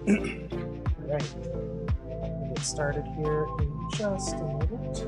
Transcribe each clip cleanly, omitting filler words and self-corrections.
Alright, we'll get started here in just a moment.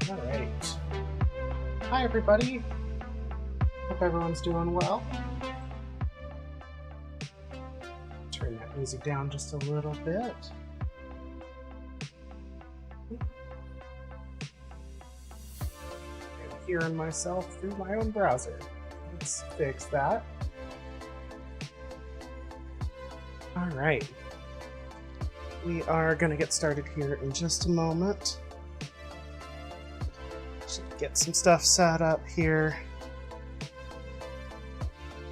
Alright. Hi everybody. Hope everyone's doing well. Turn that music down just a little bit. I'm hearing myself through my own browser. Let's fix that. Alright. We are going to get started here in just a moment. Should get some stuff set up here.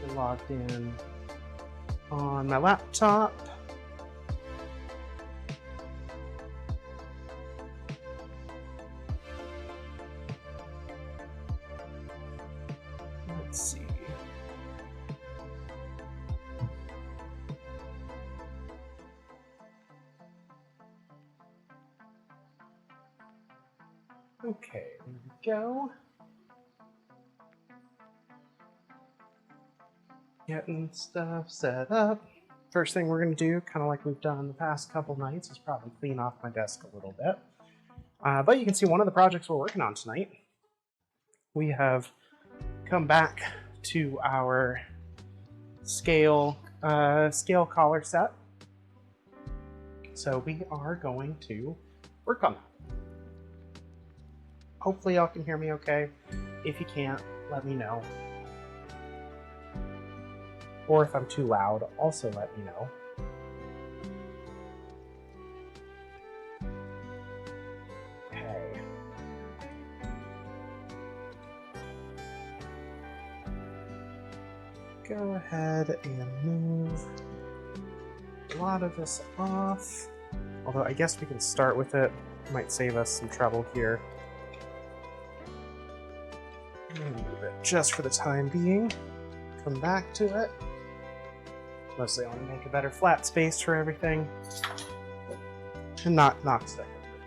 Get logged in on my laptop. Let's see. Okay, there we go. Getting stuff set up. First thing we're going to do, kind of like we've done the past couple nights, is probably clean off my desk a little bit. But you can see one of the projects we're working on tonight. We have come back to our scale collar set. So we are going to work on that. Hopefully y'all can hear me okay. If you can't, let me know. Or if I'm too loud, also let me know. Okay. Go ahead and move a lot of this off. Although I guess we can start with it. Might save us some trouble here. Move it just for the time being. Come back to it. Mostly I want to make a better flat space for everything. And not knock stuff over.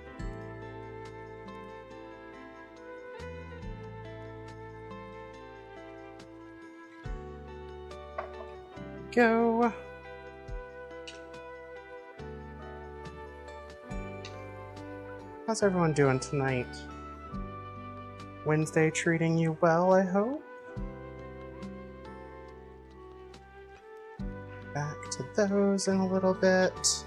Go. How's everyone doing tonight? Wednesday treating you well, I hope? Back to those in a little bit.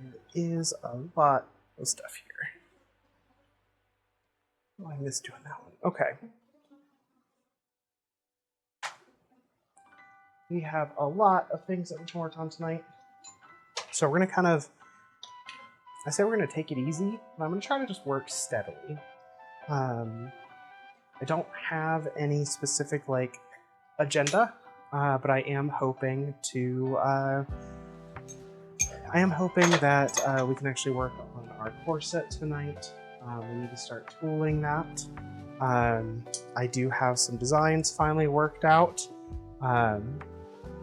There is a lot of stuff here. Oh, I missed doing that one. Okay. We have a lot of things that we can work on tonight. So we're going to kind of, I say we're going to take it easy, and I'm going to try to just work steadily. I don't have any specific, like, agenda, but I am hoping to, that we can actually work on our corset tonight. We need to start tooling that. I do have some designs finally worked out.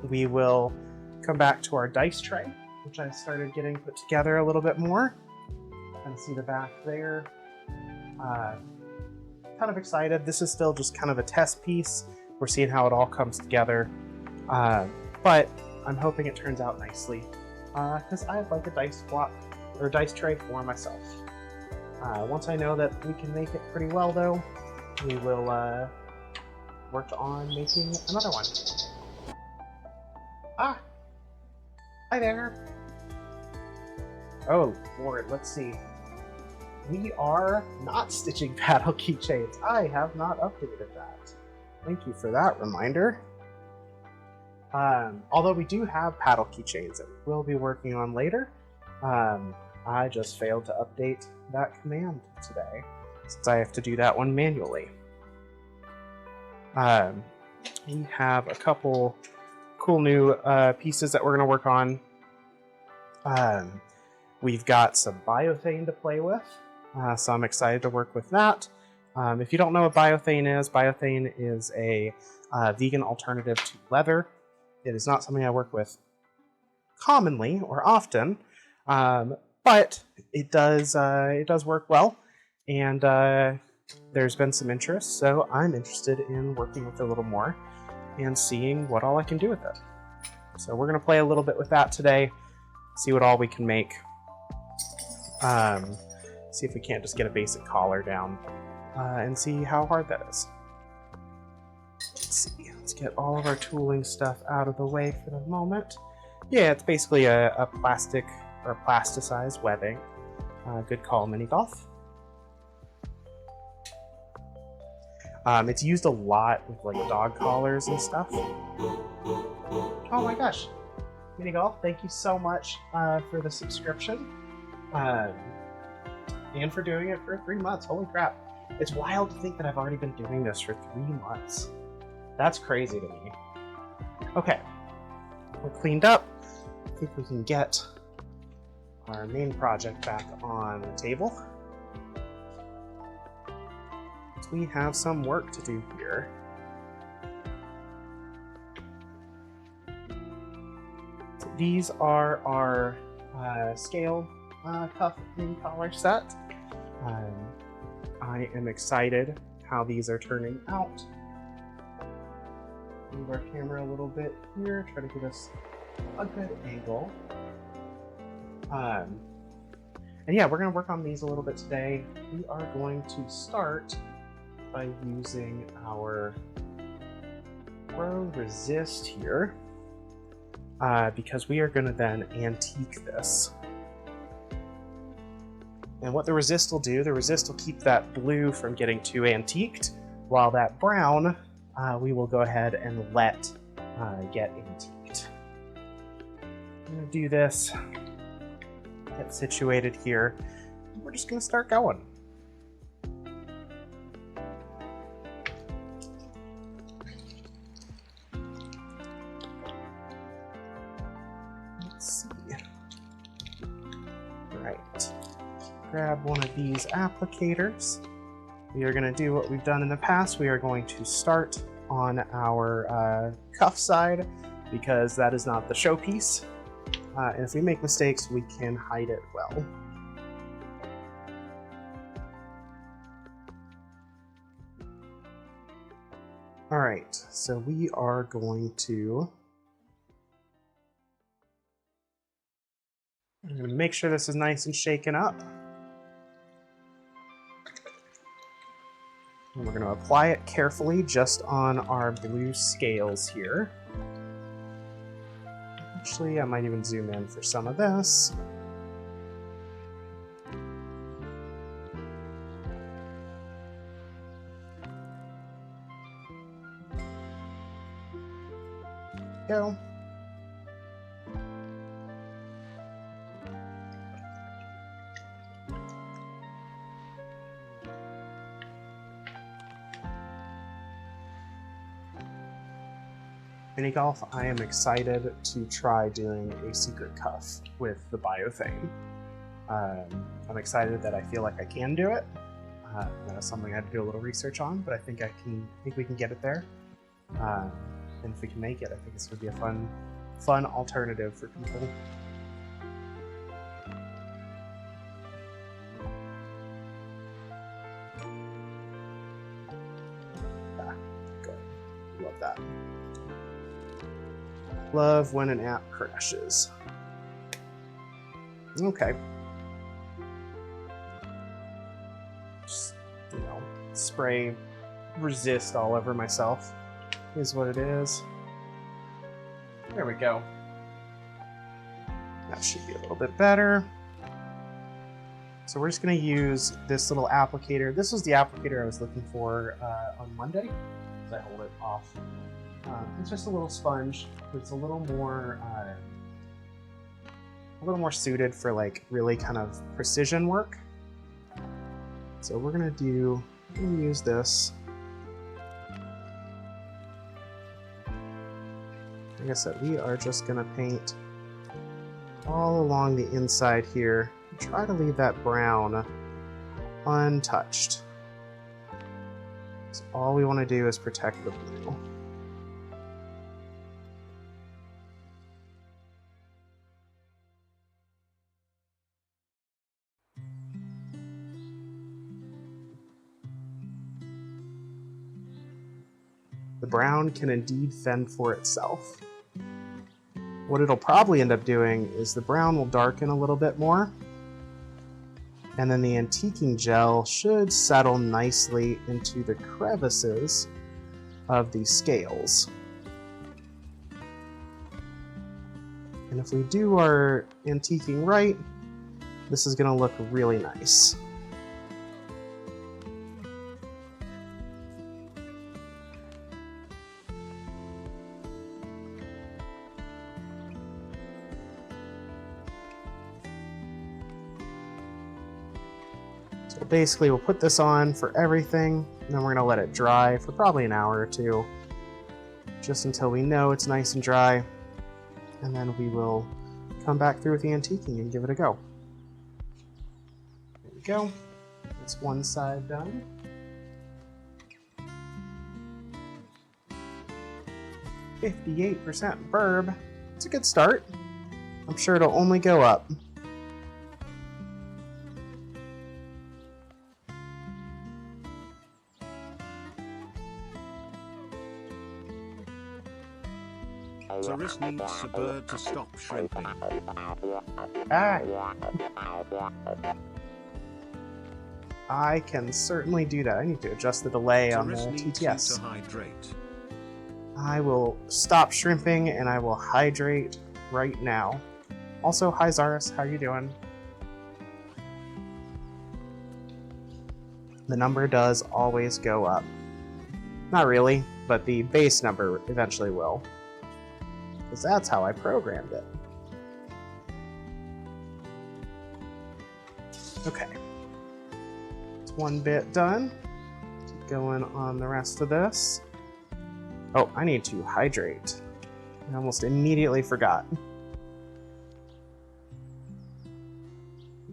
We will come back to our dice tray, which I started getting put together a little bit more. Kind of see the back there. Kind of excited. This is still just kind of a test piece. We're seeing how it all comes together. But I'm hoping it turns out nicely. Because I'd like a dice block or dice tray for myself. Once I know that we can make it pretty well, though, we will work on making another one. Ah! Hi there! Oh, Lord, let's see. We are not stitching paddle keychains. I have not updated that. Thank you for that reminder. Although we do have paddle keychains that we'll be working on later. I just failed to update that command today, since I have to do that one manually. We have a couple cool new pieces that we're going to work on. We've got some biothane to play with, so I'm excited to work with that. If you don't know what biothane is a vegan alternative to leather. It is not something I work with commonly or often, but it does work well, and there's been some interest, so I'm interested in working with it a little more and seeing what all I can do with it. So we're going to play a little bit with that today, see what all we can make, see if we can't just get a basic collar down, and see how hard that is. Let's see, let's get all of our tooling stuff out of the way for the moment. Yeah, it's basically a plastic or plasticized webbing. Good call, Mini Golf. It's used a lot with like dog collars and stuff. Oh my gosh, Mini Golf, thank you so much for the subscription. And for doing it for 3 months. Holy crap. It's wild to think that I've already been doing this for 3 months. That's crazy to me. Okay, we're cleaned up. I think we can get our main project back on the table. So we have some work to do here. So these are our scale cuff and collar set. I am excited how these are turning out. Move our camera a little bit here, try to give us a good angle. And yeah, we're going to work on these a little bit today. We are going to start by using our Pro Resist here, because we are going to then antique this. And what the resist will do, the resist will keep that blue from getting too antiqued, while that brown we will go ahead and let get antiqued. I'm going to do this, get situated here, and we're just going to start going. Let's see. Right. Grab one of these applicators. We are going to do what we've done in the past. We are going to start on our cuff side, because that is not the showpiece. And if we make mistakes, we can hide it well. All right, so we are going to make sure this is nice and shaken up. And we're going to apply it carefully just on our blue scales here. Actually, I might even zoom in for some of this. go. Mini golf, I am excited to try doing a secret cuff with the biothane. I'm excited that I feel like I can do it. That's something I had to do a little research on, but I think we can get it there. And if we can make it, I think this would be a fun alternative for people. Good. Love that. Love when an app crashes. Okay. Just, spray resist all over myself is what it is. There we go. That should be a little bit better. So we're just going to use this little applicator. This was the applicator I was looking for on Monday. As I hold it off. It's just a little sponge. It's a little more suited for like really kind of precision work. So we're gonna use this. Like I said, we are just gonna paint all along the inside here. Try to leave that brown untouched. So all we want to do is protect the blue. The brown can indeed fend for itself. What it'll probably end up doing is the brown will darken a little bit more, and then the antiquing gel should settle nicely into the crevices of these scales. And if we do our antiquing right, this is going to look really nice. So basically we'll put this on for everything, and then we're going to let it dry for probably an hour or two, just until we know it's nice and dry, and then we will come back through with the antiquing and give it a go. There we go. That's one side done. "58% burb. It's a good start. I'm sure it'll only go up. Cyrus needs a bird to stop shrimping. I can certainly do that. I need to adjust the delay on the TTS. To hydrate. I will stop shrimping and I will hydrate right now. Also, hi Zaris, how are you doing? The number does always go up. Not really, but the base number eventually will. Because that's how I programmed it. Okay. It's one bit done. Keep going on the rest of this. Oh, I need to hydrate. I almost immediately forgot.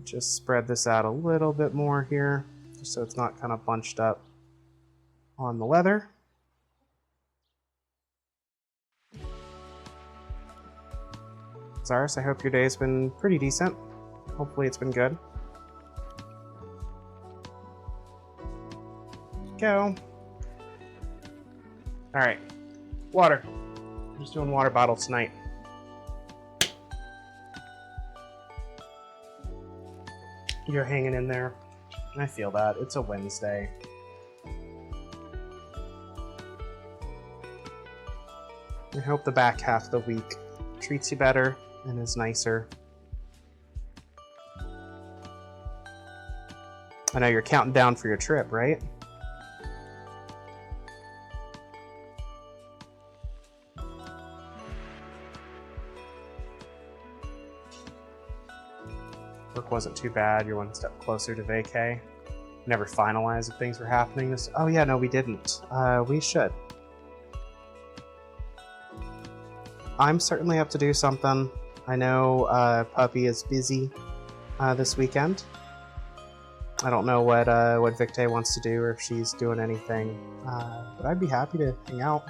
Just spread this out a little bit more here, just so it's not kind of bunched up on the leather. Zaris, I hope your day's been pretty decent. Hopefully it's been good. Go. Alright. Water. I'm just doing water bottles tonight. You're hanging in there. I feel that. It's a Wednesday. I hope the back half of the week treats you better and is nicer. I know you're counting down for your trip, right? Work wasn't too bad. You're one step closer to vacay. Never finalized if things were happening this. Oh yeah, no, we didn't. We should. I'm certainly up to do something. I know Puppy is busy this weekend. I don't know what Victay wants to do or if she's doing anything, but I'd be happy to hang out.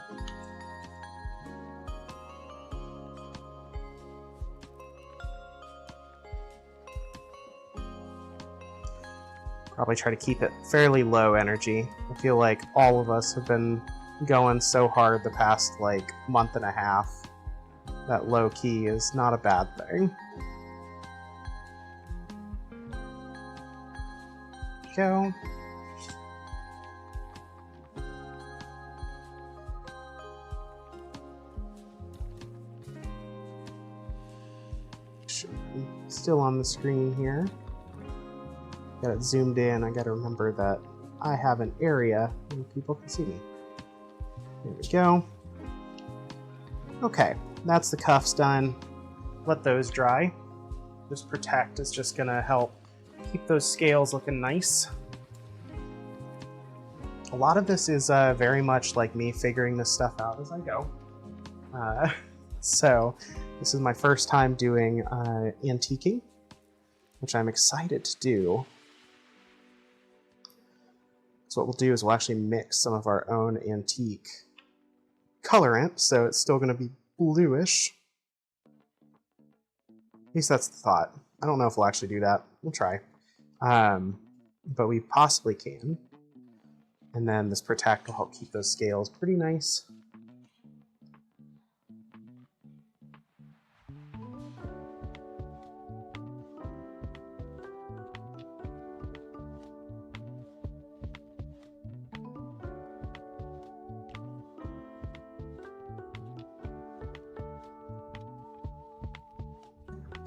Probably try to keep it fairly low energy. I feel like all of us have been going so hard the past like month and a half that low key is not a bad thing. Go. Still on the screen here. Got it zoomed in. I gotta remember that I have an area where people can see me. There we go. Okay, that's the cuffs done. Let those dry. This protect is just gonna help keep those scales looking nice. A lot of this is very much like me figuring this stuff out as I go. So this is my first time doing antiquing, which I'm excited to do. So what we'll do is we'll actually mix some of our own antique colorant, so it's still going to be bluish. At least that's the thought. I don't know if we'll actually do that. We'll try. But we possibly can. And then this protect will help keep those scales pretty nice.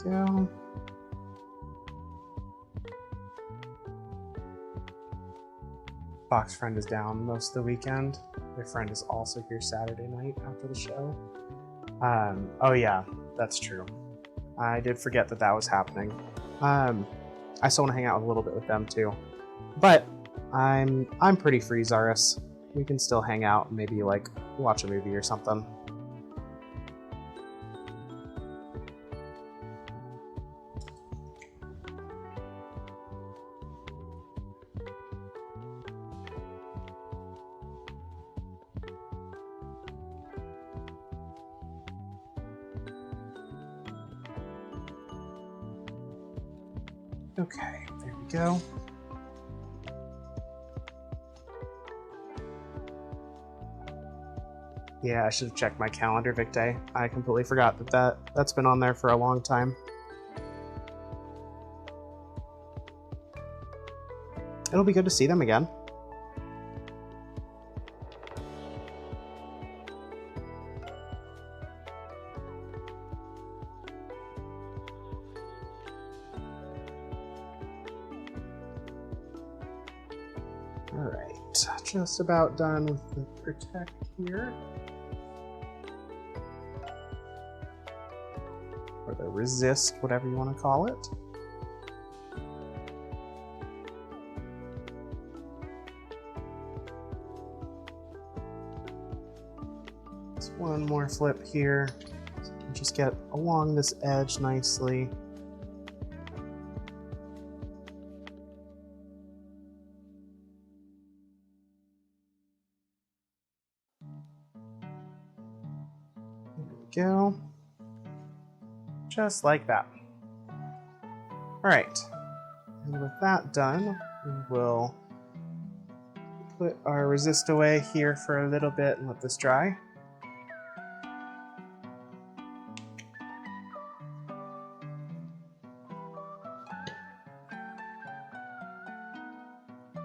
Go. Fox friend is down most of the weekend. Their friend is also here Saturday night after the show. Oh yeah, that's true. I did forget that that was happening. I still want to hang out a little bit with them too. But I'm pretty free, Zaris. We can still hang out and maybe like watch a movie or something. Okay, there we go. Yeah, I should have checked my calendar, Victay. I completely forgot that's been on there for a long time. It'll be good to see them again. Alright, just about done with the protect here. Or the resist, whatever you want to call it. Just one more flip here. So you can just get along this edge nicely. Go. Just like that. Alright. And with that done, we will put our resist away here for a little bit and let this dry.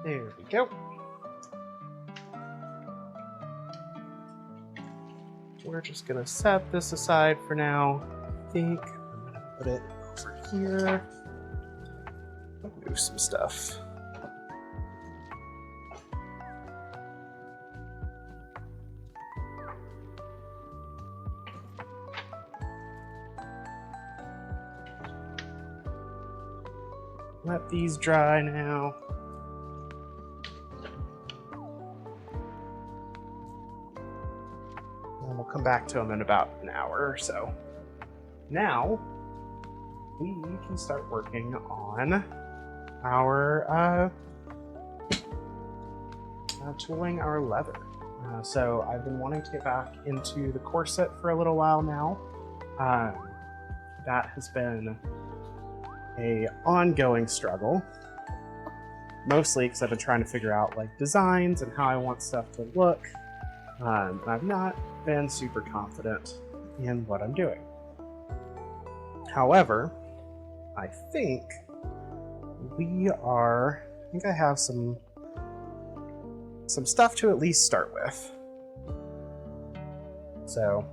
There we go. We're just gonna set this aside for now. I think I'm gonna put it over here. Move some stuff. let these dry now. And we'll come back to them in about an hour or so. Now, we can start working on our tooling our leather. So I've been wanting to get back into the corset for a little while now. That has been a ongoing struggle, mostly because I've been trying to figure out like designs and how I want stuff to look. I've not been super confident in what I'm doing. However, I think I have some stuff to at least start with. So,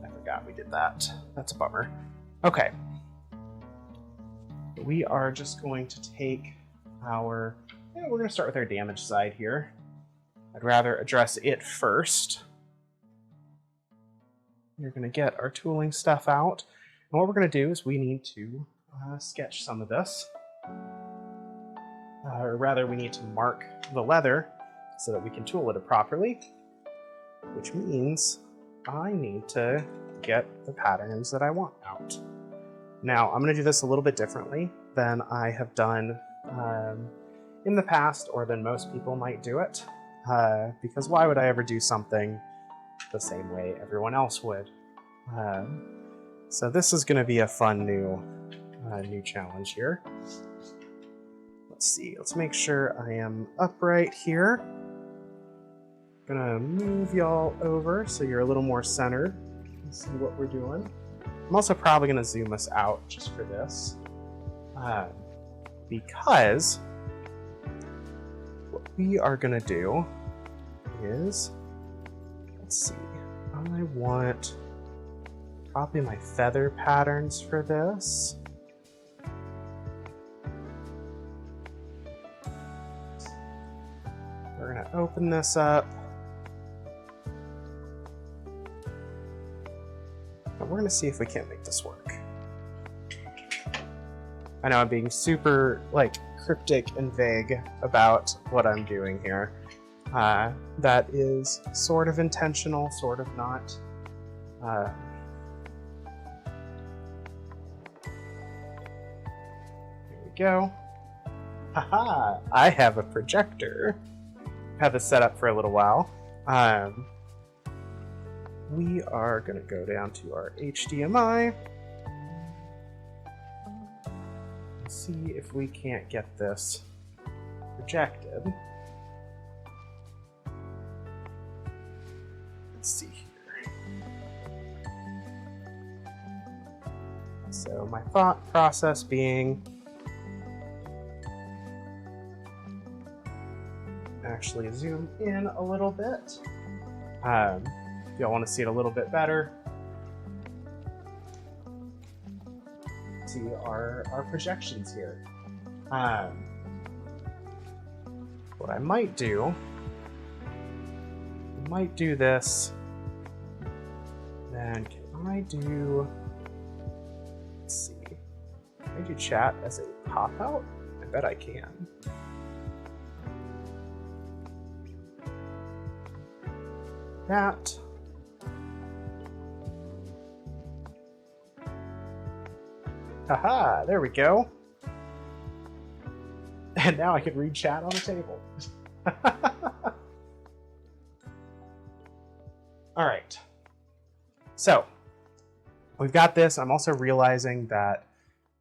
I forgot we did that. That's a bummer. Okay. We are just going to take we're going to start with our damage side here. I'd rather address it first. We're going to get our tooling stuff out. And what we're going to do is we need to sketch some of this. Or rather, we need to mark the leather so that we can tool it properly, which means I need to get the patterns that I want out. Now, I'm going to do this a little bit differently than I have done in the past, or than most people might do it, because why would I ever do something the same way everyone else would? So this is going to be a fun new challenge here. Let's see, let's make sure I am upright here. Gonna move y'all over so you're a little more centered. Let's see what we're doing. I'm also probably gonna zoom us out just for this, because what we are gonna do is, let's see, I want probably my feather patterns for this. We're gonna open this up. And we're gonna see if we can't make this work. I know I'm being super cryptic and vague about what I'm doing here. That is sort of intentional, sort of not. Here we go. Haha! I have a projector. Had this set up for a little while. We are going to go down to our HDMI and see if we can't get this projected. Let's see here. So my thought process being, actually zoom in a little bit. If y'all want to see it a little bit better, see our projections here. What I might do, this, then can I do, let's see, can I do chat as a pop-out? I bet I can. That. Haha, there we go. And now I can read chat on the table. All right. So, we've got this. I'm also realizing that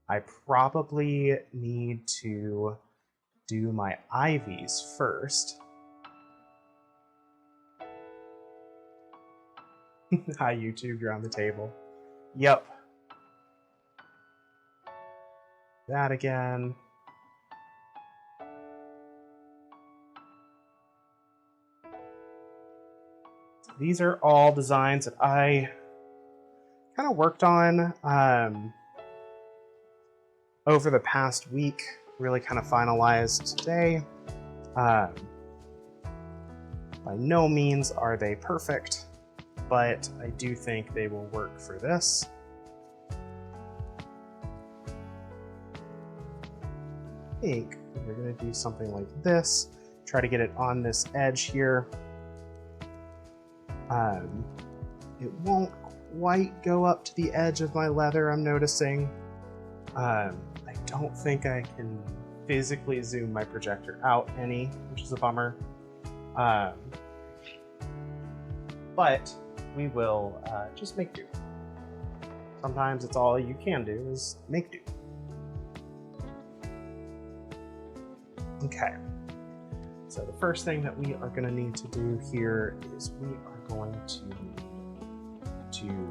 I probably need to do my ivies first. Hi, YouTube, you're on the table. Yep. That again. These are all designs that I kind of worked on over the past week, really kind of finalized today. By no means are they perfect, but I do think they will work for this. think we're going to do something like this. Try to get it on this edge here. It won't quite go up to the edge of my leather, I'm noticing. I don't think I can physically zoom my projector out any, which is a bummer. But we will just make do. Sometimes it's all you can do is make do. Okay, so the first thing that we are going to need to do here is we're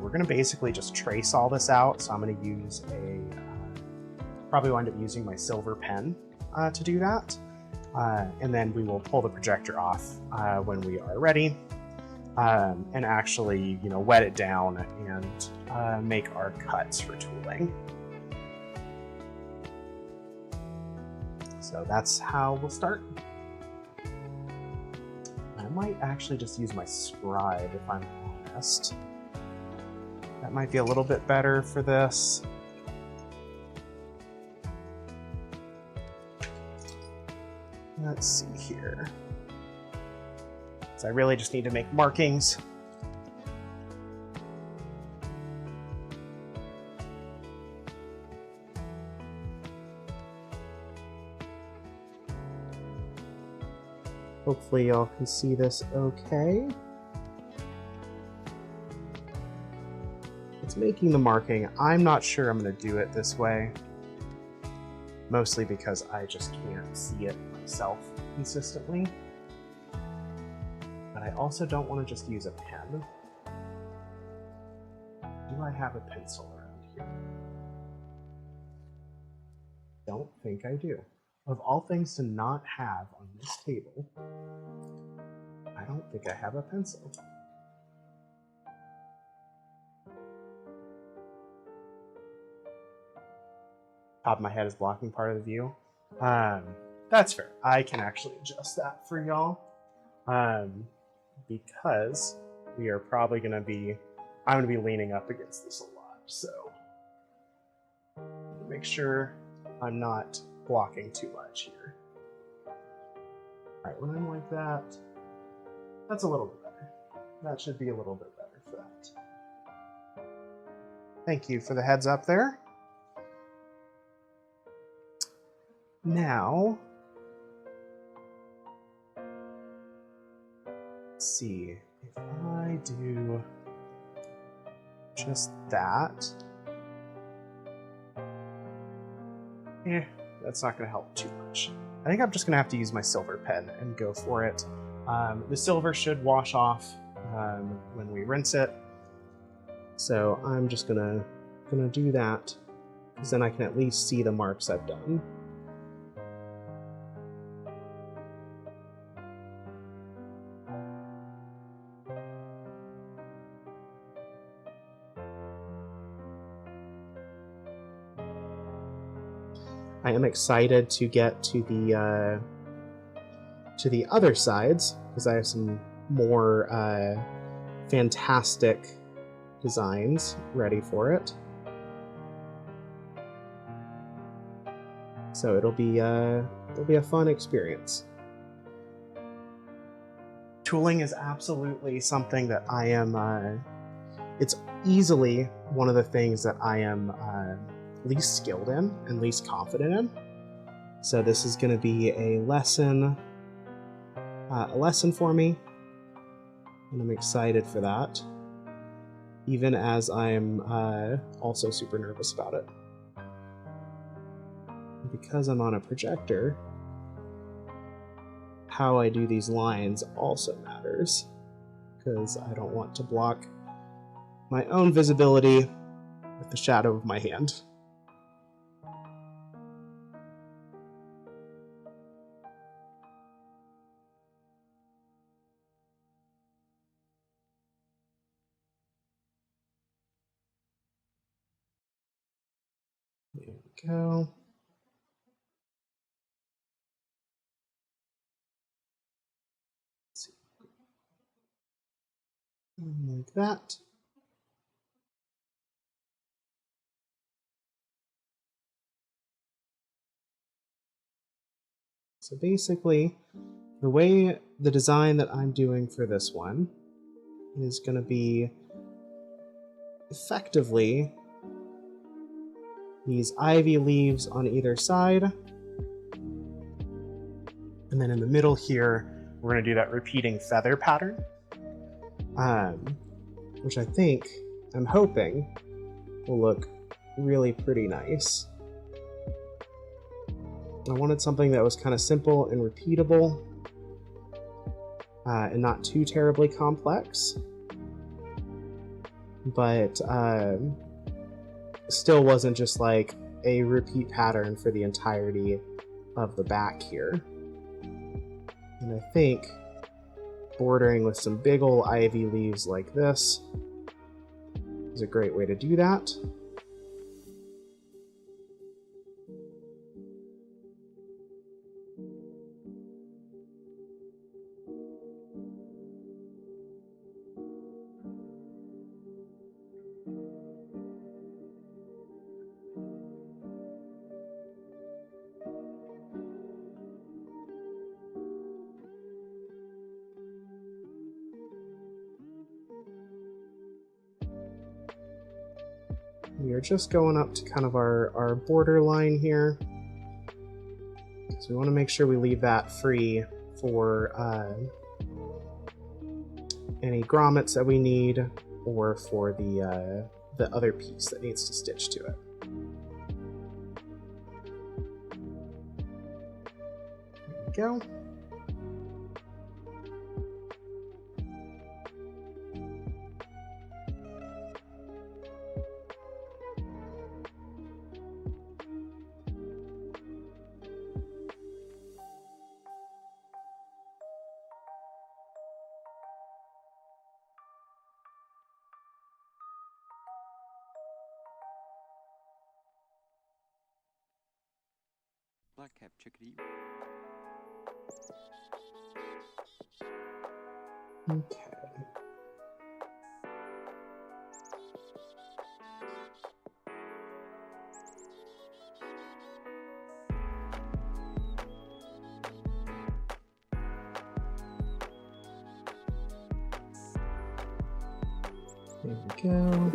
going to basically just trace all this out. So I'm going to use probably wind up using my silver pen to do that. And then we will pull the projector off when we are ready and actually, wet it down and make our cuts for tooling. So that's how we'll start. I might actually just use my scribe if I'm honest. That might be a little bit better for this. Let's see here. So I really just need to make markings. Hopefully y'all can see this okay. It's making the marking. I'm not sure I'm going to do it this way. Mostly because I just can't see it myself consistently. But I also don't want to just use a pen. Do I have a pencil around here? Don't think I do. Of all things to not have on this table, I don't think I have a pencil. Top of my head is blocking part of the view. That's fair. I can actually adjust that for y'all. Because we are probably going to be, I'm going to be leaning up against this a lot. So make sure I'm not blocking too much here. All right, when I'm like that, that's a little bit better. That should be a little bit better for that. Thank you for the heads up there. Now, let's see, if I do just that, that's not going to help too much. I think I'm just going to have to use my silver pen and go for it. The silver should wash off when we rinse it, so I'm just gonna do that, because then I can at least see the marks I've done. I am excited to get to the other sides, because I have some more fantastic designs ready for it. So it'll be a fun experience. Tooling is absolutely something that I am. It's easily one of the things that I am least skilled in and least confident in. So this is going to be a lesson for me, and I'm excited for that, even as I'm also super nervous about it. Because I'm on a projector, how I do these lines also matters, because I don't want to block my own visibility with the shadow of my hand. There we go. Let's see. Like that. So basically, the way the design that I'm doing for this one is going to be effectively these ivy leaves on either side. And then in the middle here, we're going to do that repeating feather pattern, which I'm hoping will look really pretty nice. I wanted something that was kind of simple and repeatable, and not too terribly complex, but still wasn't just like a repeat pattern for the entirety of the back here. And I think bordering with some big ol' ivy leaves like this is a great way to do that. We are just going up to kind of our border line here. So we want to make sure we leave that free for any grommets that we need, or for the other piece that needs to stitch to it. There we go. Black-capped chickadee. Okay. There we go.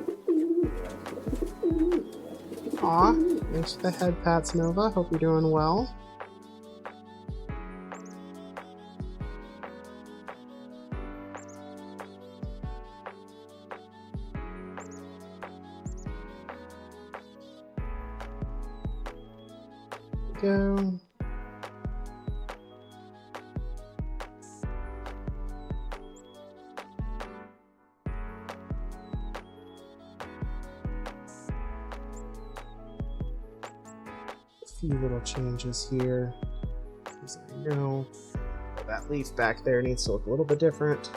Aw, thanks for the head pats, Nova. Hope you're doing well. Go. A few little changes here, because I know that leaf back there needs to look a little bit different.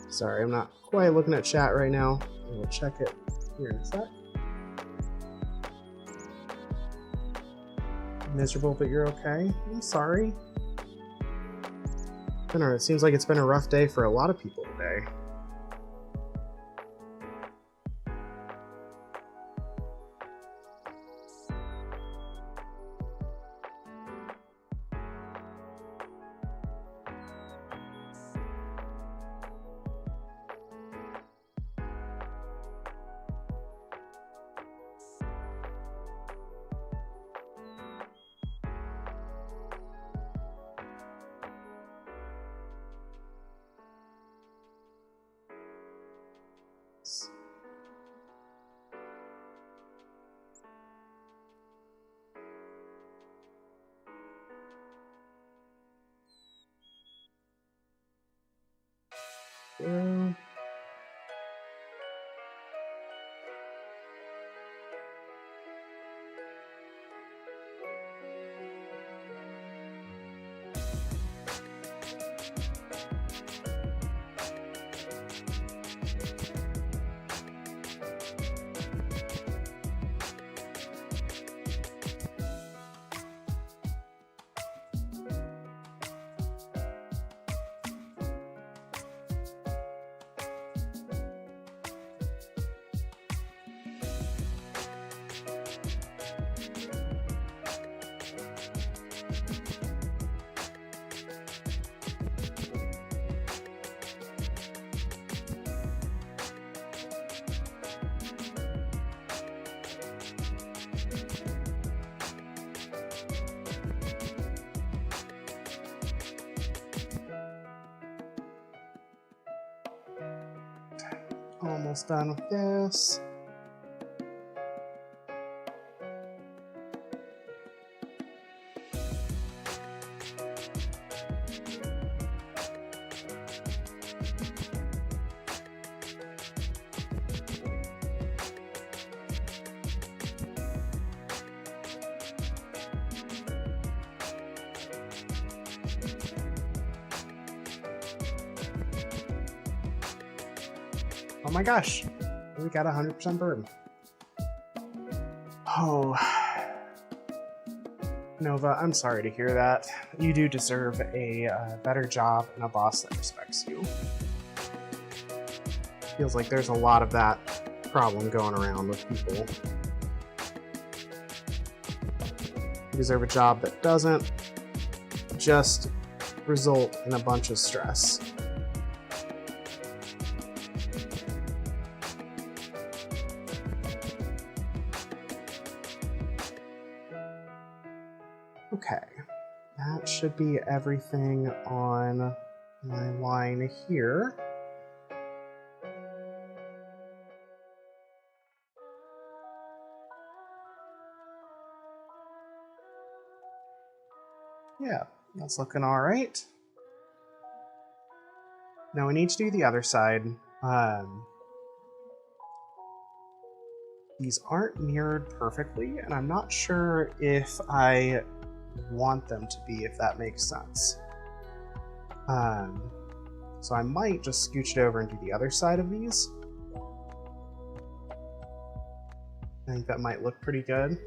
Sorry, I'm not quite looking at chat right now. I will check it here in a sec. Miserable, but you're okay? I'm sorry. It seems like it's been a rough day for a lot of people today. Yeah. Almost done with this. Oh my gosh, we got 100% burn. Oh, Nova, I'm sorry to hear that. You do deserve a better job and a boss that respects you. Feels like there's a lot of that problem going around with people. You deserve a job that doesn't just result in a bunch of stress. Okay, that should be everything on my line here. Yeah, that's looking all right. Now we need to do the other side. These aren't mirrored perfectly, and I'm not sure if I want them to be, if that makes sense. So I might just scooch it over and do the other side of these. I think that might look pretty good.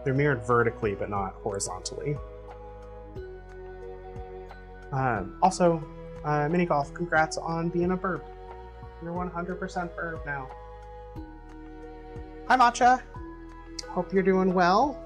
They're mirrored vertically, but not horizontally. Also, Mini Golf, congrats on being a burb. You're 100% burb now. Hi, Matcha. Hope you're doing well.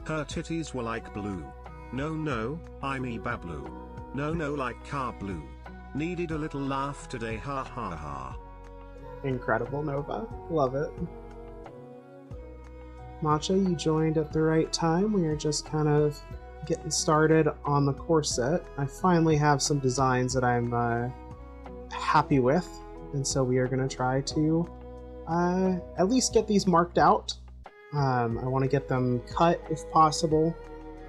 Her titties were like blue. No, I'm Bablu. No, like car blue. Needed a little laugh today, ha ha ha. Incredible, Nova. Love it. Matcha, you joined at the right time. We are just kind of getting started on the corset. I finally have some designs that I'm happy with, and so we are going to try to at least get these marked out. I want to get them cut if possible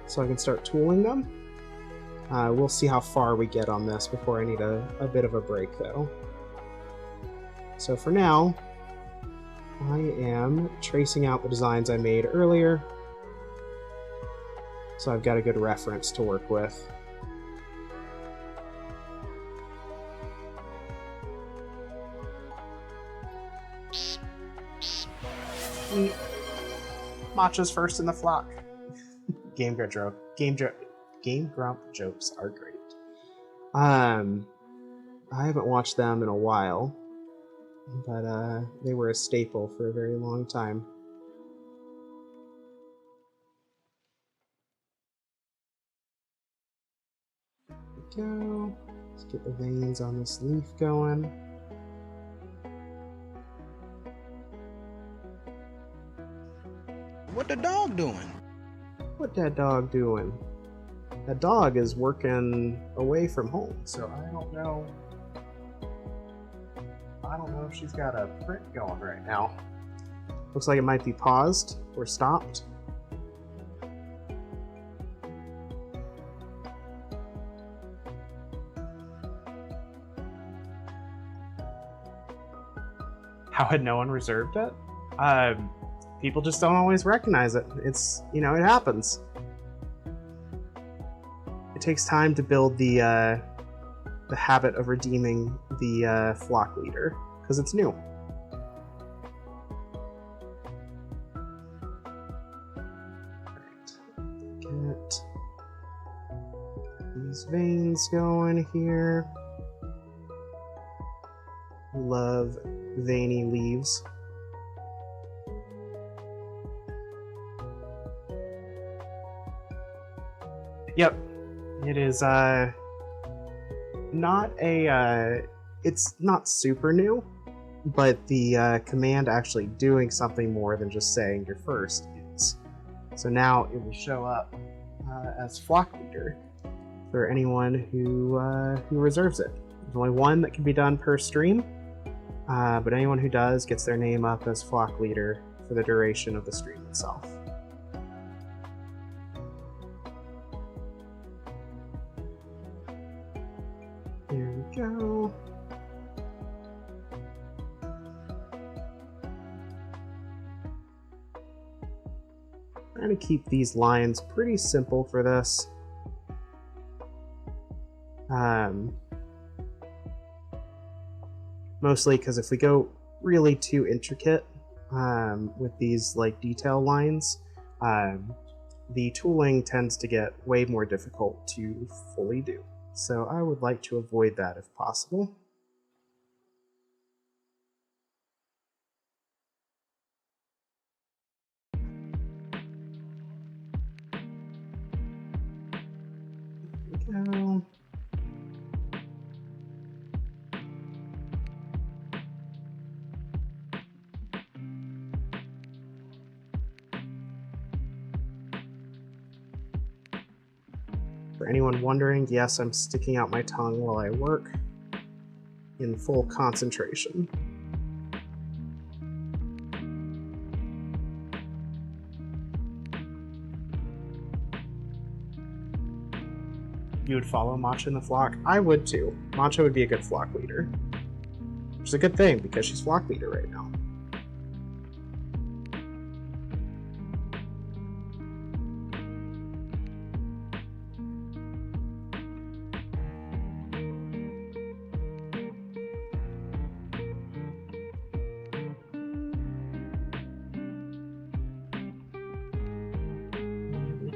so I can start tooling them. We'll see how far we get on this before I need a bit of a break, though. So for now, I am tracing out the designs I made earlier, so I've got a good reference to work with. Matcha's first in the flock. Game Grump jokes are great. I haven't watched them in a while, but they were a staple for a very long time. There we go. Let's get the veins on this leaf going. What the dog doing? What that dog doing? That dog is working away from home, so I don't know. I don't know if she's got a print going right now. Looks like it might be paused or stopped. How had no one reserved it? People just don't always recognize it. It's, you know, it happens. It takes time to build the habit of redeeming the flock leader, because it's new. Alright. Get these veins going here. Love veiny leaves. Yep, it is not a, it's not super new, but the command actually doing something more than just saying your first is. So now it will show up as flock leader for anyone who reserves it. There's only one that can be done per stream, but anyone who does gets their name up as flock leader for the duration of the stream itself. There we go. Trying to keep these lines pretty simple for this. Mostly because if we go really too intricate with these like detail lines, the tooling tends to get way more difficult to fully do. So I would like to avoid that if possible. There we go. For anyone wondering, yes, I'm sticking out my tongue while I work in full concentration. You would follow Matcha in the flock? I would too. Matcha would be a good flock leader. Which is a good thing because she's flock leader right now.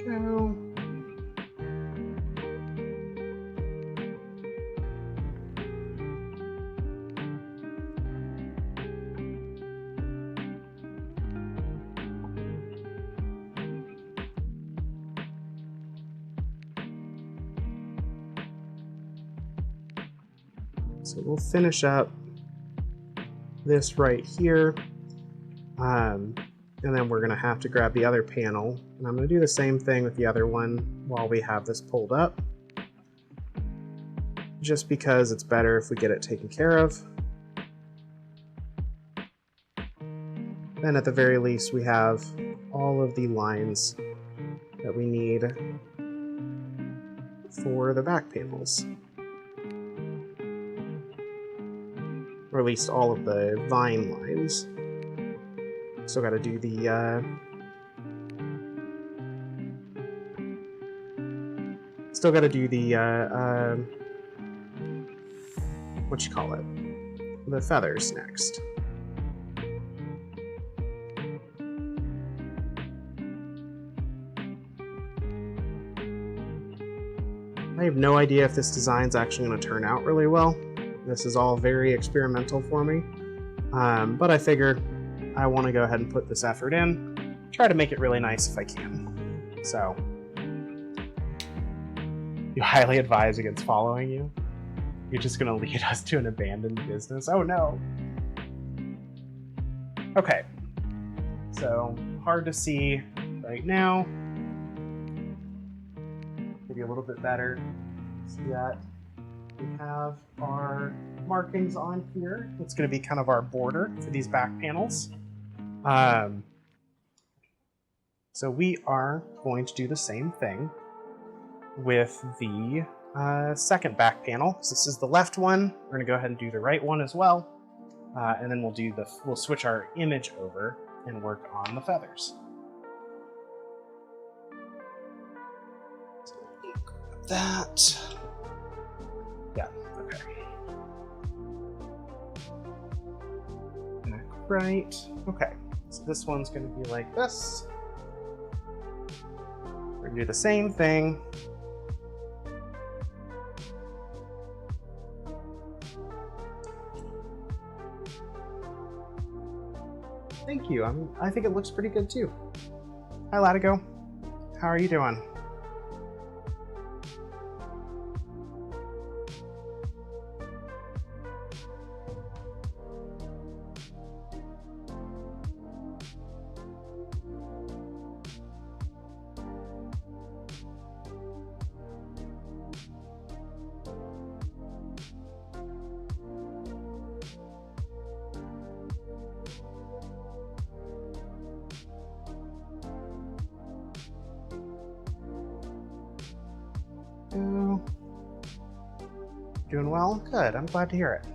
Go. So we'll finish up this right here. And then we're going to have to grab the other panel. And I'm going to do the same thing with the other one while we have this pulled up. Just because it's better if we get it taken care of. Then at the very least we have all of the lines that we need for the back panels. Or at least all of the vine lines. Still got to do the what you call it? The feathers next. I have no idea if this design's actually going to turn out really well. This is all very experimental for me, but I figure I want to go ahead and put this effort in, try to make it really nice if I can. So, you highly advise against following you? You're just going to lead us to an abandoned business? Oh no! Okay, so hard to see right now. Maybe a little bit better. See that? We have our markings on here. It's going to be kind of our border for these back panels. So we are going to do the same thing with the second back panel. So this is the left one. We're going to go ahead and do the right one as well, and then we'll switch our image over and work on the feathers. So grab that. Yeah. Okay. Back right. Okay. So this one's going to be like this. We're going to do the same thing. Thank you. I think it looks pretty good too. Hi, Latigo. How are you doing? Doing well? Good. I'm glad to hear it.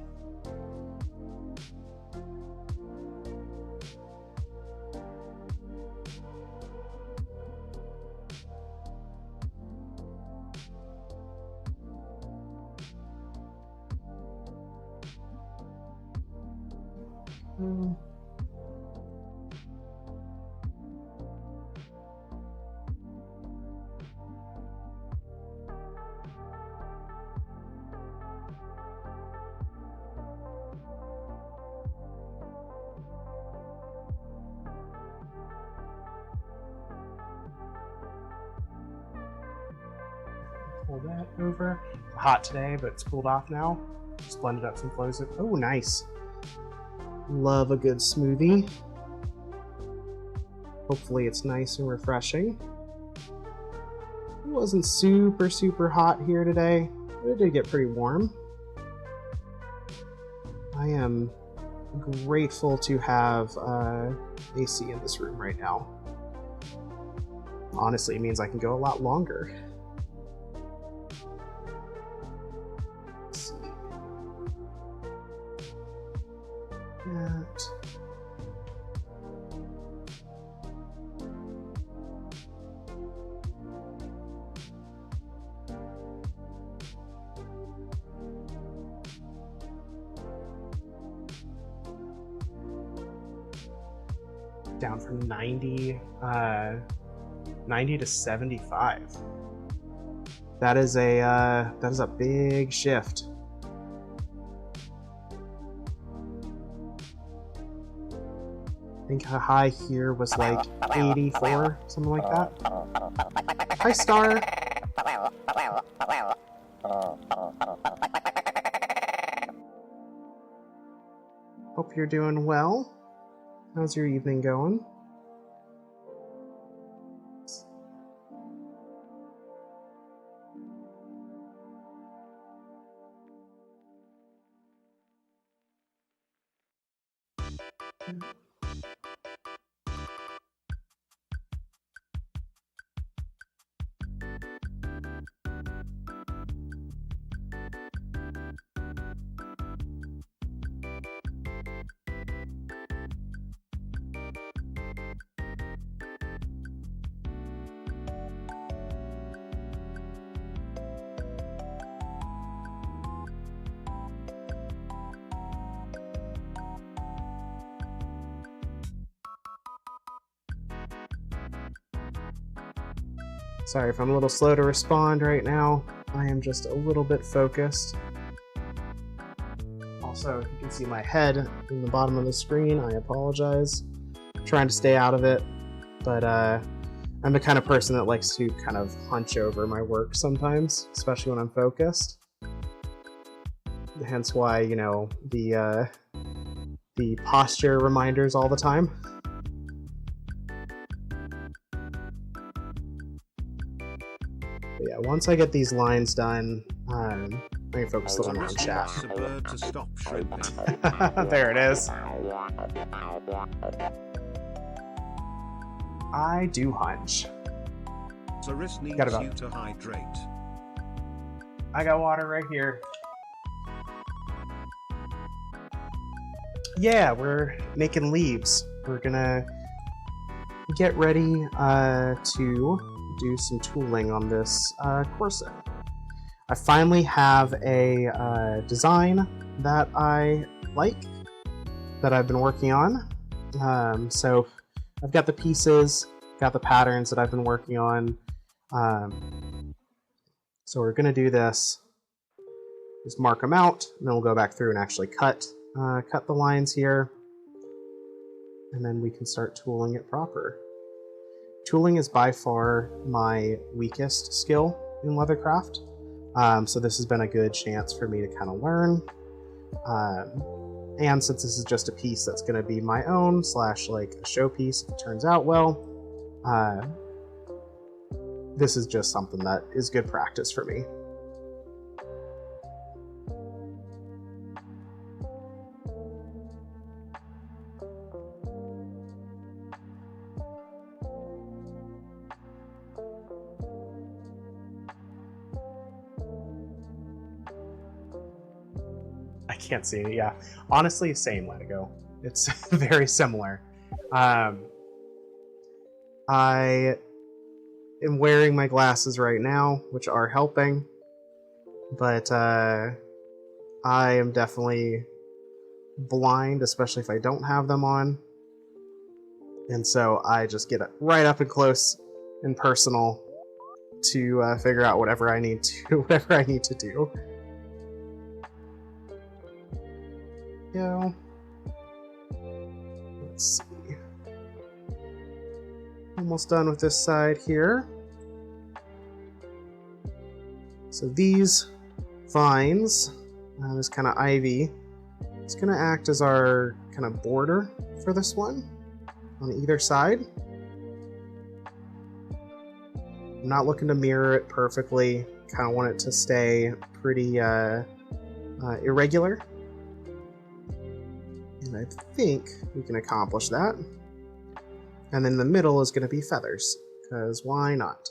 Pull that over. Hot today, but it's cooled off now. Just blended up some flows. Oh, nice. Love a good smoothie. Hopefully it's nice and refreshing. It wasn't super hot here today, but it did get pretty warm. I am grateful to have AC in this room right now. Honestly, it means I can go a lot longer. Let's see. That. Down from 90 to 75. That is a big shift. I think a high here was like 84, something like that. Hi, Star. Hope you're doing well. How's your evening going? Sorry if I'm a little slow to respond right now. I am just a little bit focused. Also, if you can see my head in the bottom of the screen, I apologize. I'm trying to stay out of it, but I'm the kind of person that likes to kind of hunch over my work sometimes, especially when I'm focused. Hence why, you know, the posture reminders all the time. But yeah, once I get these lines done, I'm going to focus a little more on chat. There it is. I do hunch. Saris needs you to hydrate. I got water right here. Yeah, we're making leaves. We're gonna get ready to do some tooling on this corset. I finally have a design that I like, that I've been working on. So I've got the pieces, got the patterns that I've been working on. So we're gonna do this, just mark them out, and then we'll go back through and actually cut the lines here, and then we can start tooling it proper. Tooling is by far my weakest skill in leathercraft, so this has been a good chance for me to kind of learn. And since this is just a piece that's going to be my own / like a showpiece if it turns out well, this is just something that is good practice for me. I can't see it. Yeah, honestly, same Latigo. It's very similar. I am wearing my glasses right now, which are helping, but I am definitely blind, especially if I don't have them on. And so I just get right up and close and personal to figure out whatever I need to do. Go. Let's see. Almost done with this side here. So these vines, this kind of ivy, it's going to act as our kind of border for this one on either side. I'm not looking to mirror it perfectly. Kind of want it to stay pretty irregular. And I think we can accomplish that. And then the middle is going to be feathers, because why not?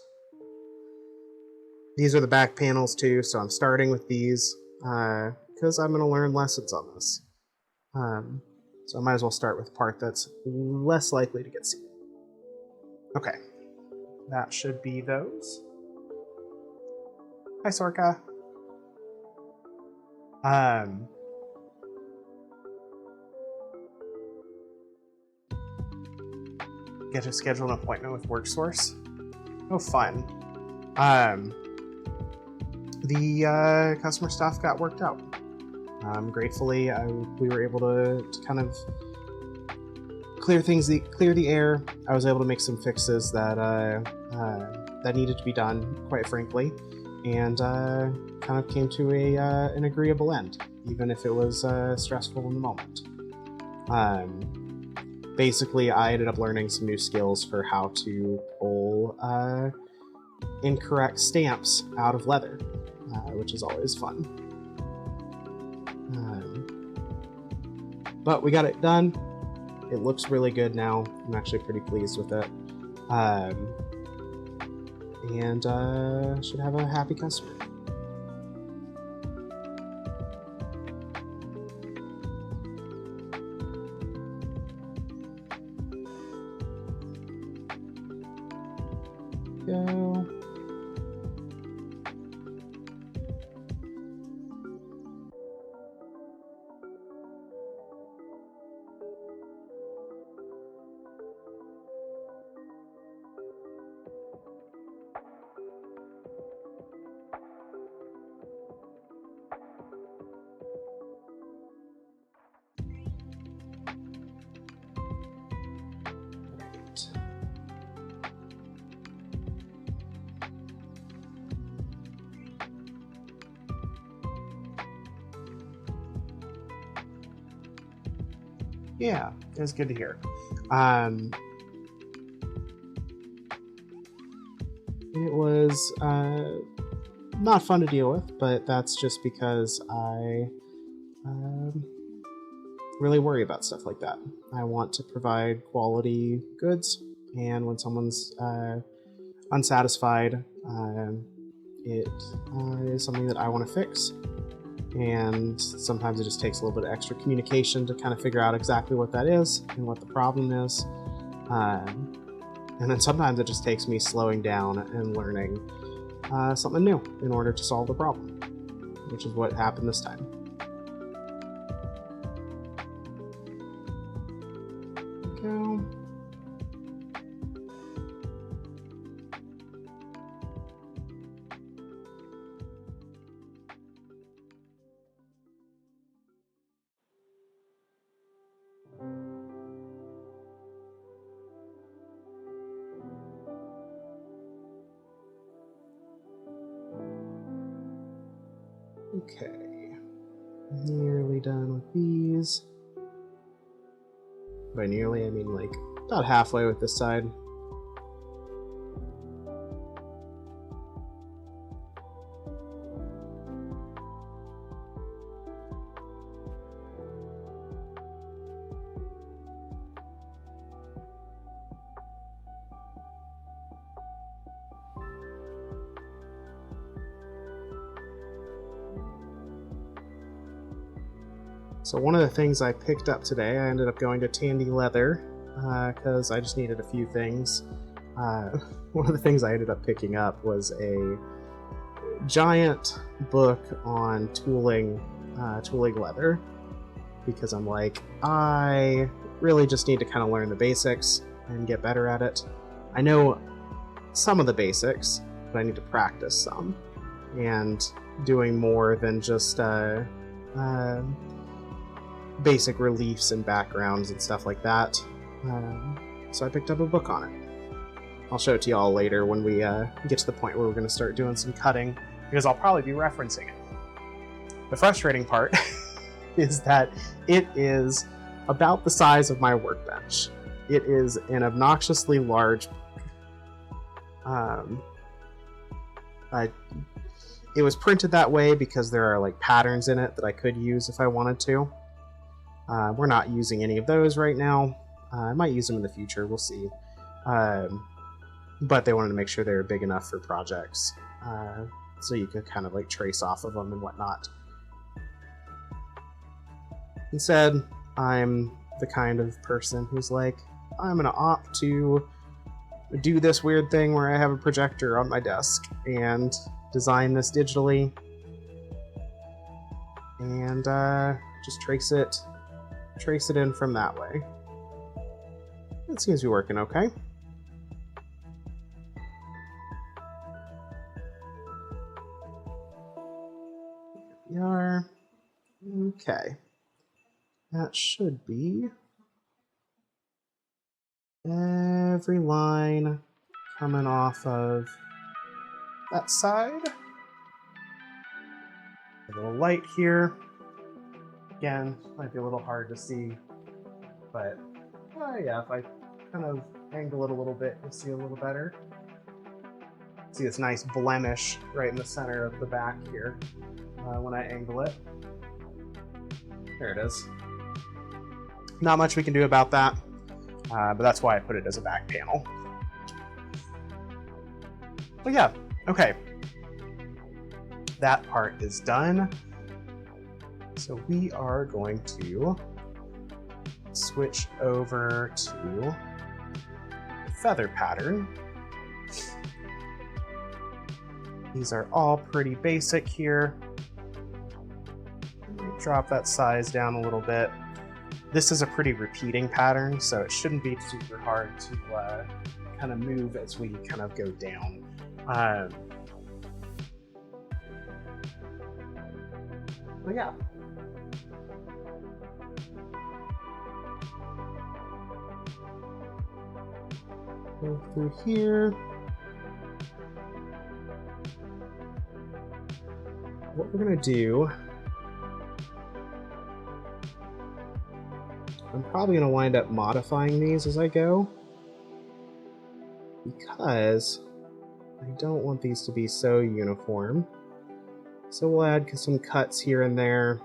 These are the back panels too, so I'm starting with these because I'm going to learn lessons on this. So I might as well start with the part that's less likely to get seen. Okay, that should be those. Hi, Sorka. Get to schedule an appointment with WorkSource. Oh, fun. The customer stuff got worked out. Gratefully, we were able to kind of clear the air. I was able to make some fixes that that needed to be done, quite frankly, and kind of came to an agreeable end, even if it was stressful in the moment. Basically, I ended up learning some new skills for how to pull incorrect stamps out of leather, which is always fun. But we got it done. It looks really good now. I'm actually pretty pleased with it. And should have a happy customer. Go. Yeah, it was good to hear. It was not fun to deal with, but that's just because I really worry about stuff like that. I want to provide quality goods, and when someone's unsatisfied, it is something that I want to fix. And sometimes it just takes a little bit of extra communication to kind of figure out exactly what that is and what the problem is. And then sometimes it just takes me slowing down and learning something new in order to solve the problem, which is what happened this time. Go. Okay, nearly done with these. By nearly, I mean like about halfway with this side. So one of the things I picked up today, I ended up going to Tandy Leather because I just needed a few things. One of the things I ended up picking up was a giant book on tooling leather, because I'm like, I really just need to kind of learn the basics and get better at it. I know some of the basics, but I need to practice some, and doing more than just basic reliefs and backgrounds and stuff like that. So I picked up a book on it. I'll show it to y'all later when we get to the point where we're going to start doing some cutting, because I'll probably be referencing it. The frustrating part is that it is about the size of my workbench. It is an obnoxiously large it was printed that way because there are like patterns in it that I could use if I wanted to. We're not using any of those right now. I might use them in the future, we'll see. But they wanted to make sure they were big enough for projects, so you could kind of like trace off of them and whatnot. Instead, I'm the kind of person who's like, I'm gonna opt to do this weird thing where I have a projector on my desk and design this digitally, and just trace it in from that way. It seems to be working okay. We are okay. That should be every line coming off of that side. A little light here. Again, might be a little hard to see, but yeah, if I kind of angle it a little bit, you'll see a little better. See this nice blemish right in the center of the back here when I angle it. There it is. Not much we can do about that, but that's why I put it as a back panel. But yeah, okay. That part is done. So we are going to switch over to the feather pattern. These are all pretty basic here. Drop that size down a little bit. This is a pretty repeating pattern, so it shouldn't be super hard to kind of move as we kind of go down. But yeah. Go through here. What we're gonna do, I'm probably gonna wind up modifying these as I go, because I don't want these to be so uniform. So we'll add some cuts here and there.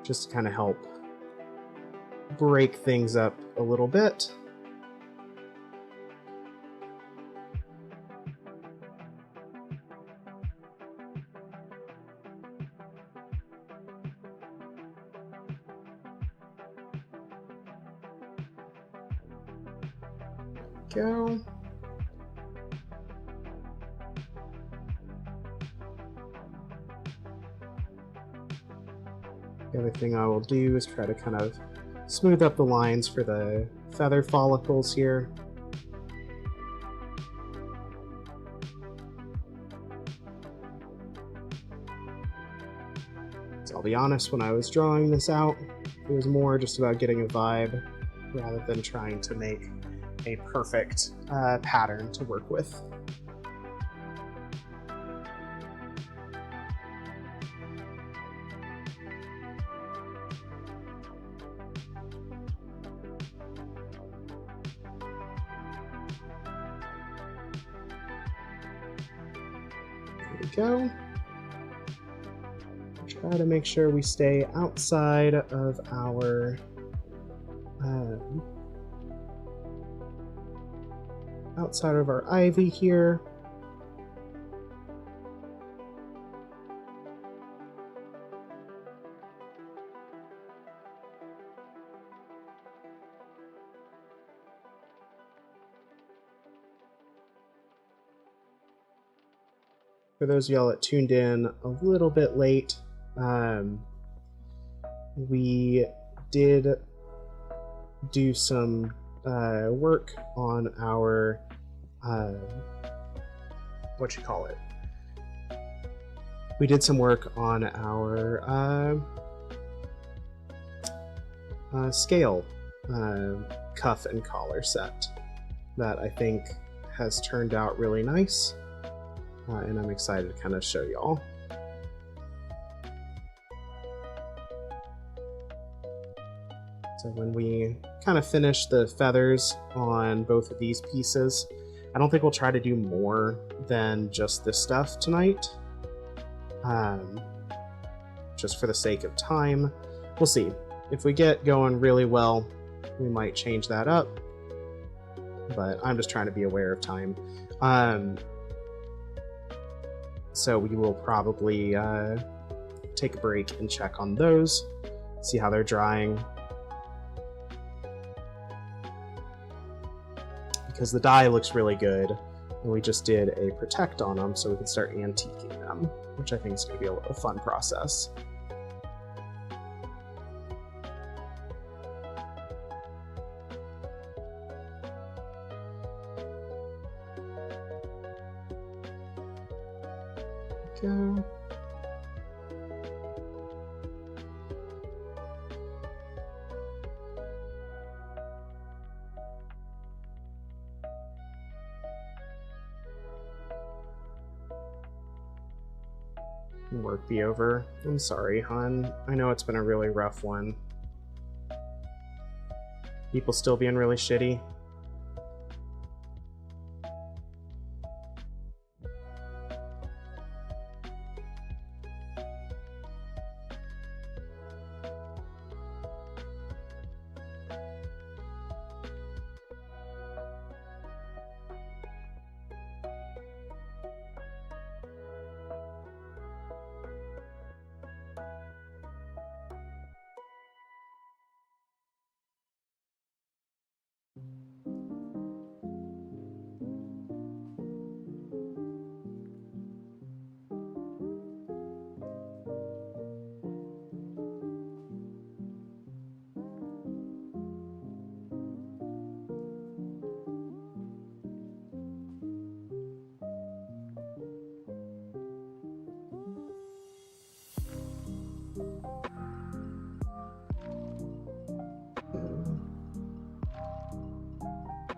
Just to kind of help break things up a little bit. Go. The other thing I will do is try to kind of smooth up the lines for the feather follicles here. So I'll be honest, when I was drawing this out, it was more just about getting a vibe rather than trying to make a perfect pattern to work with. There we go. Try to make sure we stay outside of our ivy here. For those of y'all that tuned in a little bit late, we did do some work on our we did some work on our scale cuff and collar set that I think has turned out really nice, and I'm excited to kind of show y'all. So when we kind of finish the feathers on both of these pieces, I don't think we'll try to do more than just this stuff tonight, just for the sake of time. We'll see. If we get going really well, we might change that up, but I'm just trying to be aware of time. So we will probably take a break and check on those, see how they're drying. Because the dye looks really good, and we just did a protect on them so we can start antiquing them, which I think is going to be a fun process. Go. Work be over. I'm sorry, hon. I know it's been a really rough one. People still being really shitty.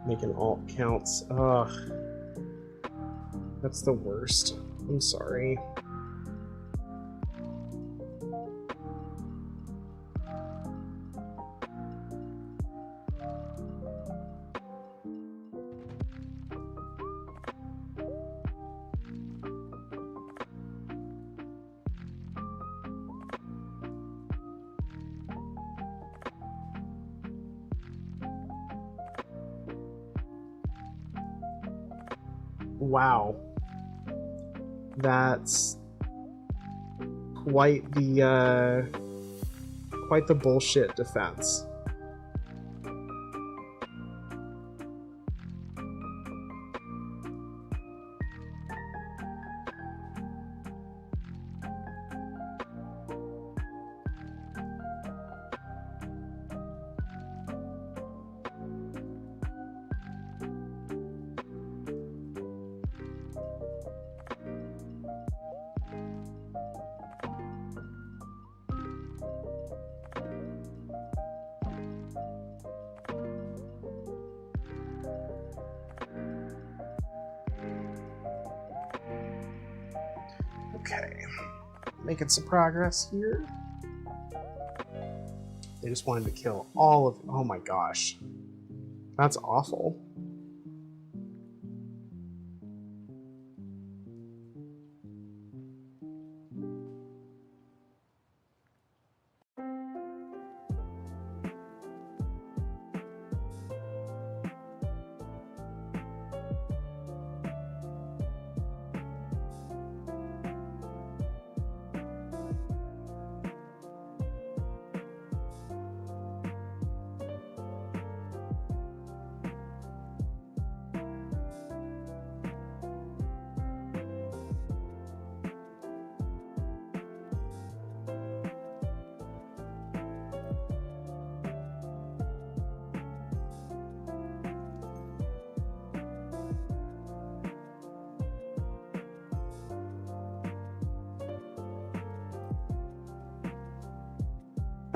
Making alt counts. Ugh. That's the worst. I'm sorry. Wow. That's quite the bullshit defense. Okay, making some progress here. They just wanted to kill all of... Oh my gosh. That's awful.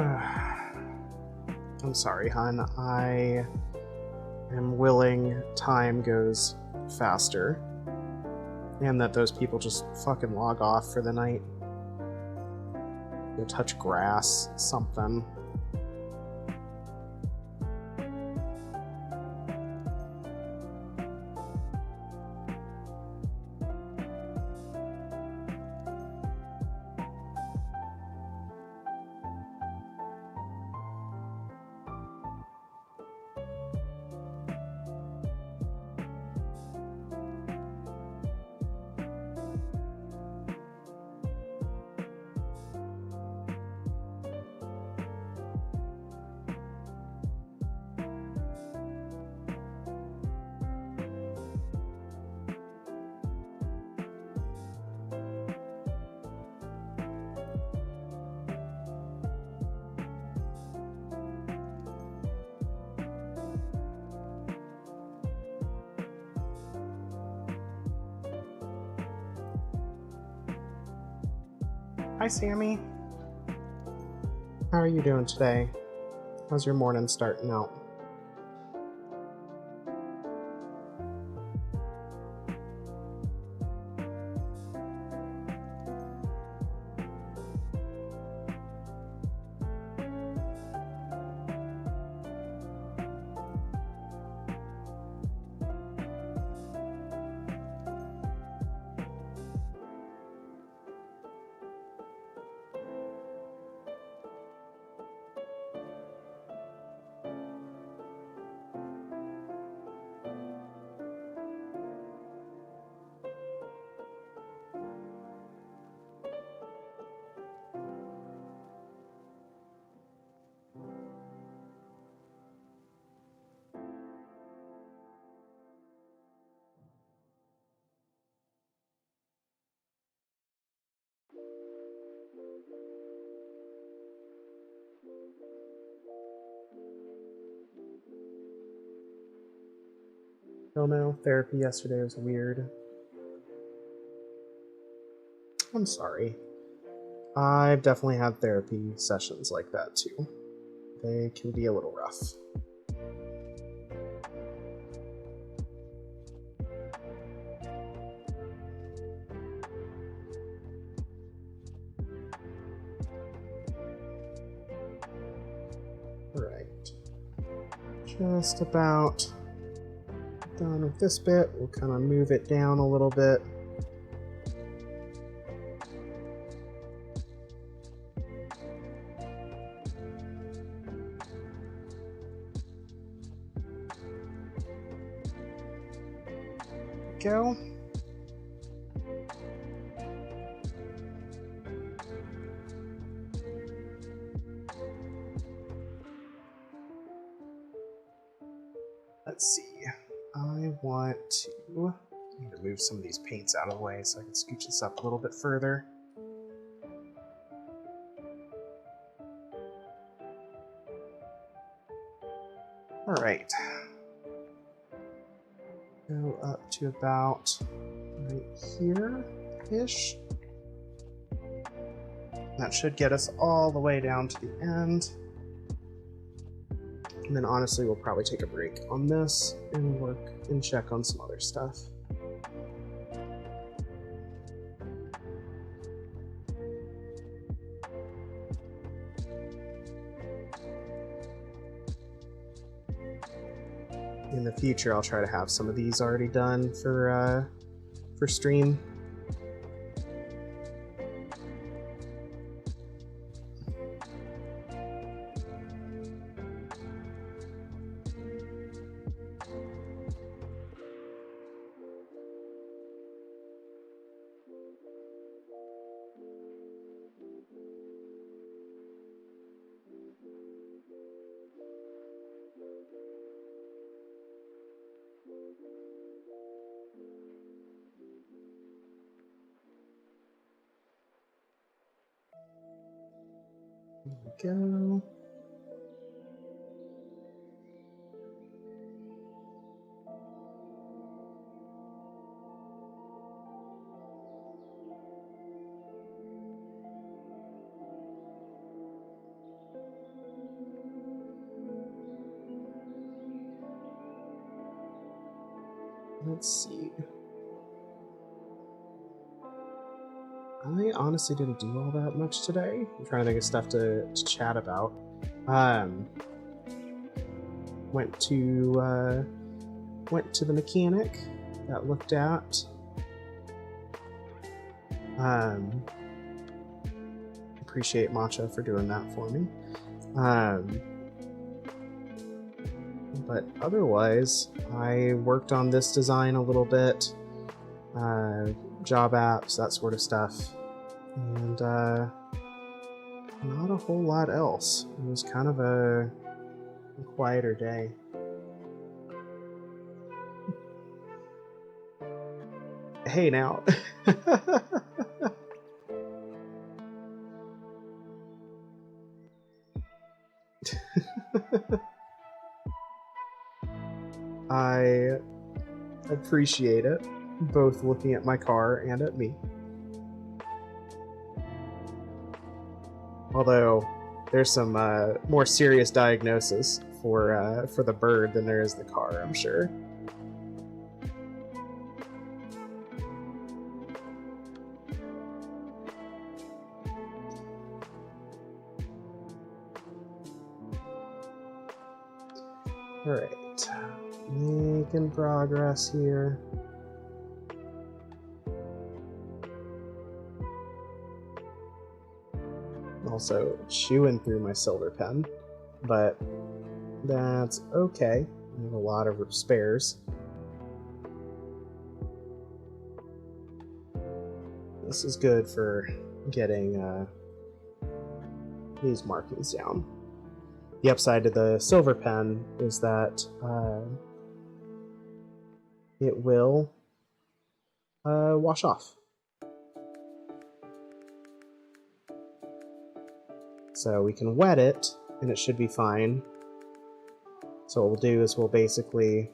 I'm sorry, hon. I am willing time goes faster. And that those people just fucking log off for the night. Go touch grass, something. Hi, Sammy. How are you doing today? How's your morning starting out? Don't know. Therapy yesterday was weird. I'm sorry. I've definitely had therapy sessions like that too. They can be a little rough. Right. Just about done with this bit. We'll kind of move it down a little bit. Go. Let's see. I want to need to move some of these paints out of the way so I can scooch this up a little bit further. All right. Go up to about right here-ish. That should get us all the way down to the end. And then honestly, we'll probably take a break on this and work and check on some other stuff. In the future, I'll try to have some of these already done for stream. There we go. Let's see. I honestly didn't do all that much today. I'm trying to think of stuff to chat about. Went to the mechanic, got looked at. Appreciate Matcha for doing that for me. But otherwise, I worked on this design a little bit. Job apps, that sort of stuff. And not a whole lot else. It was kind of a quieter day. Hey now. I appreciate it, both looking at my car and at me. Although there's some more serious diagnosis for the bird than there is the car, I'm sure. Alright, making progress here. Also chewing through my silver pen, but that's okay. I have a lot of spares. This is good for getting these markings down. The upside to the silver pen is that it will wash off. So we can wet it, and it should be fine. So what we'll do is we'll basically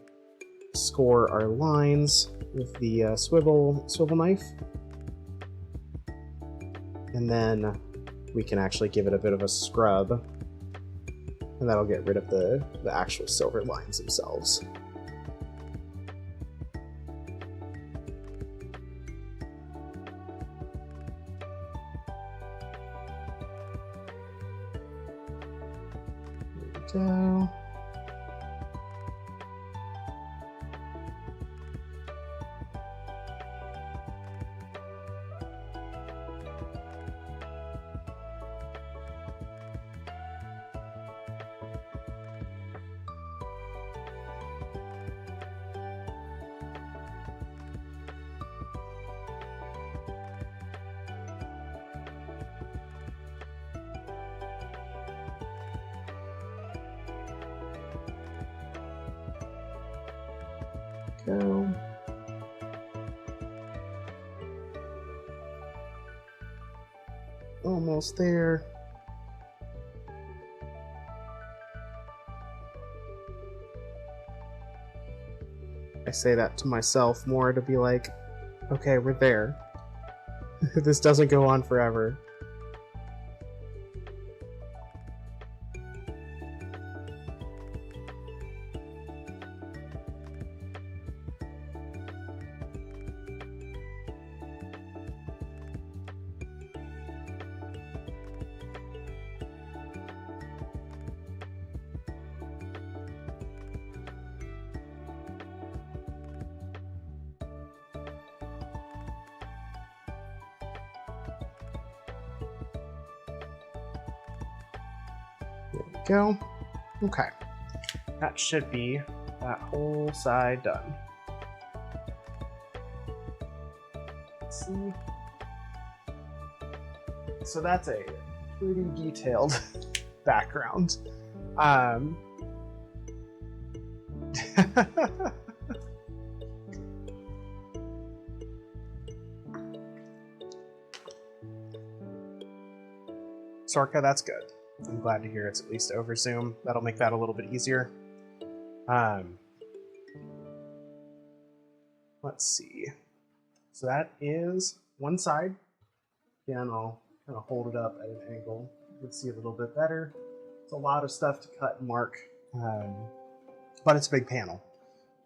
score our lines with the swivel knife, and then we can actually give it a bit of a scrub, and that'll get rid of the actual silver lines themselves. There we go. Go. Almost there. I say that to myself more to be like, okay, we're there. This doesn't go on forever. There we go. Okay. That should be that whole side done. Let's see. So that's a pretty detailed background. Sorka, that's good. I'm glad to hear it's at least over Zoom. That'll make that a little bit easier. Let's see. So that is one side. Again, I'll kind of hold it up at an angle. You can see a little bit better. It's a lot of stuff to cut and mark, but it's a big panel.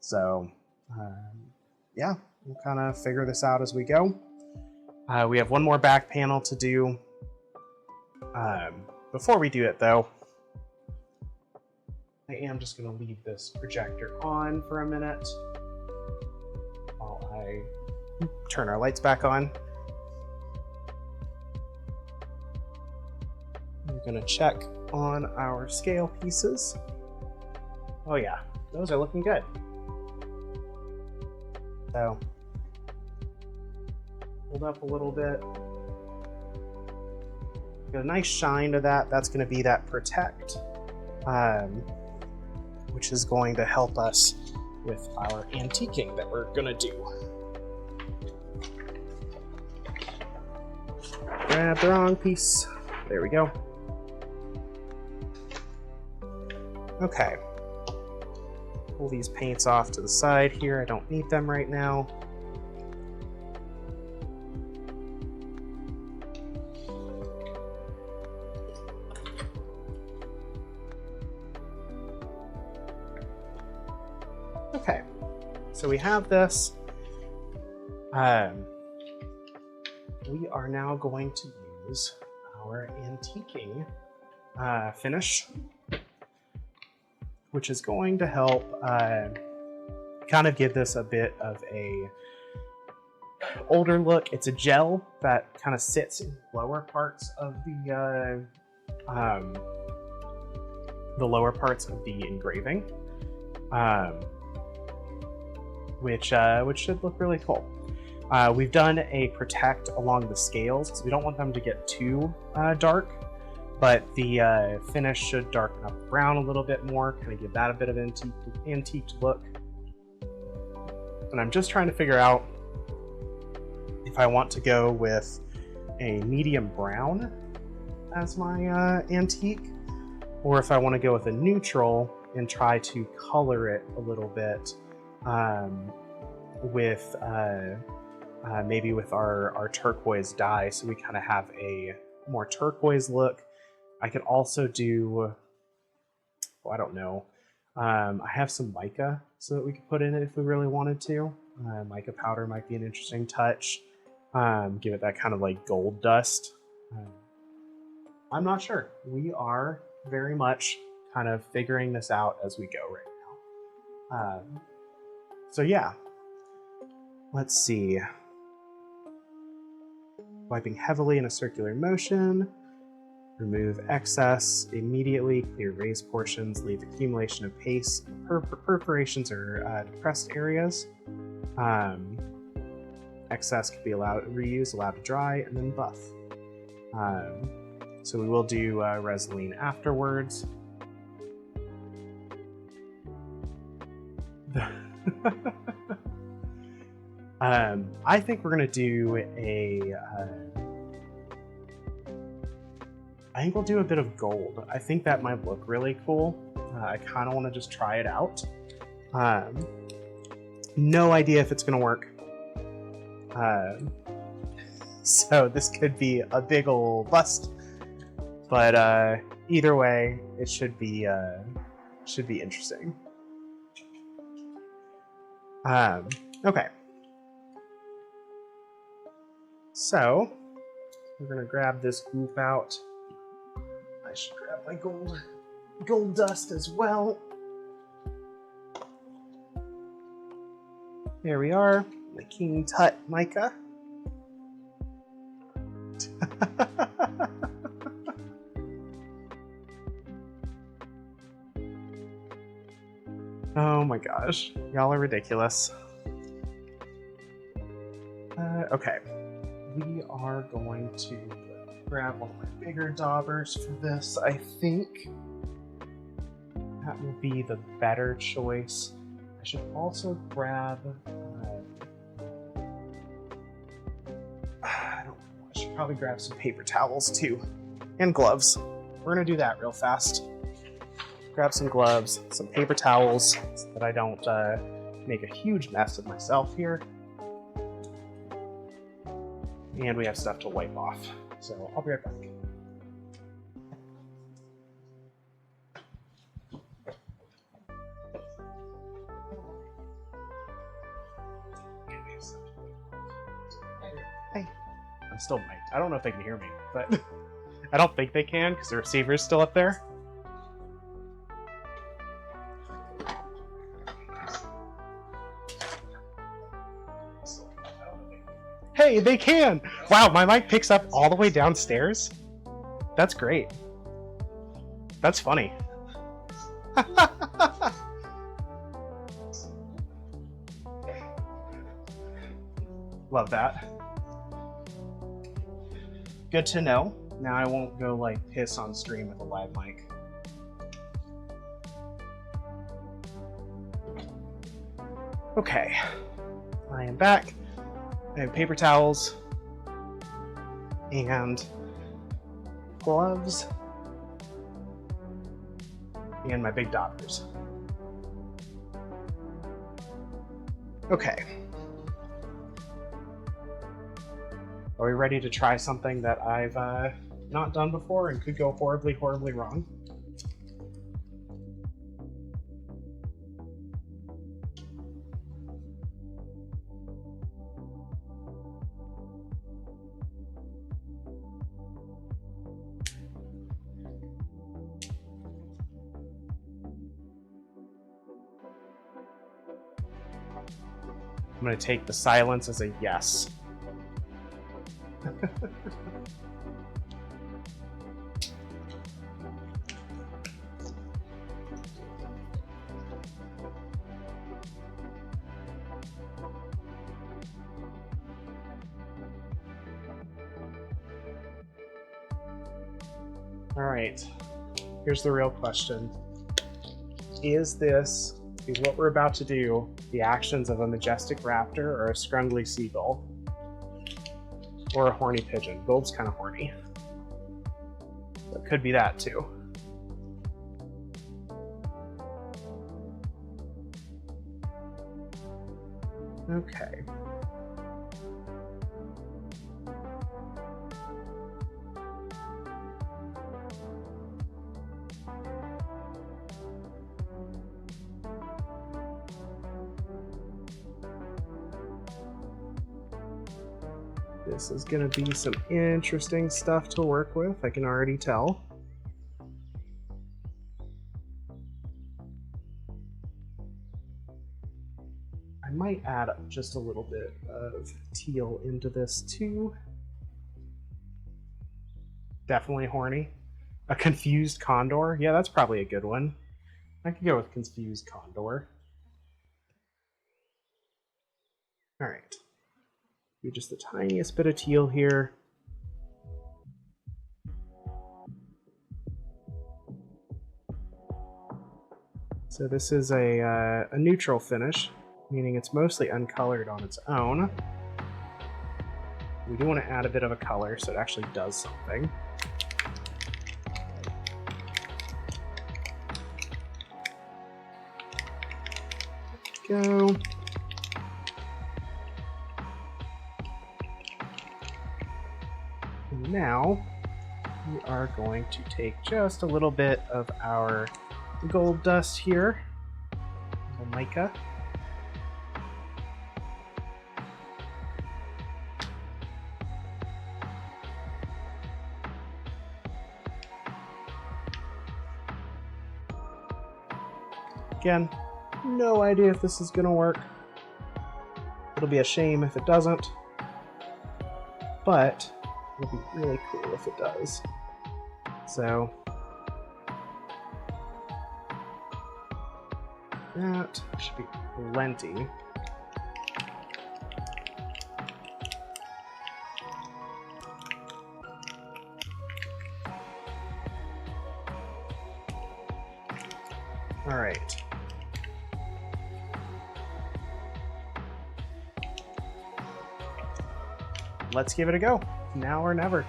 So yeah, we'll kind of figure this out as we go. We have one more back panel to do. Before we do it, though, I am just going to leave this projector on for a minute while I turn our lights back on. I'm going to check on our scale pieces. Oh yeah, those are looking good. So, hold up a little bit. Get a nice shine to that. That's going to be that protect, which is going to help us with our antiquing that we're going to do. Grab the wrong piece. There we go. Okay. Pull these paints off to the side here. I don't need them right now. Okay, so we have this. We are now going to use our antiquing finish, which is going to help kind of give this a bit of a older look. It's a gel that kind of sits in lower parts of the lower parts of the engraving, which should look really cool. We've done a protect along the scales because we don't want them to get too dark, but the finish should darken up the brown a little bit more, kind of give that a bit of an antiqued look. And I'm just trying to figure out if I want to go with a medium brown as my antique, or if I want to go with a neutral and try to color it a little bit with maybe with our turquoise dye, so we kind of have a more turquoise look. I could also do, I don't know, I have some mica so that we could put in it if we really wanted to. Mica powder might be an interesting touch. Give it that kind of like gold dust. I'm not sure. We are very much kind of figuring this out as we go right now. So yeah, let's see. Wiping heavily in a circular motion. Remove excess immediately. Clear raised portions. Leave accumulation of paste, perforations, or depressed areas. Excess can be allowed reused, allowed to dry, and then buff. So we will do Resolene afterwards. I think we're gonna do a. I think we'll do a bit of gold. I think that might look really cool. I kind of want to just try it out. No idea if it's gonna work. So this could be a big ol' bust. But either way, it should be interesting. Okay. So we're gonna grab this goop out. I should grab my gold dust as well. There we are, the King Tut mica. Oh my gosh, y'all are ridiculous. Okay, we are going to grab one of my bigger daubers for this. I think that will be the better choice. I should also grab, I don't know, I should probably grab some paper towels too, and gloves. We're gonna do that real fast. Grab some gloves, some paper towels, so that I don't make a huge mess of myself here. And we have stuff to wipe off. So I'll be right back. I'm still mic'd. I don't know if they can hear me, but I don't think they can because the receiver's still up there. Hey, they can! Wow, my mic picks up all the way downstairs? That's great. That's funny. Love that. Good to know. Now I won't go like piss on stream with a live mic. Okay, I am back. I have paper towels and gloves and my big doppers. Okay. Are we ready to try something that I've not done before and could go horribly, horribly wrong? I'm going to take the silence as a yes. All right, here's the real question. Is what we're about to do the actions of a majestic raptor or a scrungly seagull? Or a horny pigeon? Gold's kind of horny. It could be that too. Okay. This is going to be some interesting stuff to work with, I can already tell. I might add just a little bit of teal into this too. Definitely horny. A confused condor? Yeah, that's probably a good one. I could go with confused condor. All right. Do just the tiniest bit of teal here. So this is a neutral finish, meaning it's mostly uncolored on its own. We do want to add a bit of a color so it actually does something. Go. And now we are going to take just a little bit of our gold dust here, the mica. Again, no idea if this is going to work. It'll be a shame if it doesn't, but it'll be really cool if it does. So that should be plenty. All right. Let's give it a go. Now or never.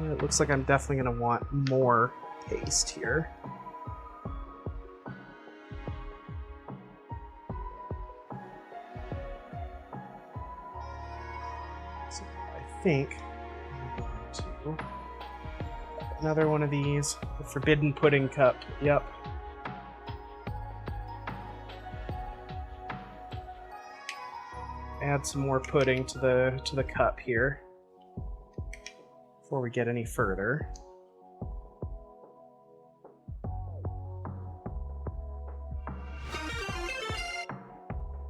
It looks like I'm definitely going to want more paste here. So I think I'm going to Another one of these. The Forbidden Pudding Cup. Yep. Add some more pudding to the cup here before we get any further.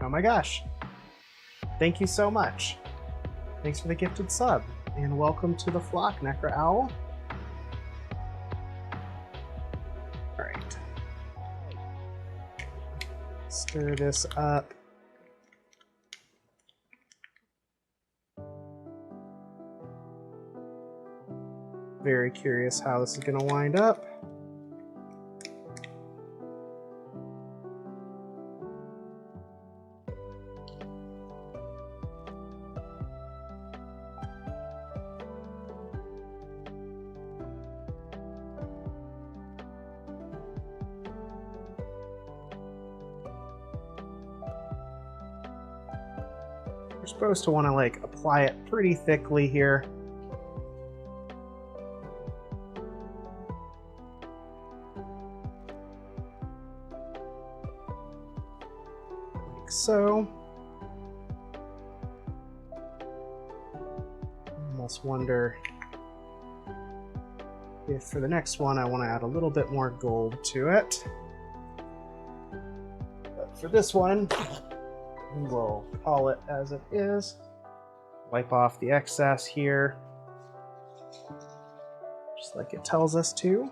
Oh my gosh. Thank you so much. Thanks for the gifted sub. And welcome to the flock, Necra Owl. Alright. Stir this up. Very curious how this is going to wind up. We're supposed to want to like apply it pretty thickly here. Like so. Almost wonder if for the next one I want to add a little bit more gold to it. But for this one, we will call it as it is. Wipe off the excess here, just like it tells us to.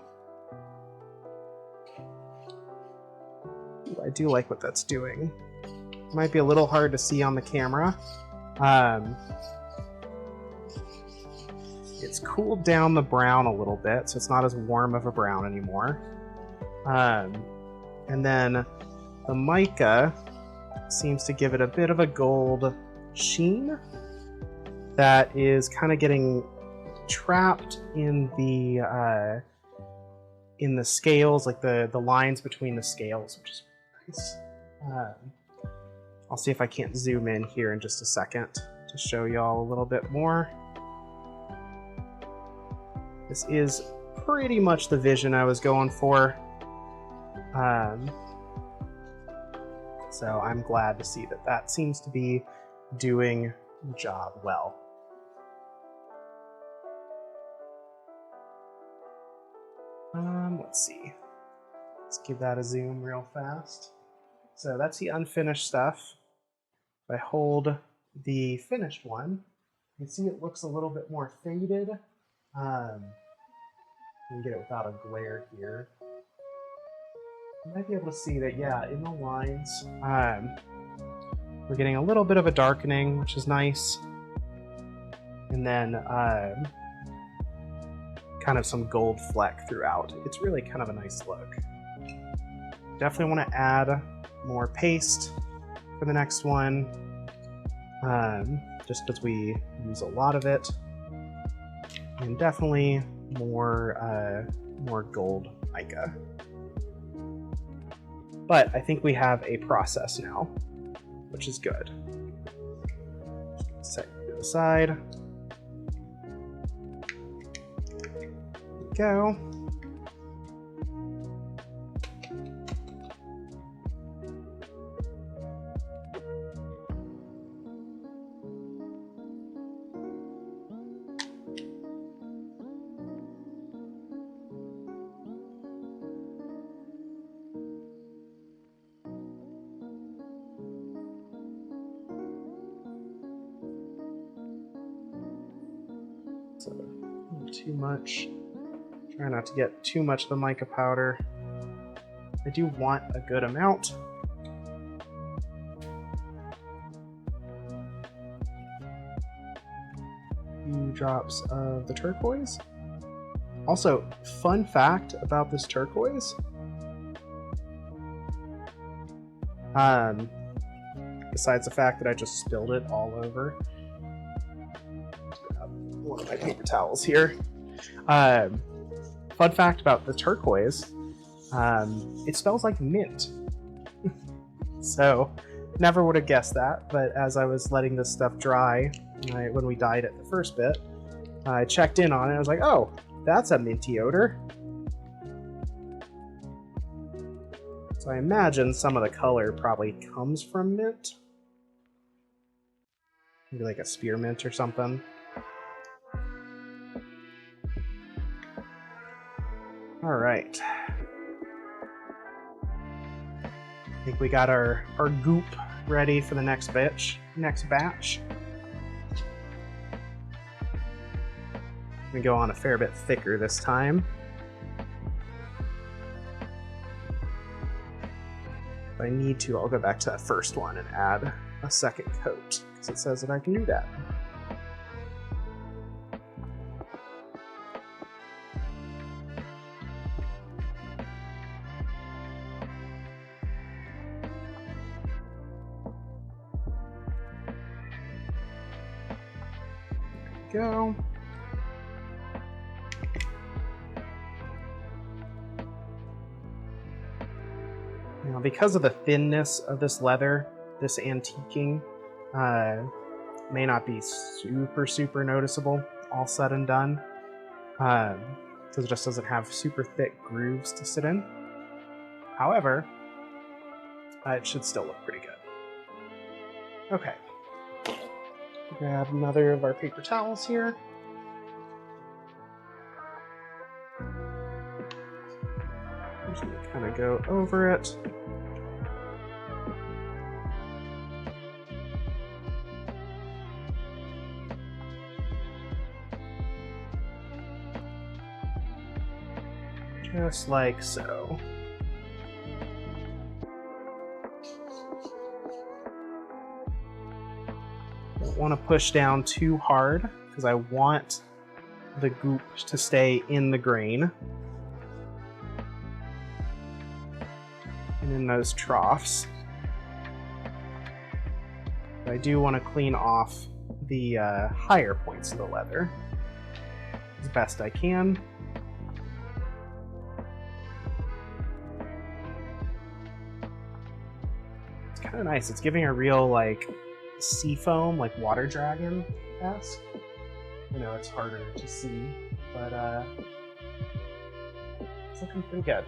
Ooh, I do like what that's doing. It might be a little hard to see on the camera. It's cooled down the brown a little bit, so it's not as warm of a brown anymore. And then the mica seems to give it a bit of a gold sheen that is kind of getting trapped in the scales, like the lines between the scales, which is nice. I'll see if I can't zoom in here in just a second to show y'all a little bit more. This is pretty much the vision I was going for. So I'm glad to see that that seems to be doing the job well. Let's see. Let's give that a zoom real fast. So that's the unfinished stuff. If I hold the finished one, you can see it looks a little bit more faded. You can get it without a glare here. You might be able to see that, yeah, in the lines, we're getting a little bit of a darkening, which is nice. And then kind of some gold fleck throughout. It's really kind of a nice look. Definitely want to add more paste for the next one, just because we use a lot of it. And definitely more gold mica. But I think we have a process now, which is good. Set it to the side. There we go. So, not too much. Try not to get too much of the mica powder. I do want a good amount. Few drops of the turquoise. Also, fun fact about this turquoise. Besides the fact that I just spilled it all over. One of my paper towels here. Fun fact about the turquoise, it smells like mint. So, never would have guessed that, but as I was letting this stuff dry, when we dyed it the first bit, I checked in on it, I was like, oh, that's a minty odor. So I imagine some of the color probably comes from mint. Maybe like a spearmint or something. All right. I think we got our goop ready for the next batch. We go on a fair bit thicker this time. If I need to, I'll go back to that first one and add a second coat, because it says that I can do that. Go. Now, because of the thinness of this leather, this antiquing may not be super noticeable all said and done, because it just doesn't have super thick grooves to sit in. However, it should still look pretty good. Okay. Grab another of our paper towels here. Just gonna kind of go over it. Just like so. Don't want to push down too hard because I want the goop to stay in the grain and in those troughs. But I do want to clean off the higher points of the leather as best I can. It's kind of nice. It's giving a real like sea foam, like water dragon-esque. You know, it's harder to see, but it's looking pretty good.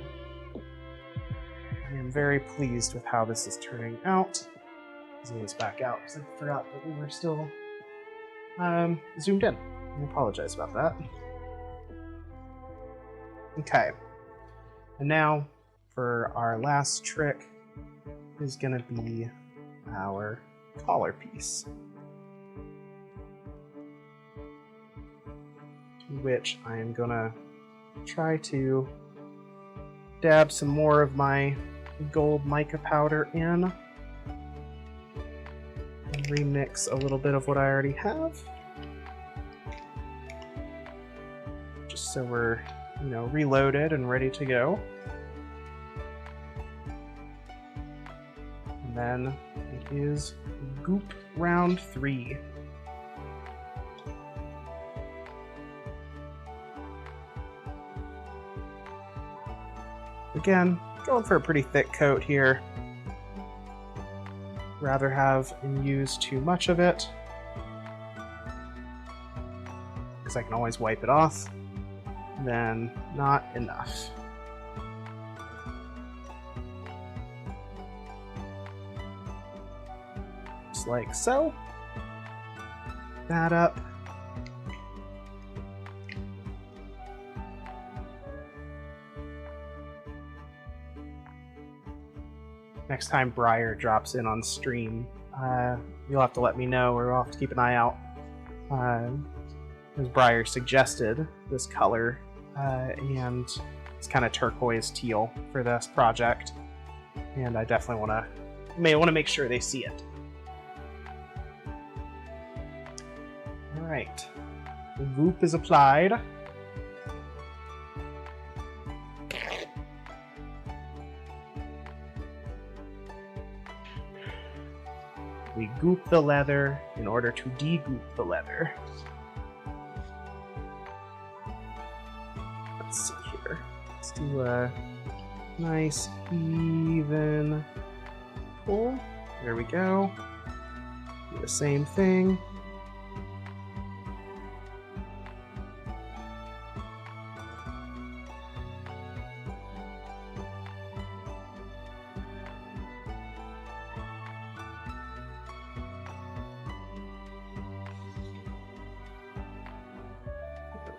I am very pleased with how this is turning out. Zoom this back out because I forgot that we were still zoomed in. I apologize about that. Okay, and now for our last trick is going to be our collar piece, to which I am going to try to dab some more of my gold mica powder in and remix a little bit of what I already have, just so we're, you know, reloaded and ready to go. And then it is goop round 3. Again, going for a pretty thick coat here. Rather have and use too much of it, because I can always wipe it off, than not enough. Just like so. That up. Next time Briar drops in on stream, you'll have to let me know, or we'll have to keep an eye out. As Briar suggested, this color and it's kind of turquoise teal for this project, and I definitely may want to make sure they see it. All right, the goop is applied. We goop the leather in order to de-goop the leather. Let's see here. Let's do a nice even pull. There we go. Do the same thing.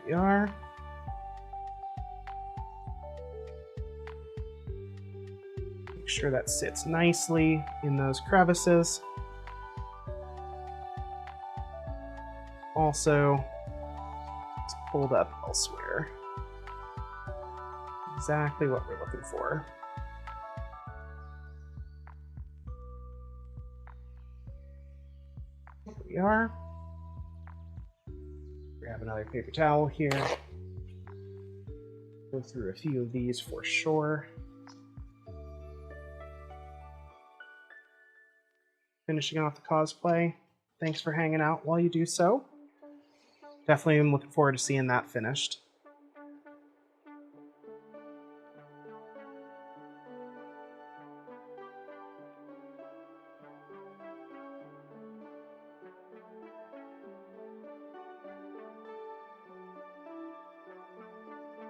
we are. Make sure that sits nicely in those crevices. Also, it's pulled up elsewhere. Exactly what we're looking for. Here we are. Grab another paper towel here. Go through a few of these for sure. Finishing off the cosplay. Thanks for hanging out while you do so. Definitely am looking forward to seeing that finished.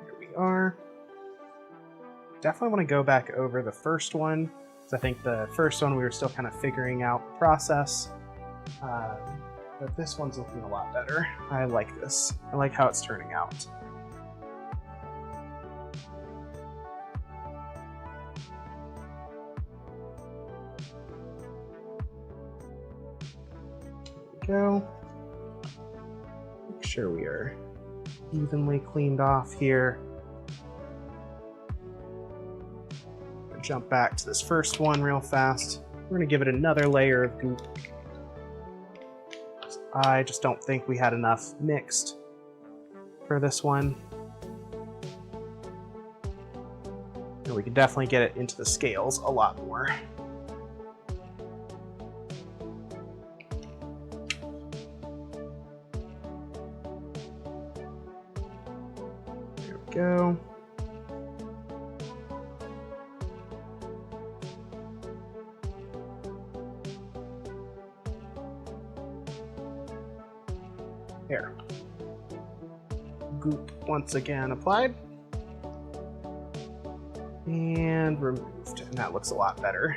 Here we are. Definitely want to go back over the first one, because I think the first one we were still kind of figuring out the process. But this one's looking a lot better. I like this. I like how it's turning out. There we go. Make sure we are evenly cleaned off here. Jump back to this first one real fast. We're going to give it another layer of goop. I just don't think we had enough mixed for this one. And we can definitely get it into the scales a lot more. There we go. There. Goop once again applied. And removed. And that looks a lot better.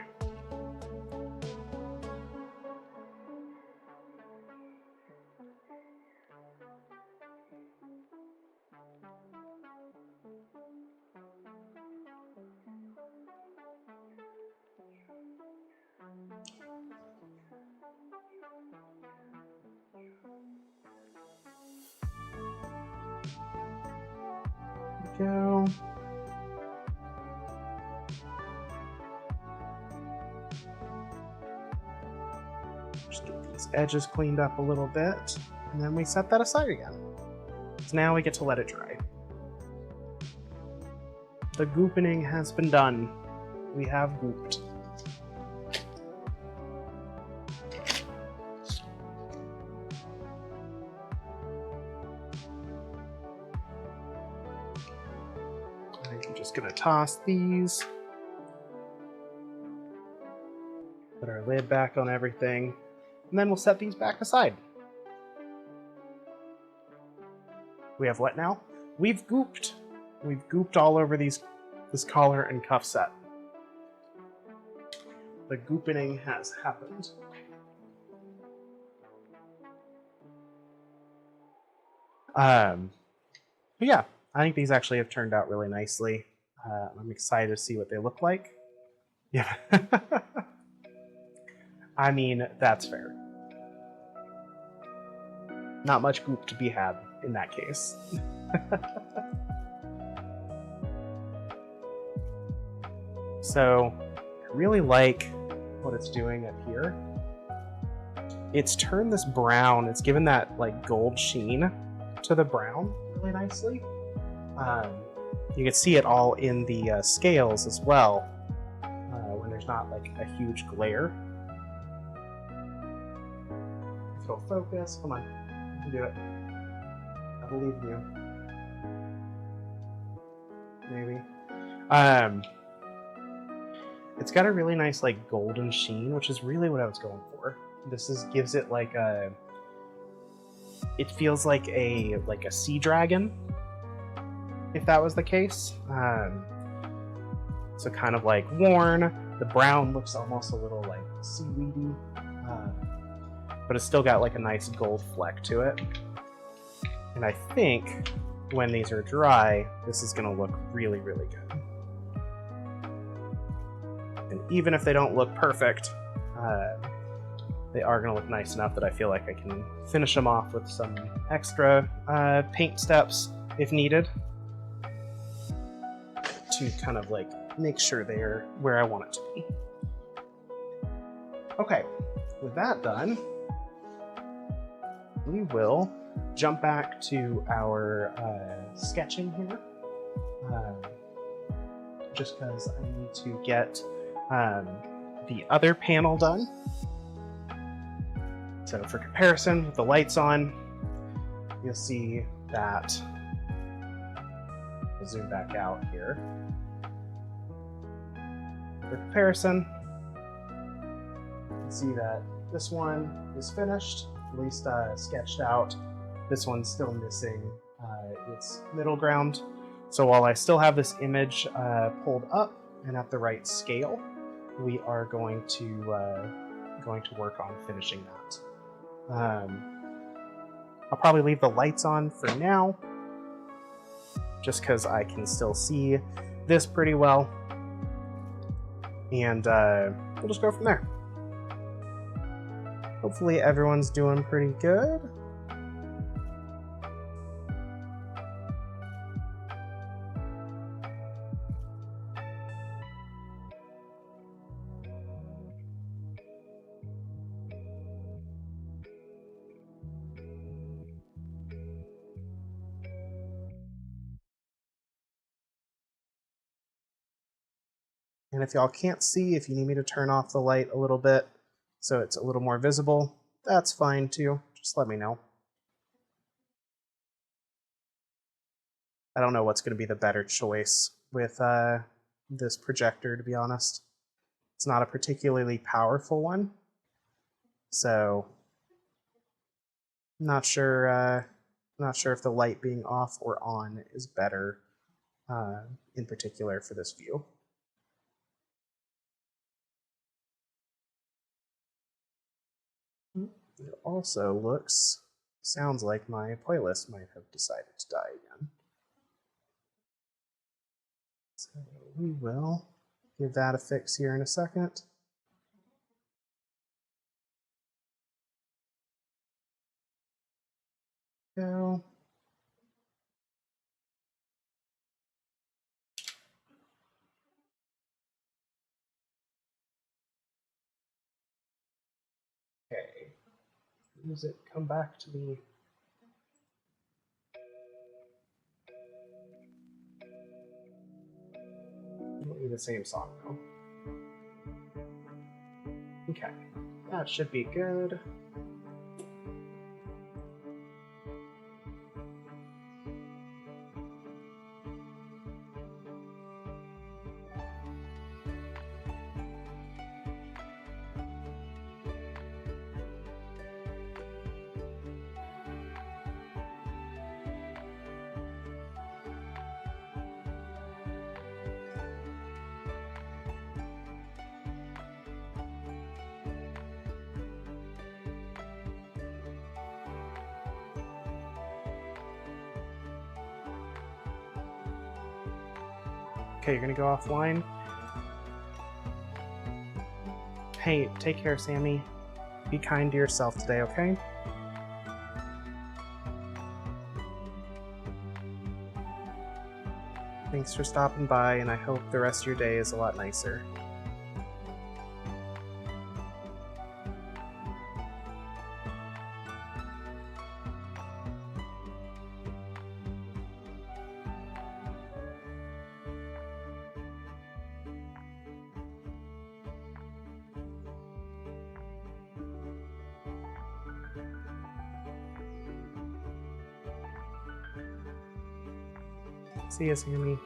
Go. Just get these edges cleaned up a little bit, and then we set that aside again. So now we get to let it dry. The goopening has been done. We have gooped. I'm just gonna toss these. Put our lid back on everything. And then we'll set these back aside. We have what now? We've gooped. We've gooped all over this collar and cuff set. The goopening has happened. But yeah, I think these actually have turned out really nicely. I'm excited to see what they look like. Yeah. I mean, that's fair. Not much goop to be had in that case. So, I really like what it's doing up here. It's turned this brown, it's given that like gold sheen to the brown really nicely. You can see it all in the scales as well, when there's not like a huge glare. If it'll focus, come on, you can do it. I believe in you. Maybe. It's got a really nice like golden sheen, which is really what I was going for. This gives it like a. It feels like a sea dragon, if that was the case. So kind of like worn. The brown looks almost a little like seaweedy, but it's still got like a nice gold fleck to it. And I think when these are dry, this is going to look really, really good. And even if they don't look perfect, they are going to look nice enough that I feel like I can finish them off with some extra paint steps if needed to kind of like make sure they're where I want it to be. Okay, with that done, we will jump back to our sketching here, just because I need to get the other panel done. So for comparison, with the lights on, you'll see that, we'll zoom back out here. For comparison, you can see that this one is finished, at least sketched out. This one's still missing its middle ground. So while I still have this image pulled up and at the right scale, we are going to work on finishing that. I'll probably leave the lights on for now, just because I can still see this pretty well, and we'll just go from there. Hopefully everyone's doing pretty good. And if y'all can't see, if you need me to turn off the light a little bit so it's a little more visible, that's fine too. Just let me know. I don't know what's going to be the better choice with this projector, to be honest. It's not a particularly powerful one, so not sure if the light being off or on is better in particular for this view. It also sounds like my playlist might have decided to die again. So we will give that a fix here in a second. Go. Okay. Music, come back to me. It'll be the same song though. Okay, that should be good. Okay, you're gonna go offline. Hey, take care, Sammy. Be kind to yourself today, okay? Thanks for stopping by, and I hope the rest of your day is a lot nicer. See ya, Sammy.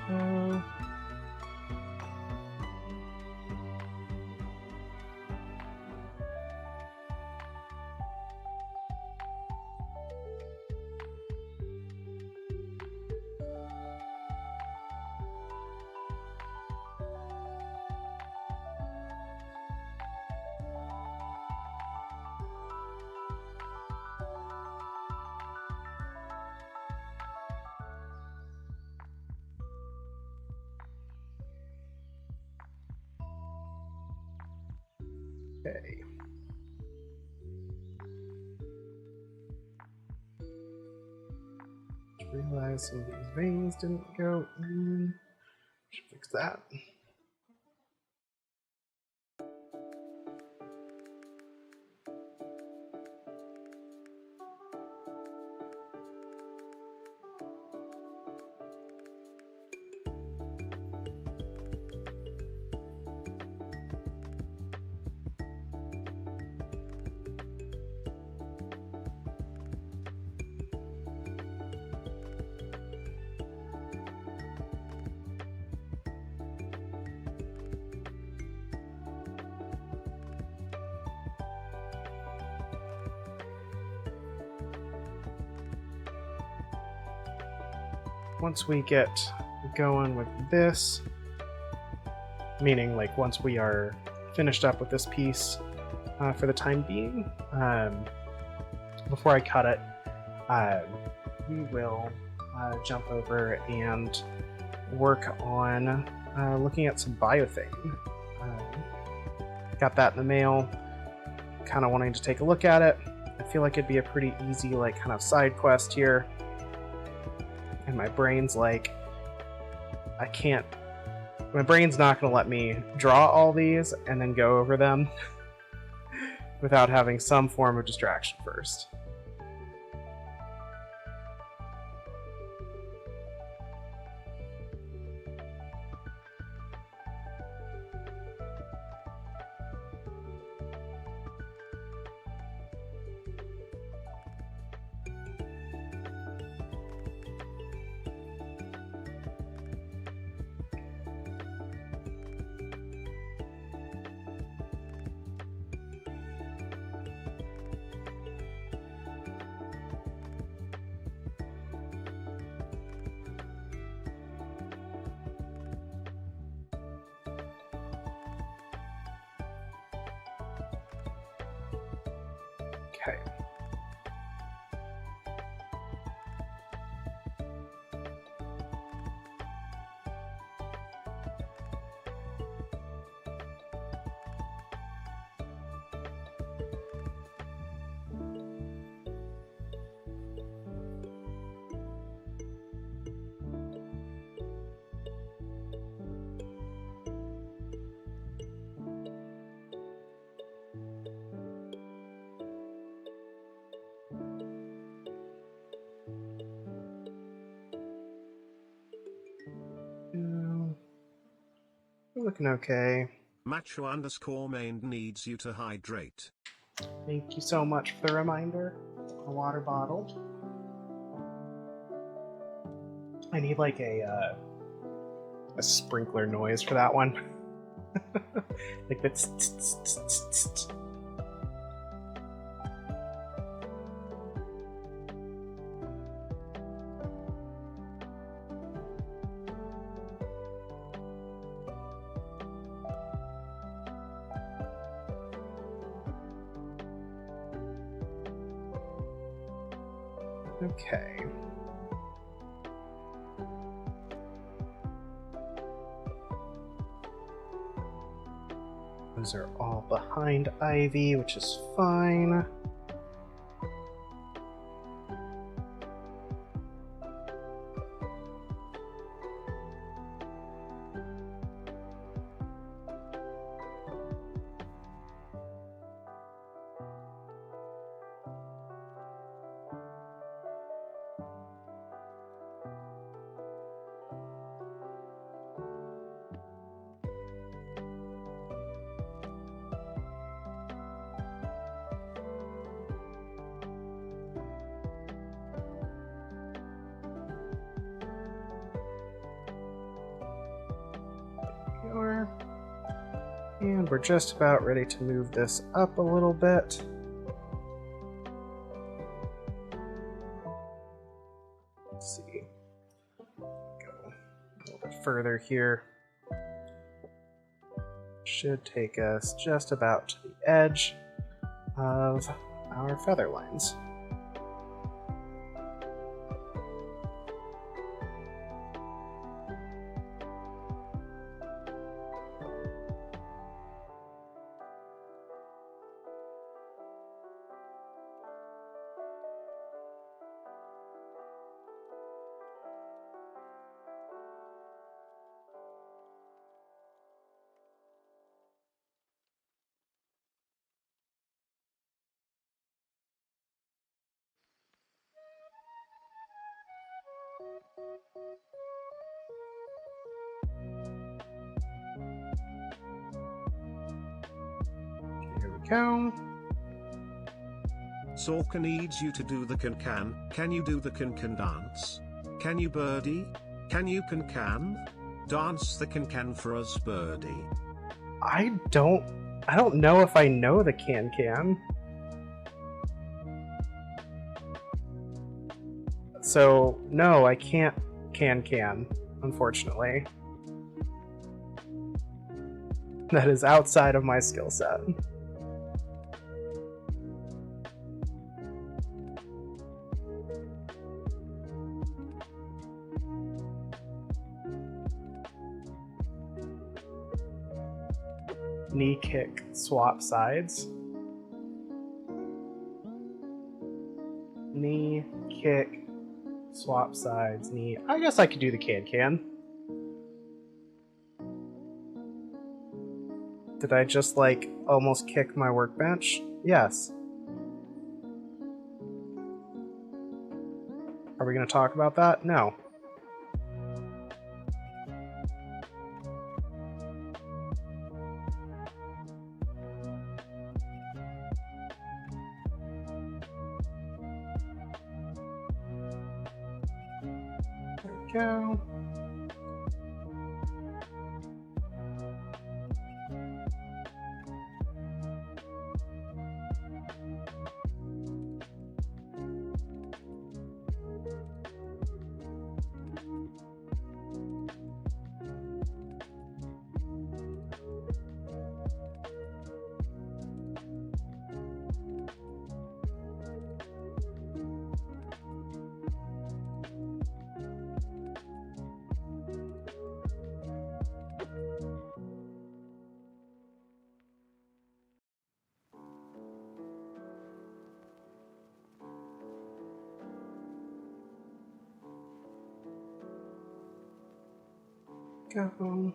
go. Okay. Just realized some of these veins didn't go in. Should fix that. Once we get going with this, meaning like once we are finished up with this piece for the time being, before I cut it, we will jump over and work on looking at some biothane. Got that in the mail, kind of wanting to take a look at it. I feel like it'd be a pretty easy like kind of side quest here. And my brain's like, my brain's not going to let me draw all these and then go over them without having some form of distraction first. Okay. We're looking okay. Macho_main needs you to hydrate. Thank you so much for the reminder. A water bottle. I need like a sprinkler noise for that one. Like that's. Okay. Those are all behind Ivy, which is fine. are. And we're just about ready to move this up a little bit. Let's see. Go a little bit further here. Should take us just about to the edge of our feather lines. Here we go. Sorka needs you to do the can. Can you do the can dance? Can you birdie? Can you can? Dance the can for us, birdie. I don't know if I know the can. So no, I can't can, unfortunately. That is outside of my skill set. Knee kick, swap sides. Knee kick, swap sides, knee. I guess I could do the can. Did I just like almost kick my workbench? Yes. Are we going to talk about that? No. There we go. Go.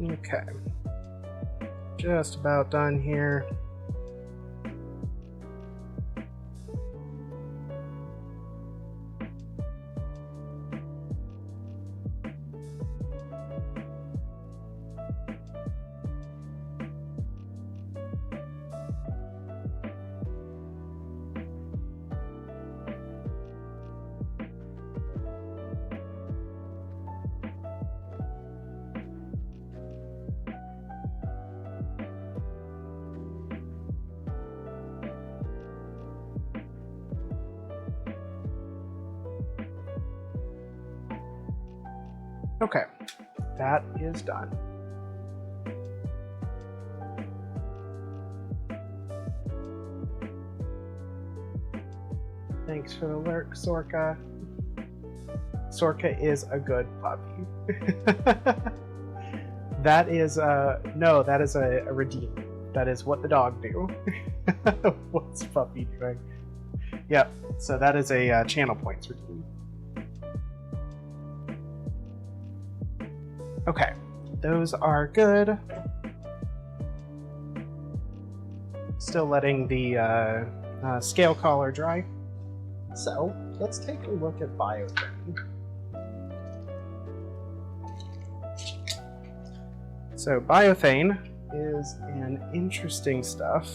Okay. Just about done here. Okay, that is done. Thanks for the lurk, Sorka. Sorka is a good puppy. That is no, that is a redeem. That is what the dog do. What's puppy doing? Yep, so that is a channel points redeem. Okay, those are good. Still letting the scale collar dry. So let's take a look at biothin. So biothin is an interesting stuff.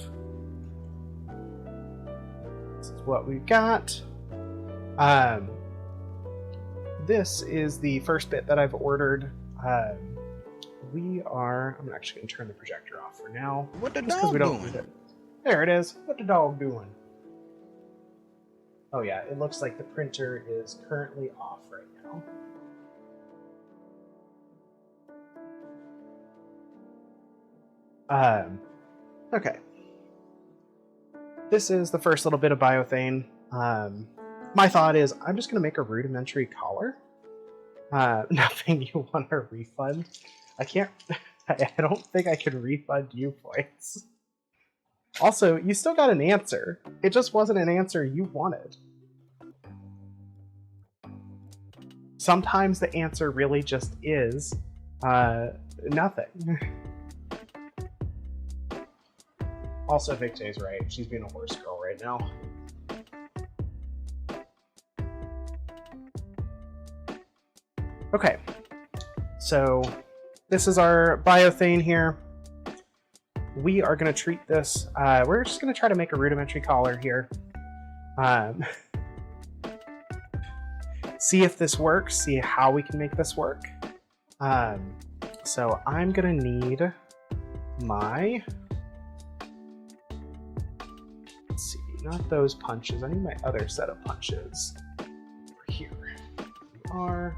This is what we've got. This is the first bit that I've ordered. I'm actually going to turn the projector off for now. What the just dog we don't doing? need it. There it is. What the dog doing? Oh yeah, it looks like the printer is currently off right now. Okay. This is the first little bit of biothane. My thought is I'm just going to make a rudimentary collar. Nothing you want to refund. I don't think I can refund you points. Also, you still got an answer. It just wasn't an answer you wanted. Sometimes the answer really just is nothing. Also, Victor's right. She's being a horse girl right now. Okay, so this is our biothane here. We are going to treat this, we're just going to try to make a rudimentary collar here. See if this works, see how we can make this work. So I'm going to need my, let's see, not those punches, I need my other set of punches. Over here we are.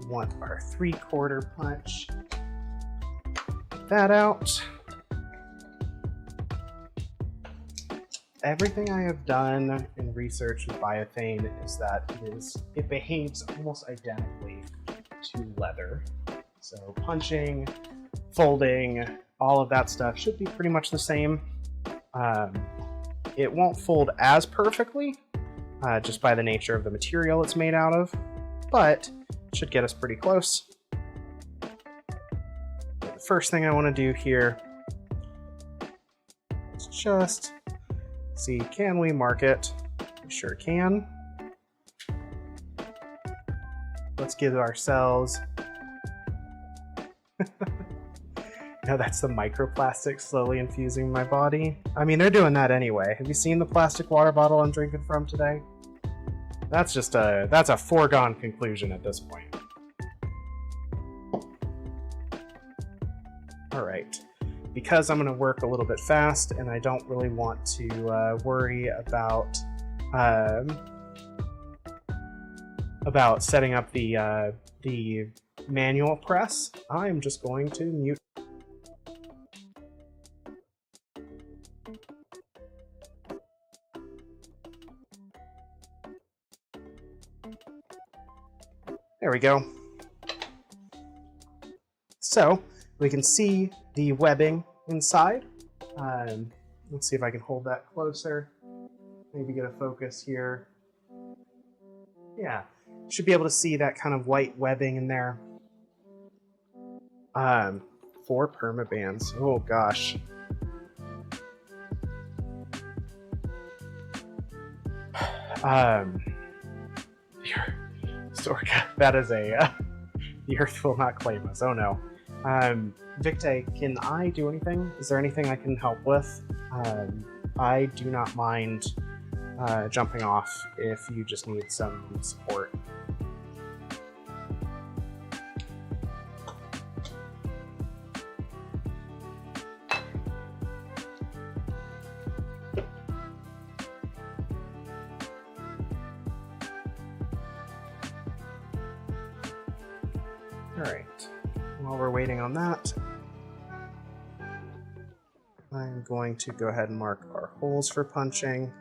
Want our 3/4 punch. Get that out. Everything I have done in research with biothane is that it behaves almost identically to leather. So punching, folding, all of that stuff should be pretty much the same. It won't fold as perfectly, just by the nature of the material it's made out of, but should get us pretty close. The first thing I want to do here is just see, can we mark it? We sure can. Let's give ourselves... No, that's the microplastics slowly infusing my body. I mean, they're doing that anyway. Have you seen the plastic water bottle I'm drinking from today? That's a foregone conclusion at this point. All right, because I'm going to work a little bit fast, and I don't really want to worry about setting up the manual press. I'm just going to mute. There we go. So we can see the webbing inside. Let's see if I can hold that closer. Maybe get a focus here. Yeah, should be able to see that kind of white webbing in there. 4 permabands. Oh gosh. Sorka, that is a the earth will not claim us. Oh no. Victe, can I do anything? Is there anything I can help with? I do not mind jumping off if you just need some support. Alright, while we're waiting on that, I'm going to go ahead and mark our holes for punching.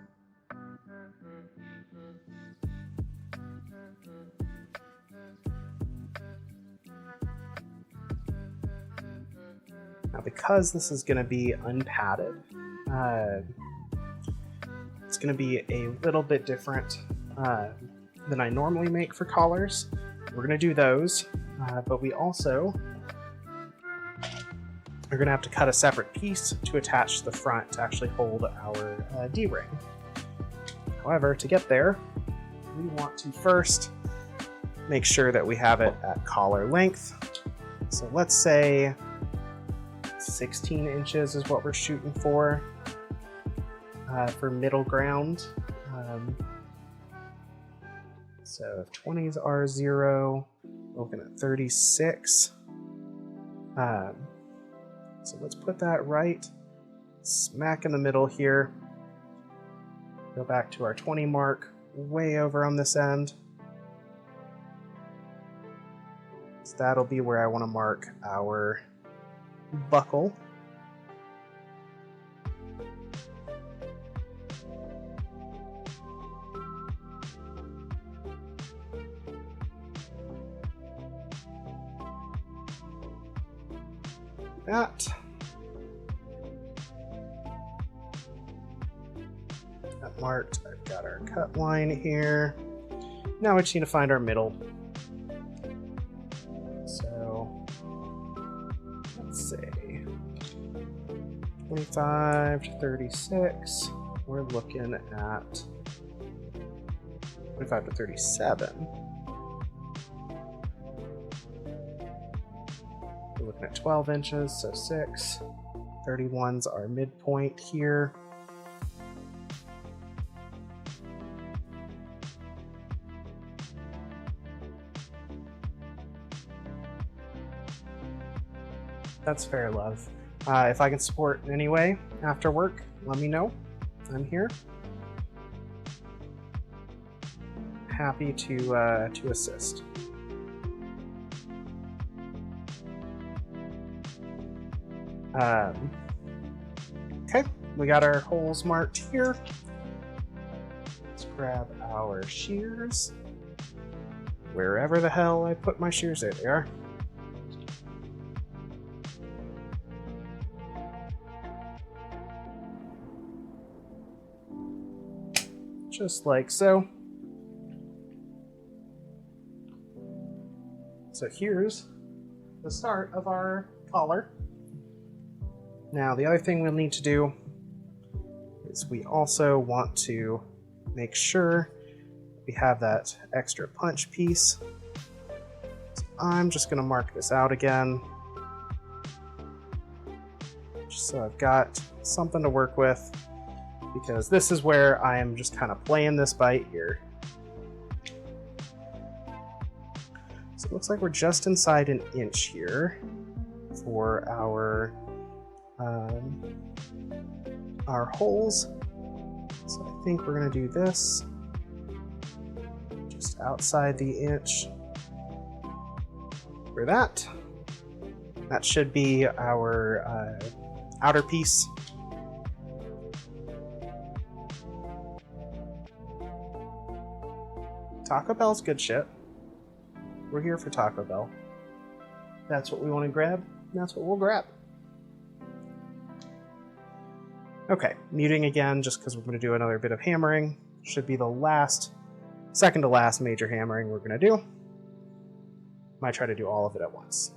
Now, because this is going to be unpadded, it's going to be a little bit different. than I normally make for collars. We're going to do those, but we also are going to have to cut a separate piece to attach to the front to actually hold our D-ring. However, to get there, we want to first make sure that we have it at collar length. So let's say 16 inches is what we're shooting for middle ground. So if 20s are 0, we're looking at 36. So let's put that right smack in the middle here. Go back to our 20 mark, way over on this end. So that'll be where I want to mark our buckle. That marked. I've got our cut line here. Now we just need to find our middle. So let's say 25 to 36. We're looking at 25 to 37. We're looking at 12 inches, so 6. 31's our midpoint here. That's fair, love. If I can support in any way after work, let me know. I'm here. Happy to assist. Okay, we got our holes marked here. Let's grab our shears. Wherever the hell I put my shears, there they are. Just like so. So here's the start of our collar. Now the other thing we'll need to do is we also want to make sure we have that extra punch piece. So I'm just going to mark this out again, just so I've got something to work with, because this is where I am just kind of playing this bite here. So it looks like we're just inside an inch here for our holes. So I think we're going to do this just outside the inch for that. That should be our outer piece. Taco Bell's good shit. We're here for Taco Bell. That's what we want to grab. That's what we'll grab. Okay, muting again just because we're going to do another bit of hammering. Should be the second to last major hammering we're going to do. Might try to do all of it at once.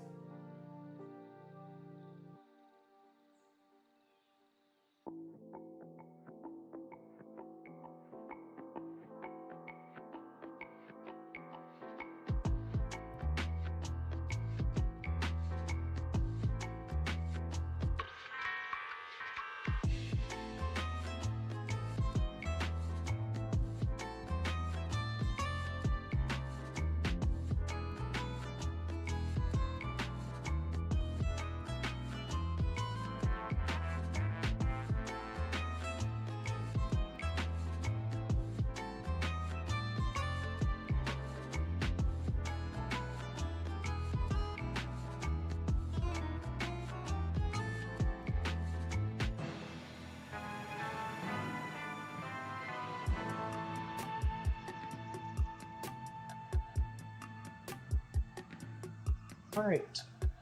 Alright,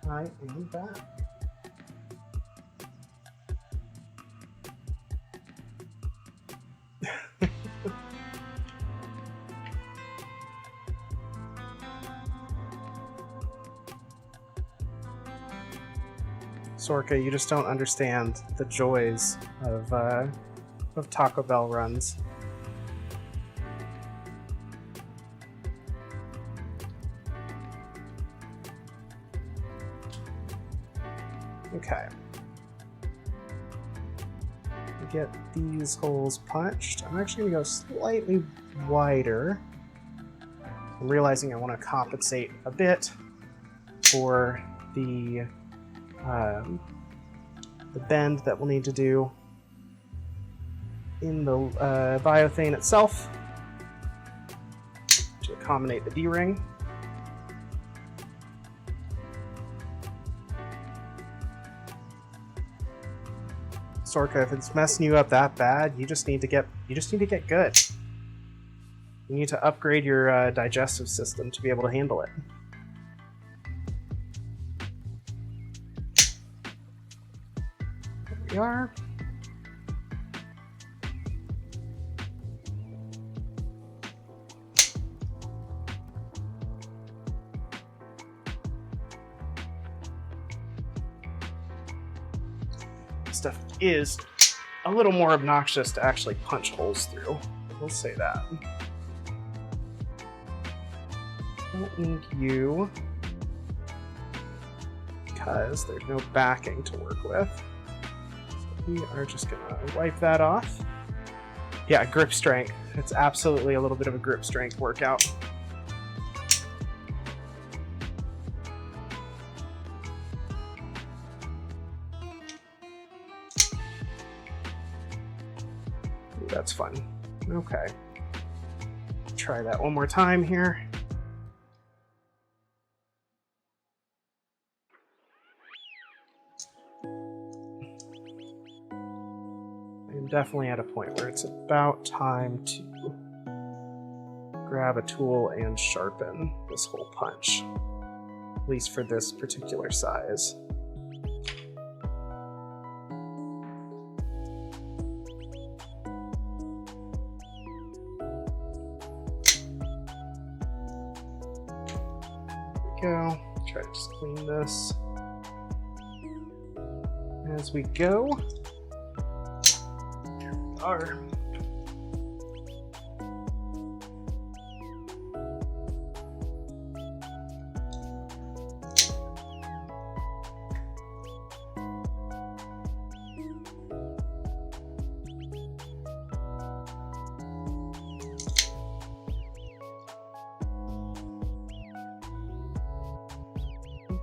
I am back. Sorka, you just don't understand the joys of Taco Bell runs. Okay. Get these holes punched. I'm actually going to go slightly wider. I'm realizing I want to compensate a bit for the bend that we'll need to do in the biothane itself to accommodate the D-ring. Sorka, if it's messing you up that bad, you just need to get good. You need to upgrade your digestive system to be able to handle it. There we are. Stuff is a little more obnoxious to actually punch holes through. We'll say that. Don't need you because there's no backing to work with. So we are just gonna wipe that off. Yeah, grip strength. It's absolutely a little bit of a grip strength workout. That's fun. Okay. Try that one more time here. I'm definitely at a point where it's about time to grab a tool and sharpen this whole punch, at least for this particular size. Go. Try to just clean this as we go. There we are.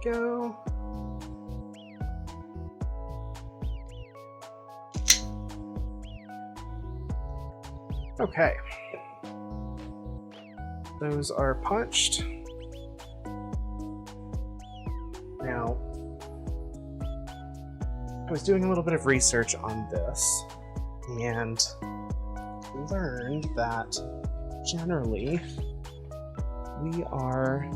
Go. Okay. Those are punched. Now, I was doing a little bit of research on this and learned that generally we are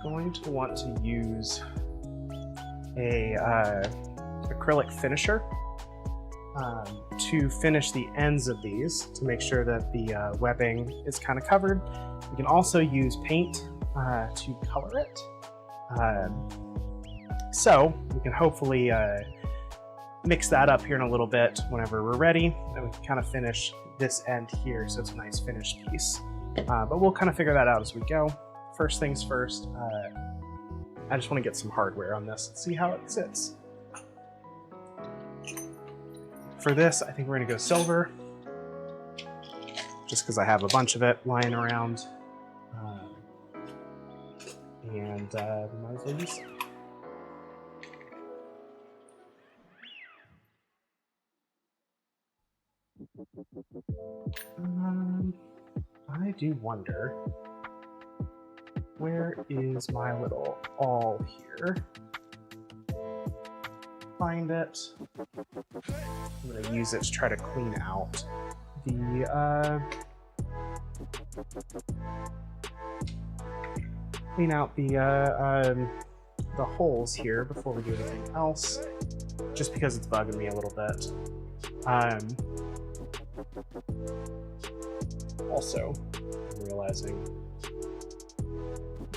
going to want to use a acrylic finisher to finish the ends of these to make sure that the webbing is kind of covered. We can also use paint to color it. So we can hopefully mix that up here in a little bit whenever we're ready, and we can kind of finish this end here so it's a nice finished piece. But we'll kind of figure that out as we go. First things first, I just want to get some hardware on this and see how it sits. For this, I think we're going to go silver, just because I have a bunch of it lying around. And we might as well use it. I do wonder, where is my little awl here? Find it. I'm going to use it to try to clean out the holes here before we do anything else, just because it's bugging me a little bit. Also, I'm realizing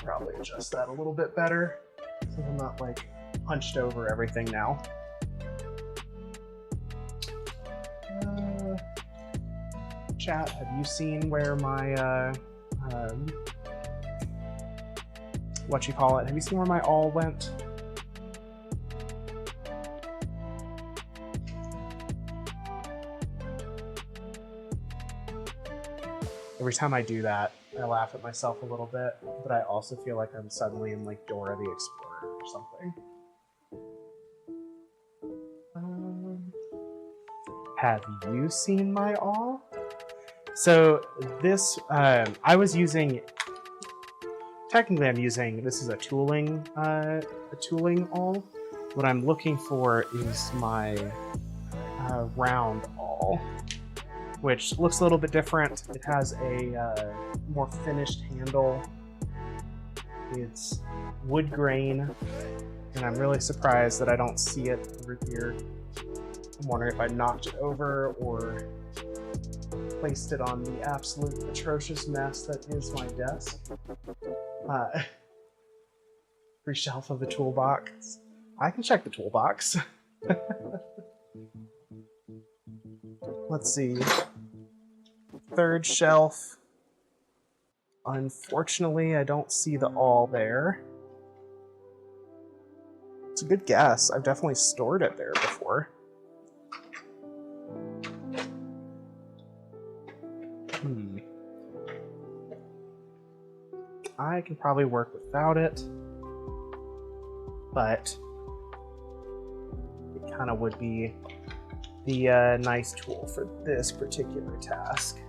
probably adjust that a little bit better so I'm not like hunched over everything now. Chat, have you seen where my what you call it? Have you seen where my awl went? Every time I do that, I laugh at myself a little bit, but I also feel like I'm suddenly in like Dora the Explorer or something. Have you seen my awl? So this, I was using, technically I'm using, this is a tooling awl. What I'm looking for is my round awl, which looks a little bit different. It has a more finished handle. It's wood grain, and I'm really surprised that I don't see it over here. I'm wondering if I knocked it over or placed it on the absolute atrocious mess that is my desk. Free shelf of the toolbox. I can check the toolbox. Let's see. Third shelf. Unfortunately, I don't see the awl there. It's a good guess. I've definitely stored it there before. I can probably work without it, but it kind of would be the nice tool for this particular task.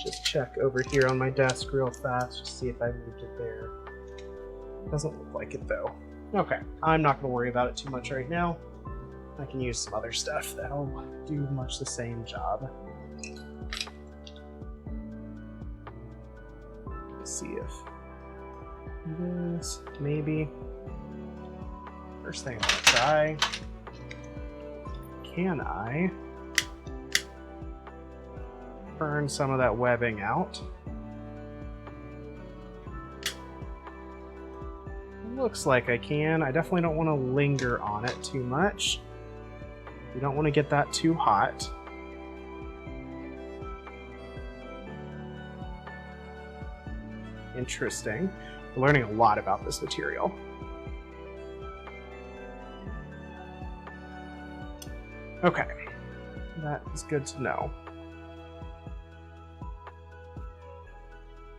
Just check over here on my desk real fast, just see if I moved it there. Doesn't look like it though. Okay, I'm not going to worry about it too much right now. I can use some other stuff that'll do much the same job. Let's see if this, maybe. First thing I'm going to try, can I burn some of that webbing out? Looks like I can. I definitely don't want to linger on it too much. You don't want to get that too hot. Interesting. We're learning a lot about this material. Okay, that is good to know.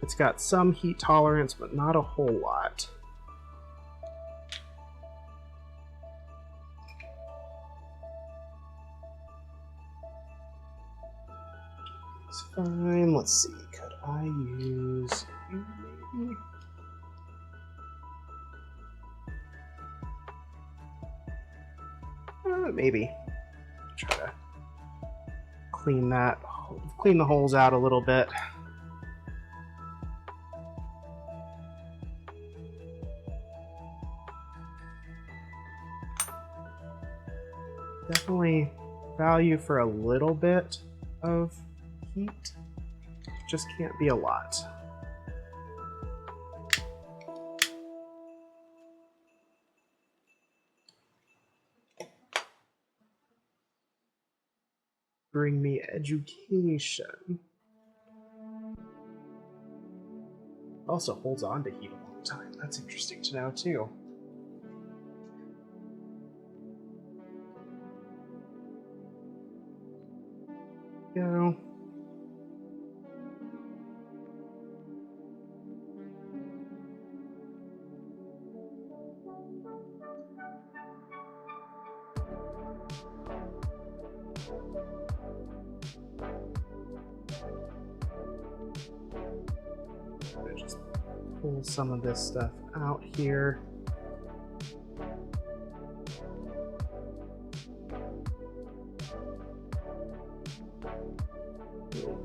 It's got some heat tolerance, but not a whole lot. It's fine. Let's see. Could I use maybe? Maybe. Try to clean the holes out a little bit. Definitely value for a little bit of heat. Just can't be a lot. Bring me education. Also holds on to heat a long time. That's interesting to know too. Go. Just pull some of this stuff out here.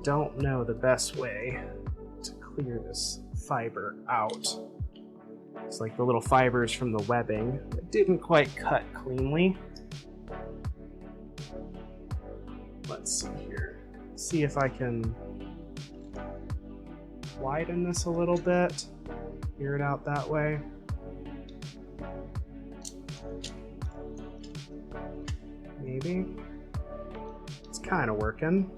Don't know the best way to clear this fiber out. It's like the little fibers from the webbing that didn't quite cut cleanly. let's see here. See if I can widen this a little bit. Hear it out that way. Maybe. It's kind of working.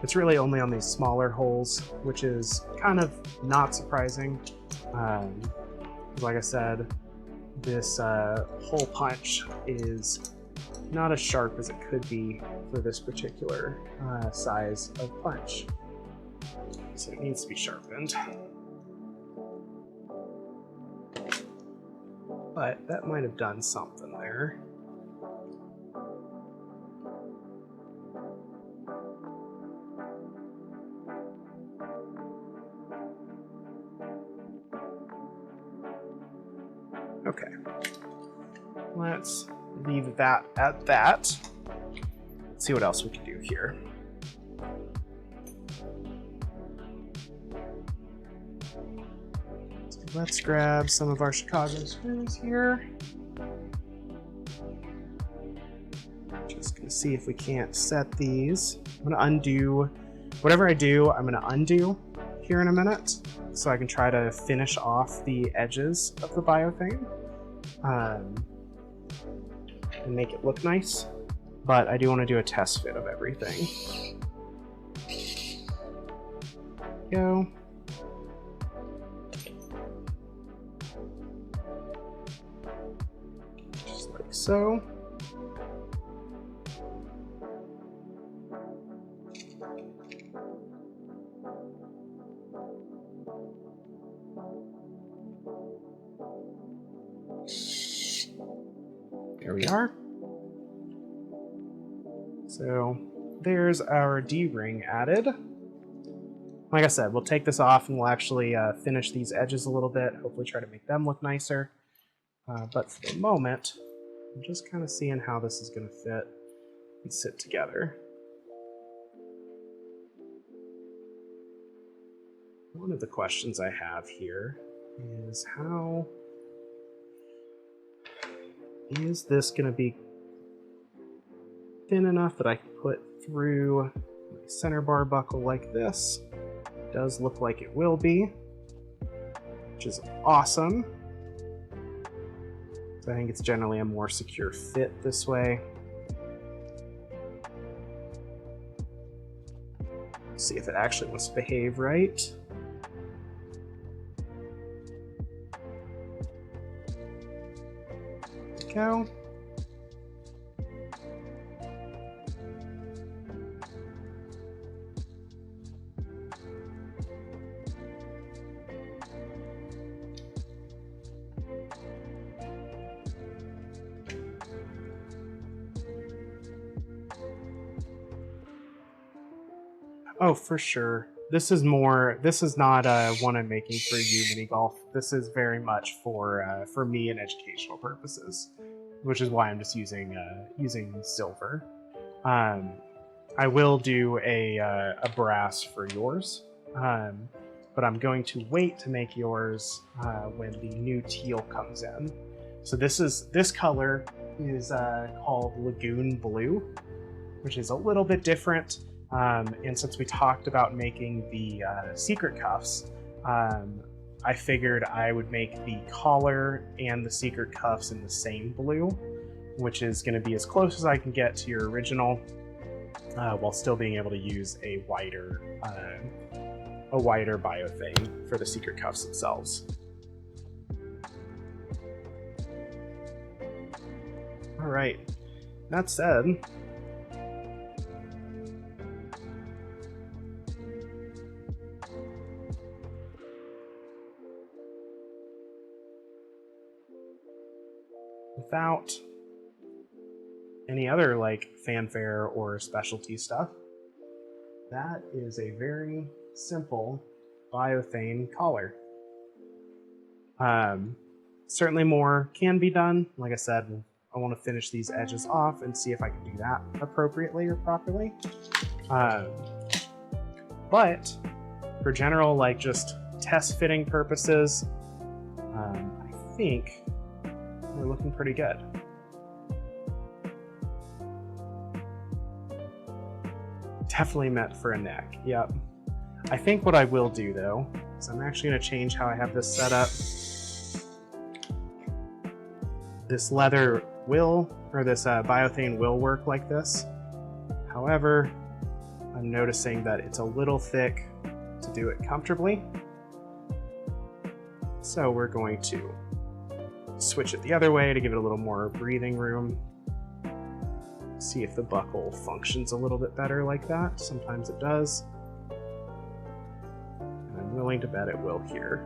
It's really only on these smaller holes, which is kind of not surprising. Like I said, this hole punch is not as sharp as it could be for this particular size of punch. So it needs to be sharpened. But that might have done something there. Okay, let's leave that at that. Let's see what else we can do here. So let's grab some of our Chicago screws here. Just gonna see if we can't set these. I'm gonna undo, whatever I do, I'm gonna undo here in a minute, so I can try to finish off the edges of the biothane and make it look nice. But I do want to do a test fit of everything. Go. Just like so. There we are. So there's our D-ring added. Like I said, we'll take this off and we'll actually finish these edges a little bit, hopefully try to make them look nicer. But for the moment, I'm just kind of seeing how this is going to fit and sit together. One of the questions I have here is how is this going to be thin enough that I can put through my center bar buckle like this. Does look like it will be, which is awesome. So I think it's generally a more secure fit this way. See if it actually wants to behave right. Go. Oh, for sure. This is not one I'm making for you, mini golf. This is very much for me and educational purposes, which is why I'm just using silver. I will do a brass for yours, but I'm going to wait to make yours when the new teal comes in. So this color is called Lagoon Blue, which is a little bit different. And since we talked about making the secret cuffs, I figured I would make the collar and the secret cuffs in the same blue, which is going to be as close as I can get to your original, while still being able to use a wider biothane for the secret cuffs themselves. All right, that said, without any other like fanfare or specialty stuff, that is a very simple biothane collar. Certainly more can be done. Like I said, I want to finish these edges off and see if I can do that appropriately or properly. But for general, like just test fitting purposes, I think we're looking pretty good. definitely meant for a neck. Yep. I think what I will do though is I'm actually going to change how I have this set up. This leather will, or this biothane will work like this. However, I'm noticing that it's a little thick to do it comfortably. So we're going to switch it the other way to give it a little more breathing room. See if the buckle functions a little bit better like that. Sometimes it does. And I'm willing to bet it will here.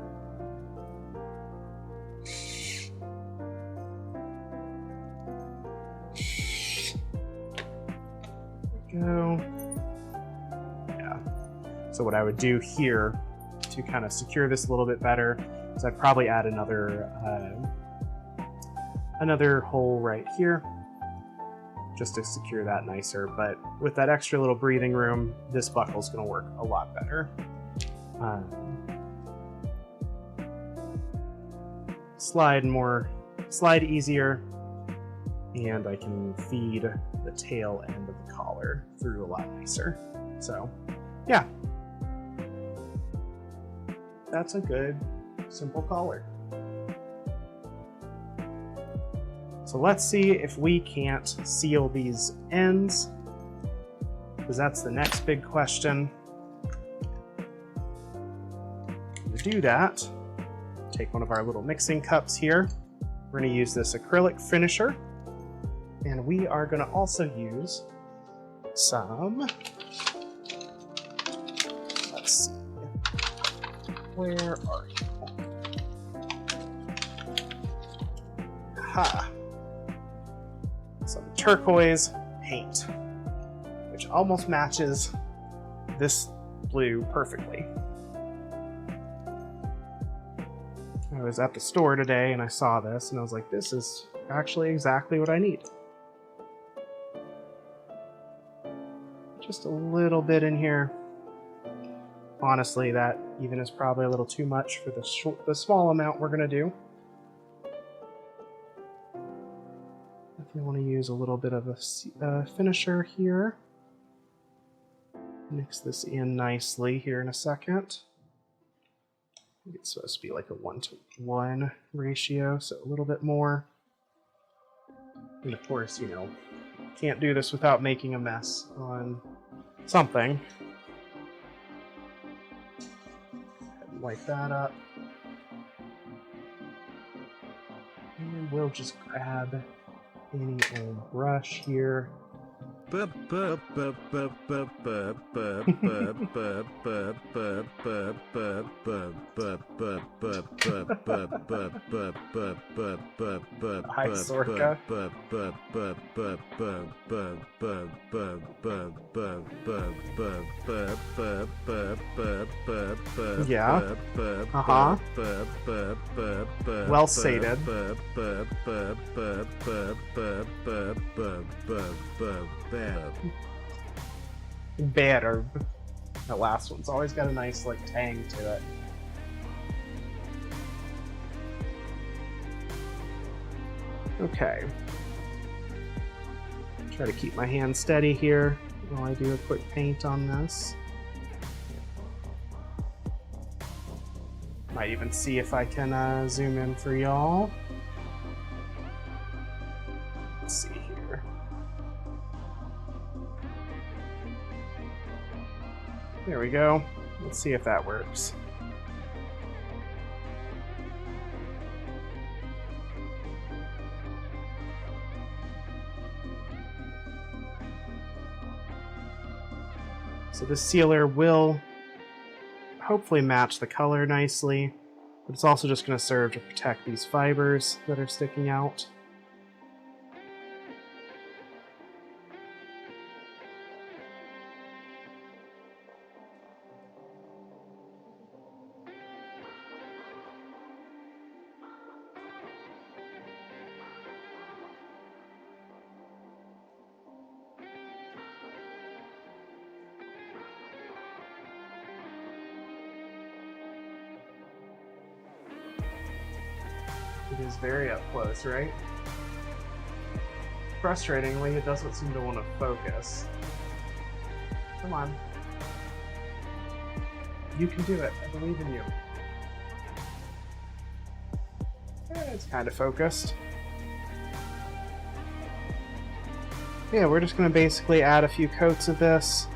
Go. Yeah. So what I would do here to kind of secure this a little bit better is I'd probably add another hole right here just to secure that nicer. But with that extra little breathing room, this buckle is going to work a lot better. Slide easier, and I can feed the tail end of the collar through a lot nicer. So yeah, that's a good simple collar. So let's see if we can't seal these ends, because that's the next big question. To do that, take one of our little mixing cups here. We're going to use this acrylic finisher, and we are going to also use some, let's see, where are you? Aha! Some turquoise paint, which almost matches this blue perfectly. I was at the store today and I saw this and I was like, this is actually exactly what I need. Just a little bit in here. Honestly, that even is probably a little too much for the small amount we're going to do. If we want to use a little bit of a finisher here, mix this in nicely here in a second. It's supposed to be like a 1-to-1 ratio, so a little bit more. And of course, you know, can't do this without making a mess on something. Wipe that up. And we'll just grab any old brush here. Hi, Sorka. Yeah. Uh-huh. Well stated. Better. That last one's always got a nice like tang to it. Okay. Try to keep my hand steady here while I do a quick paint on this. Might even see if I can zoom in for y'all. Let's see here. There we go. Let's see if that works. So this sealer will hopefully match the color nicely, but it's also just going to serve to protect these fibers that are sticking out. It is very up close, right? Frustratingly, it doesn't seem to want to focus. Come on. You can do it. I believe in you. It's kind of focused. Yeah, we're just going to basically add a few coats of this.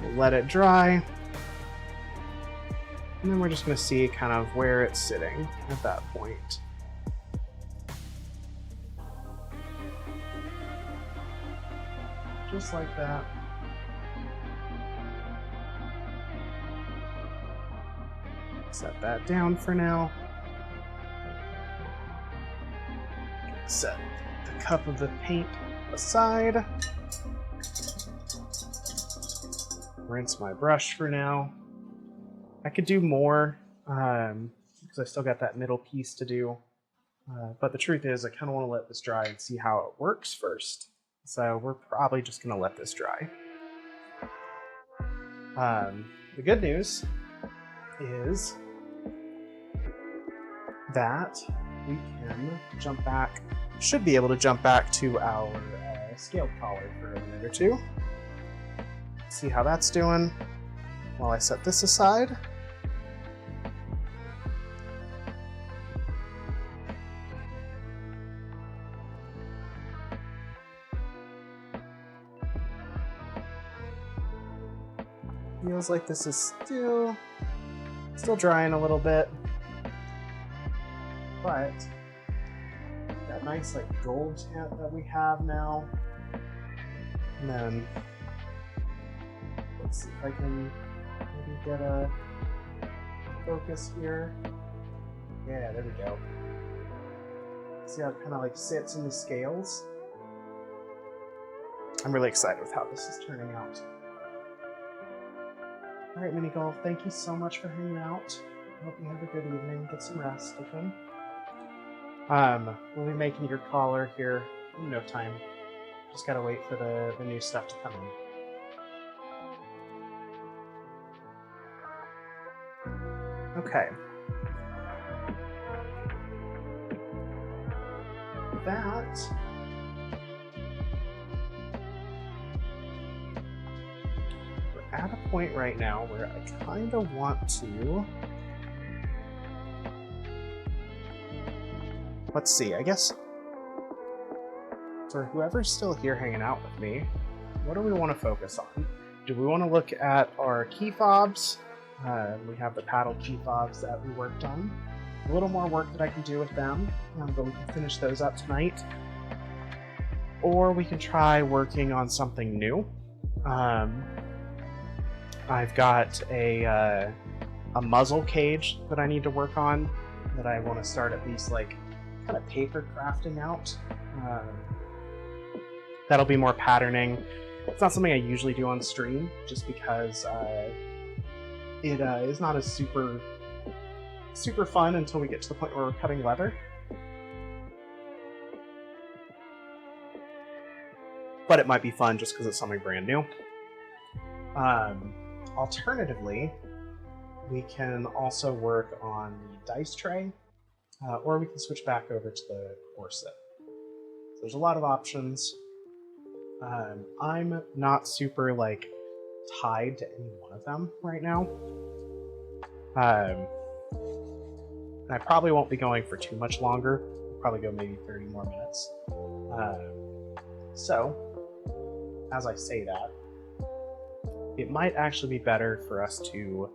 We'll let it dry. And then we're just going to see kind of where it's sitting at that point. Just like that. Set that down for now. Set the cup of the paint aside. Rinse my brush for now. I could do more because I still got that middle piece to do. But the truth is I kind of want to let this dry and see how it works first. So we're probably just going to let this dry. The good news is that we can jump back, should be able to jump back to our scaled collar for a minute or two. See how that's doing while I set this aside. Feels like this is still drying a little bit, but that nice like gold tint that we have now. And then let's see if I can maybe get a focus here. Yeah, there we go. See how it kind of like sits in the scales? I'm really excited with how this is turning out. Alright, Mini Golf, thank you so much for hanging out. I hope you have a good evening. Get some rest, okay? We'll be making your collar here in no time. Just gotta wait for the new stuff to come in. Okay. That at a point right now where I kind of want to... Let's see, I guess for whoever's still here hanging out with me, what do we want to focus on? Do we want to look at our key fobs? We have the paddle key fobs that we worked on. A little more work that I can do with them, but we can finish those up tonight. Or we can try working on something new. I've got a muzzle cage that I need to work on that I want to start at least like kind of paper crafting out. That'll be more patterning. It's not something I usually do on stream just because it is not as super fun until we get to the point where we're cutting leather. But it might be fun just because it's something brand new. Alternatively, we can also work on the dice tray, or we can switch back over to the corset. So there's a lot of options. I'm not super like tied to any one of them right now. And I probably won't be going for too much longer. I'll probably go maybe 30 more minutes. So, as I say that, it might actually be better for us to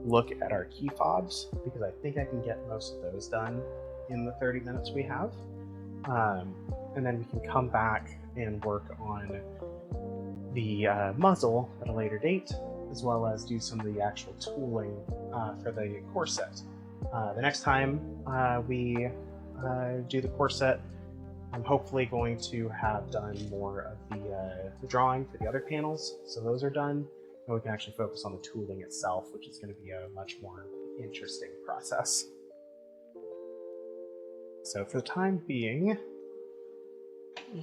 look at our key fobs, because I think I can get most of those done in the 30 minutes we have. And then we can come back and work on the muzzle at a later date, as well as do some of the actual tooling for the corset. The next time we do the corset, I'm hopefully going to have done more of the drawing for the other panels, so those are done, and we can actually focus on the tooling itself, which is going to be a much more interesting process. So for the time being,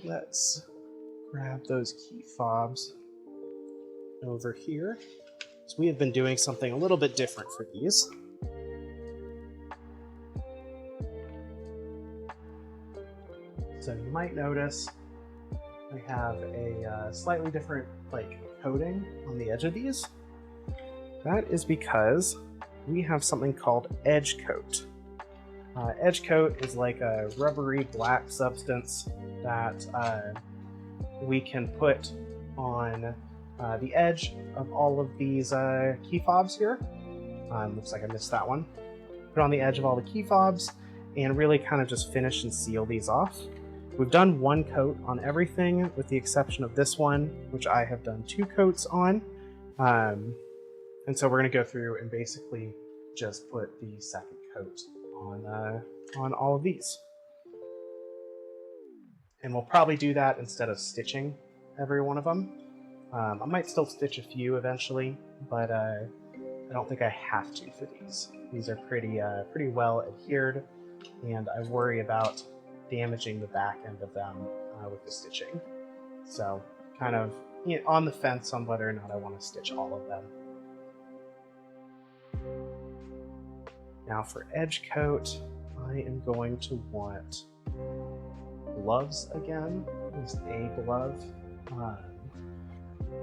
let's grab those key fobs over here. So we have been doing something a little bit different for these. So you might notice I have a slightly different like coating on the edge of these. That is because we have something called edge coat. Edge coat is like a rubbery black substance that we can put on the edge of all of these key fobs here. Looks like I missed that one. Put on the edge of all the key fobs and really kind of just finish and seal these off. We've done one coat on everything with the exception of this one, which I have done 2 coats on. And so we're going to go through and basically just put the second coat on all of these. And we'll probably do that instead of stitching every one of them. I might still stitch a few eventually, but I don't think I have to for these. These are pretty well adhered, and I worry about damaging the back end of them with the stitching. So kind of on the fence on whether or not I want to stitch all of them. Now for edge coat, I am going to want gloves again, at least a glove.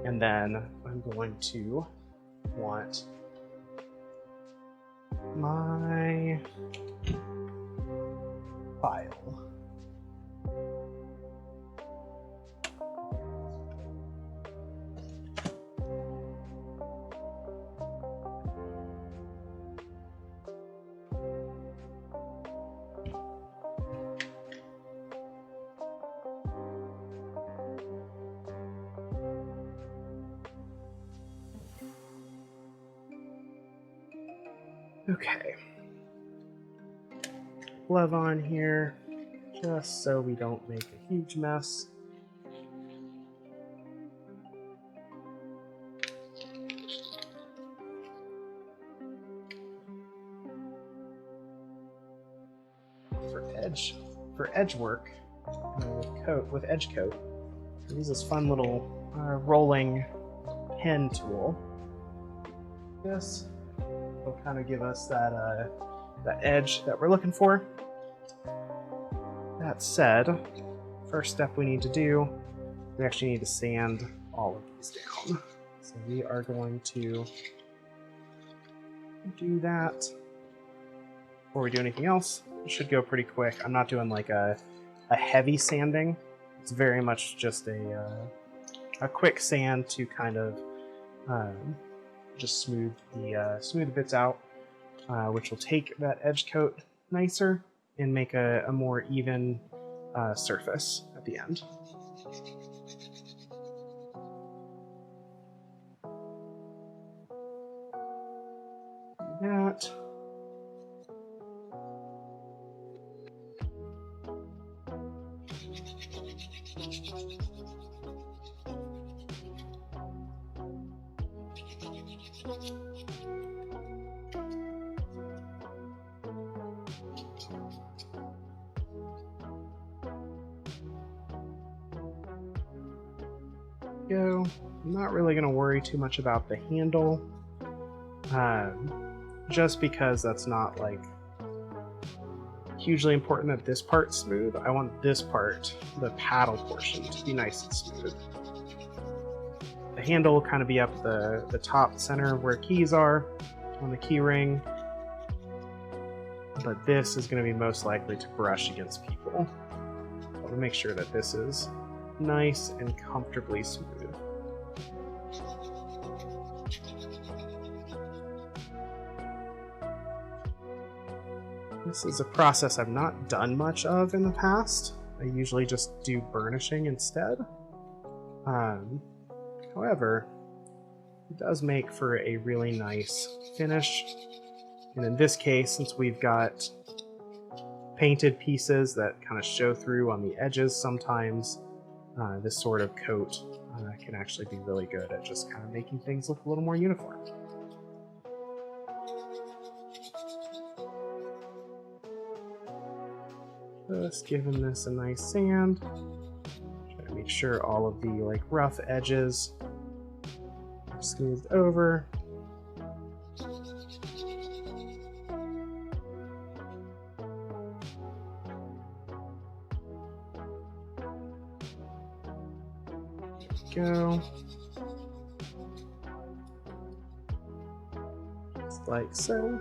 And then I'm going to want my file. Okay. Glove on here, just so we don't make a huge mess. For edge work with edge coat, I use this fun little rolling pen tool. This will kind of give us that edge that we're looking for. That said, first step we need to do, we actually need to sand all of these down. So we are going to do that. Before we do anything else, it should go pretty quick. I'm not doing like a heavy sanding. It's very much just a quick sand to kind of just smooth the bits out, which will take that edge coat nicer and make a more even surface at the end. Do that. Go. I'm not really going to worry too much about the handle, just because that's not like hugely important that this part's smooth. I want this part, the paddle portion, to be nice and smooth. The handle will kind of be up the top center where keys are on the key ring, but this is going to be most likely to brush against people. I want to make sure that this is nice and comfortably smooth. This is a process I've not done much of in the past. I usually just do burnishing instead. However, it does make for a really nice finish. And in this case, since we've got painted pieces that kind of show through on the edges sometimes, this sort of coat can actually be really good at just kind of making things look a little more uniform. Just giving this a nice sand. Try to make sure all of the like rough edges are smoothed over. Go. Just like so.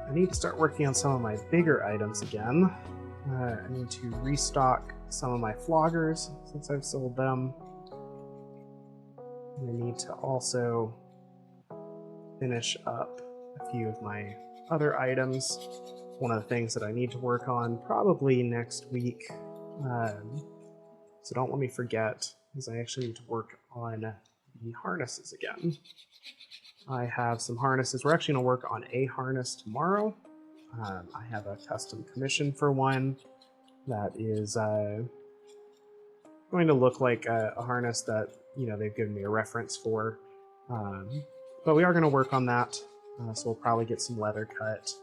I need to start working on some of my bigger items again. I need to restock some of my floggers since I've sold them. And I need to also finish up a few of my other items. One of the things that I need to work on probably next week, so don't let me forget, is I actually need to work on the harnesses again. I have some harnesses. We're actually going to work on a harness tomorrow. I have a custom commission for one that is going to look like a harness that, you know, they've given me a reference for. But we are going to work on that, so we'll probably get some leather cut.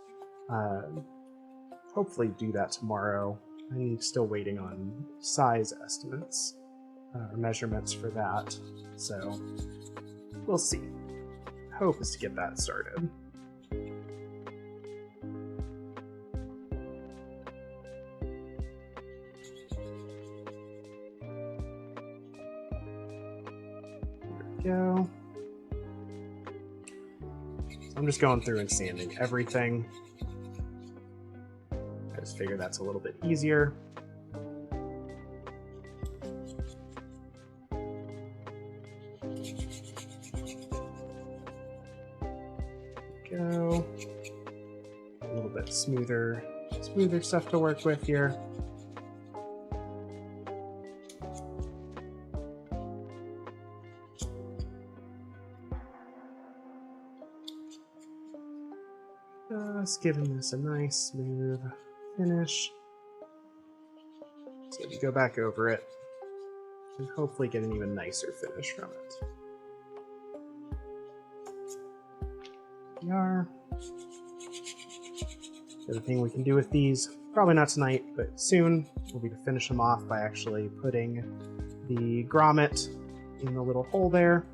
Hopefully do that tomorrow. I'm still waiting on size estimates or measurements for that, so we'll see. Hope is to get that started. There we go. So I'm just going through and sanding everything. I just figure that's a little bit easier. Go. A little bit smoother stuff to work with here. Just giving this a nice smooth finish. So you go back over it and hopefully get an even nicer finish from it. We are. The other thing we can do with these, probably not tonight, but soon, will be to finish them off by actually putting the grommet in the little hole there,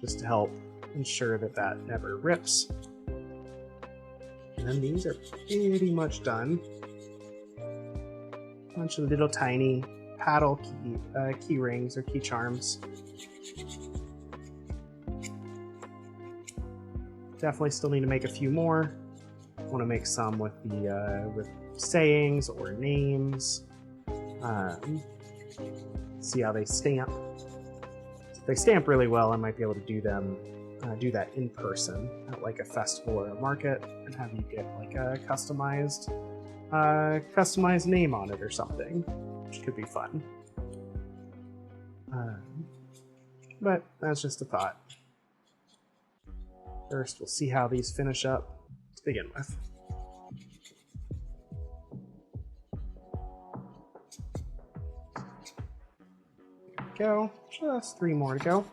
just to help ensure that that never rips. And then these are pretty much done. A bunch of little tiny paddle key rings or key charms. Definitely still need to make a few more. Want to make some with the with sayings or names. See how they stamp. If they stamp really well, I might be able to do them. Do that in person at like a festival or a market, and have you get like a customized name on it or something, which could be fun. But that's just a thought. First, we'll see how these finish up to begin with. There we go. Just 3 more to go.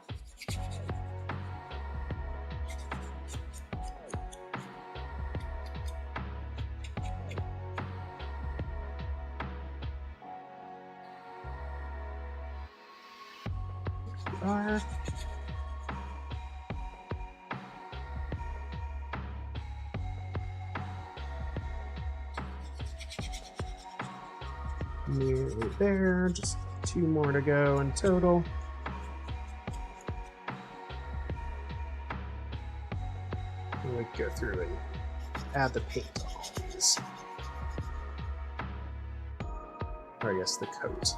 There we are. Nearly there, just 2 more to go in total. And we go through and add the paint on all these. Or I guess the coat.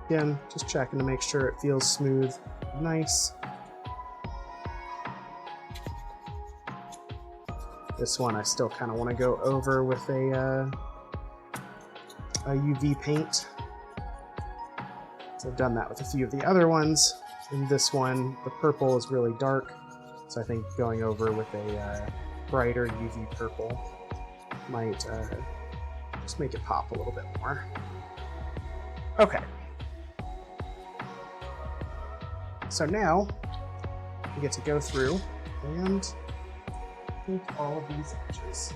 Again, just checking to make sure it feels smooth, nice. This one I still kind of want to go over with a UV paint. So I've done that with a few of the other ones. In this one, the purple is really dark, so I think going over with a brighter UV purple might just make it pop a little bit more. Okay. So now we get to go through and paint all of these edges.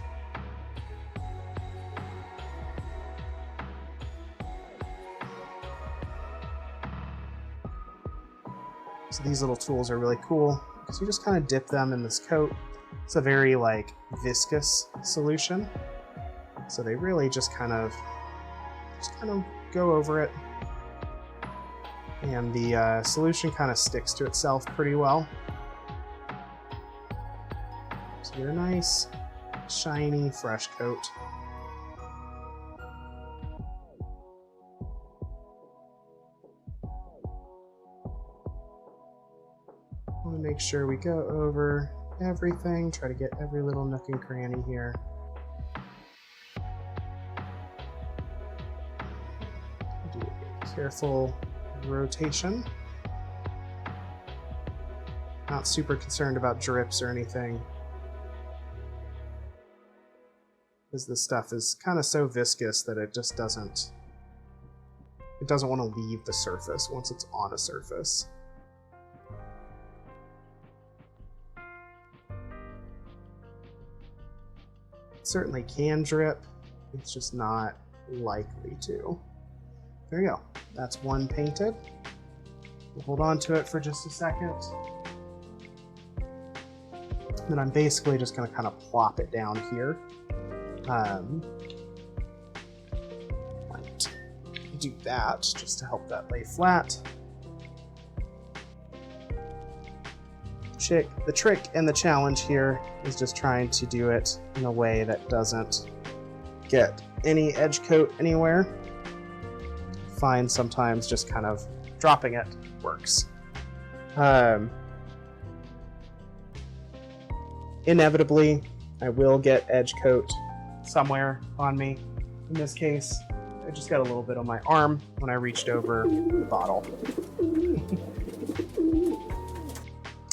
So these little tools are really cool because you just kind of dip them in this coat. It's a very like viscous solution. So they really just kind of go over it. And the solution kind of sticks to itself pretty well. So you get a nice, shiny, fresh coat. I want to make sure we go over everything, try to get every little nook and cranny here. Do a careful rotation. Not super concerned about drips or anything, because this stuff is kind of so viscous that it just doesn't want to leave the surface once it's on a surface. It certainly can drip, it's just not likely to. There you go. That's one painted. We'll hold on to it for just a second. Then I'm basically just going to kind of plop it down here. Might do that just to help that lay flat. The trick and the challenge here is just trying to do it in a way that doesn't get any edge coat anywhere. Find sometimes just kind of dropping it works. Inevitably, I will get edge coat somewhere on me. In this case, I just got a little bit on my arm when I reached over the bottle.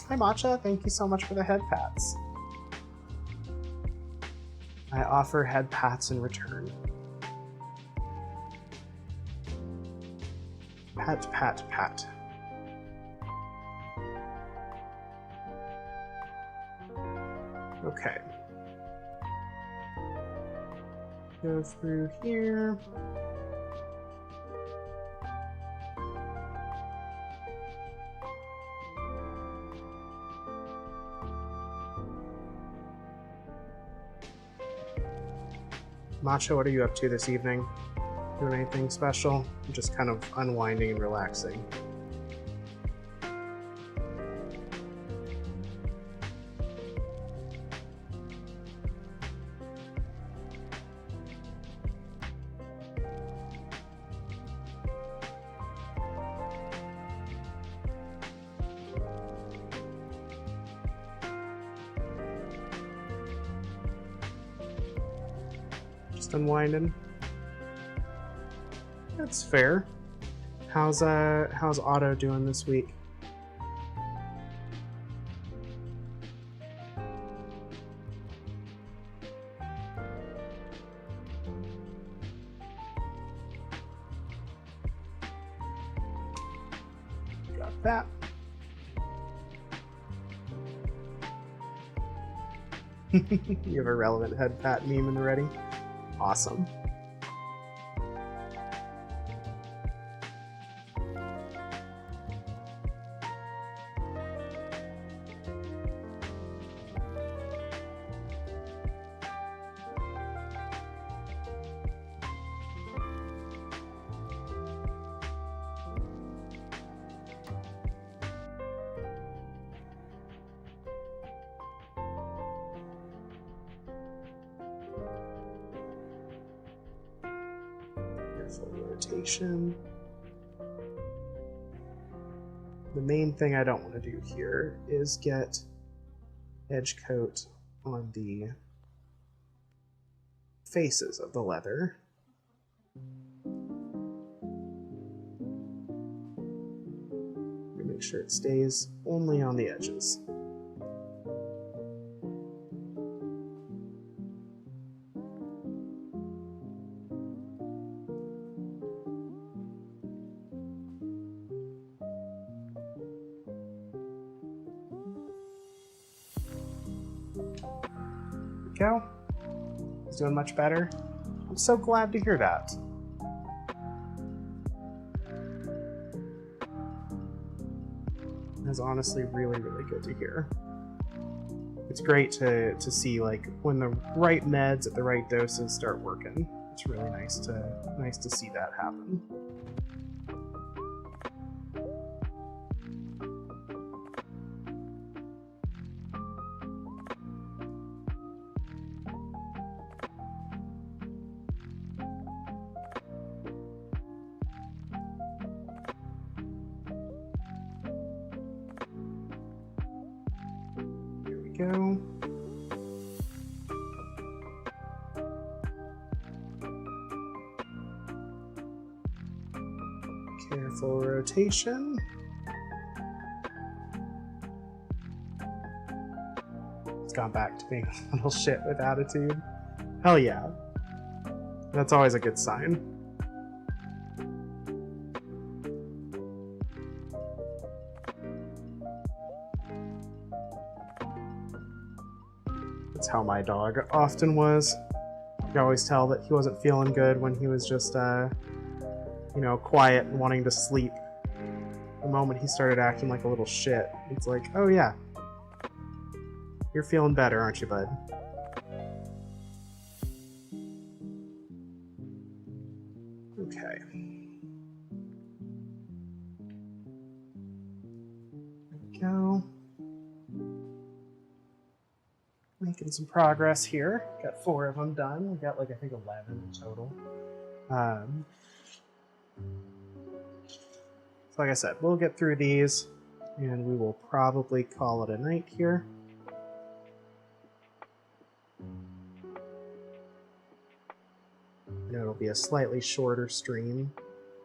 Hi Matcha, thank you so much for the head pats. I offer head pats in return. Pat, pat, pat. Okay. Go through here. Matcha, what are you up to this evening? Doing anything special? I'm just kind of unwinding and relaxing. Just unwinding. That's fair. How's Otto doing this week? Got that. You have a relevant head pat meme and ready? Awesome. Full rotation. The main thing I don't want to do here is get edge coat on the faces of the leather. Make sure it stays only on the edges. Go. He's doing much better. I'm so glad to hear that. That's honestly really, really good to hear. It's great to see like when the right meds at the right doses start working. It's really nice to see that happen. Go. Careful rotation. It's gone back to being a little shit with attitude. Hell yeah. That's always a good sign. That's how my dog often was. You could always tell that he wasn't feeling good when he was just, you know, quiet and wanting to sleep. The moment he started acting like a little shit, it's like, oh yeah, you're feeling better, aren't you, bud? Okay. There we go. Making some progress here. Got 4 of them done. We got like, I think 11 in total. So like I said, we'll get through these and we will probably call it a night here. And it'll be a slightly shorter stream,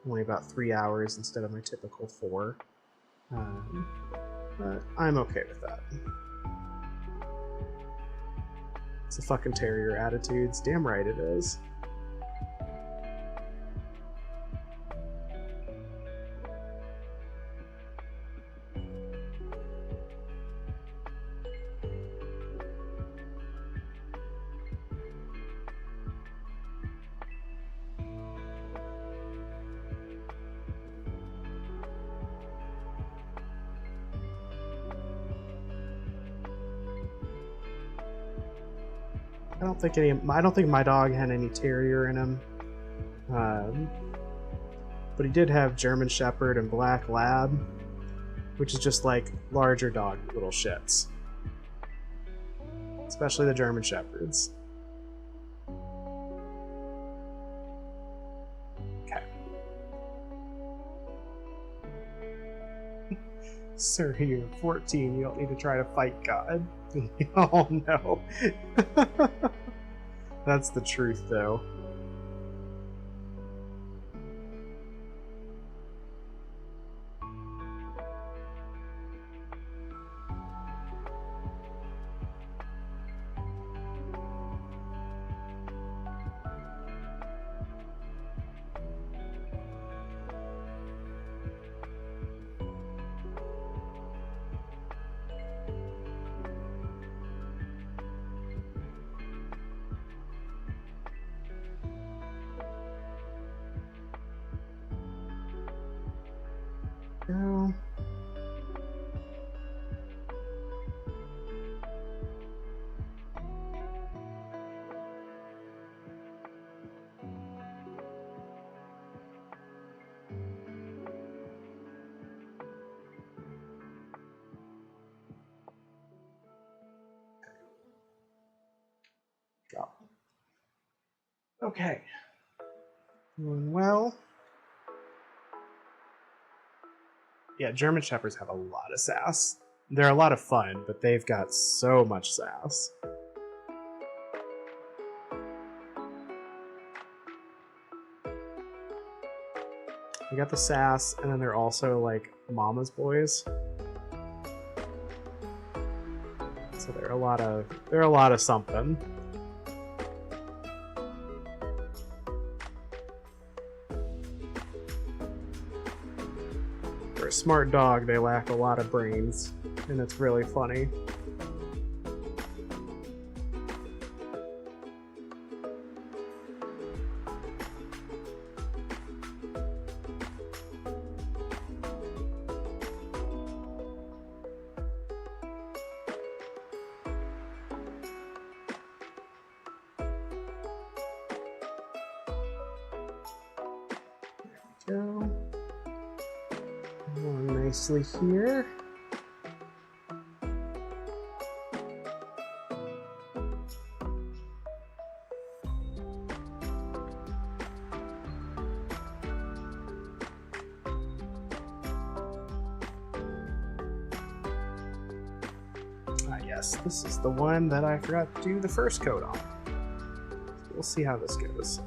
only about 3 hours instead of my typical 4. But I'm okay with that. It's the fucking terrier attitudes. Damn right it is. I don't think my dog had any terrier in him. But he did have German Shepherd and Black Lab, which is just like larger dog little shits. Especially the German Shepherds. Okay. Sir, you're 14. You don't need to try to fight God. Oh no. That's the truth, though. Go. Go. Okay. Doing well. Yeah, German Shepherds have a lot of sass. They're a lot of fun, but they've got so much sass. They got the sass, and then they're also like mama's boys. So they're a lot of something. For a smart dog, they lack a lot of brains, and it's really funny. nicely here. Yes, this is the one that I forgot to do the first coat on. We'll see how this goes.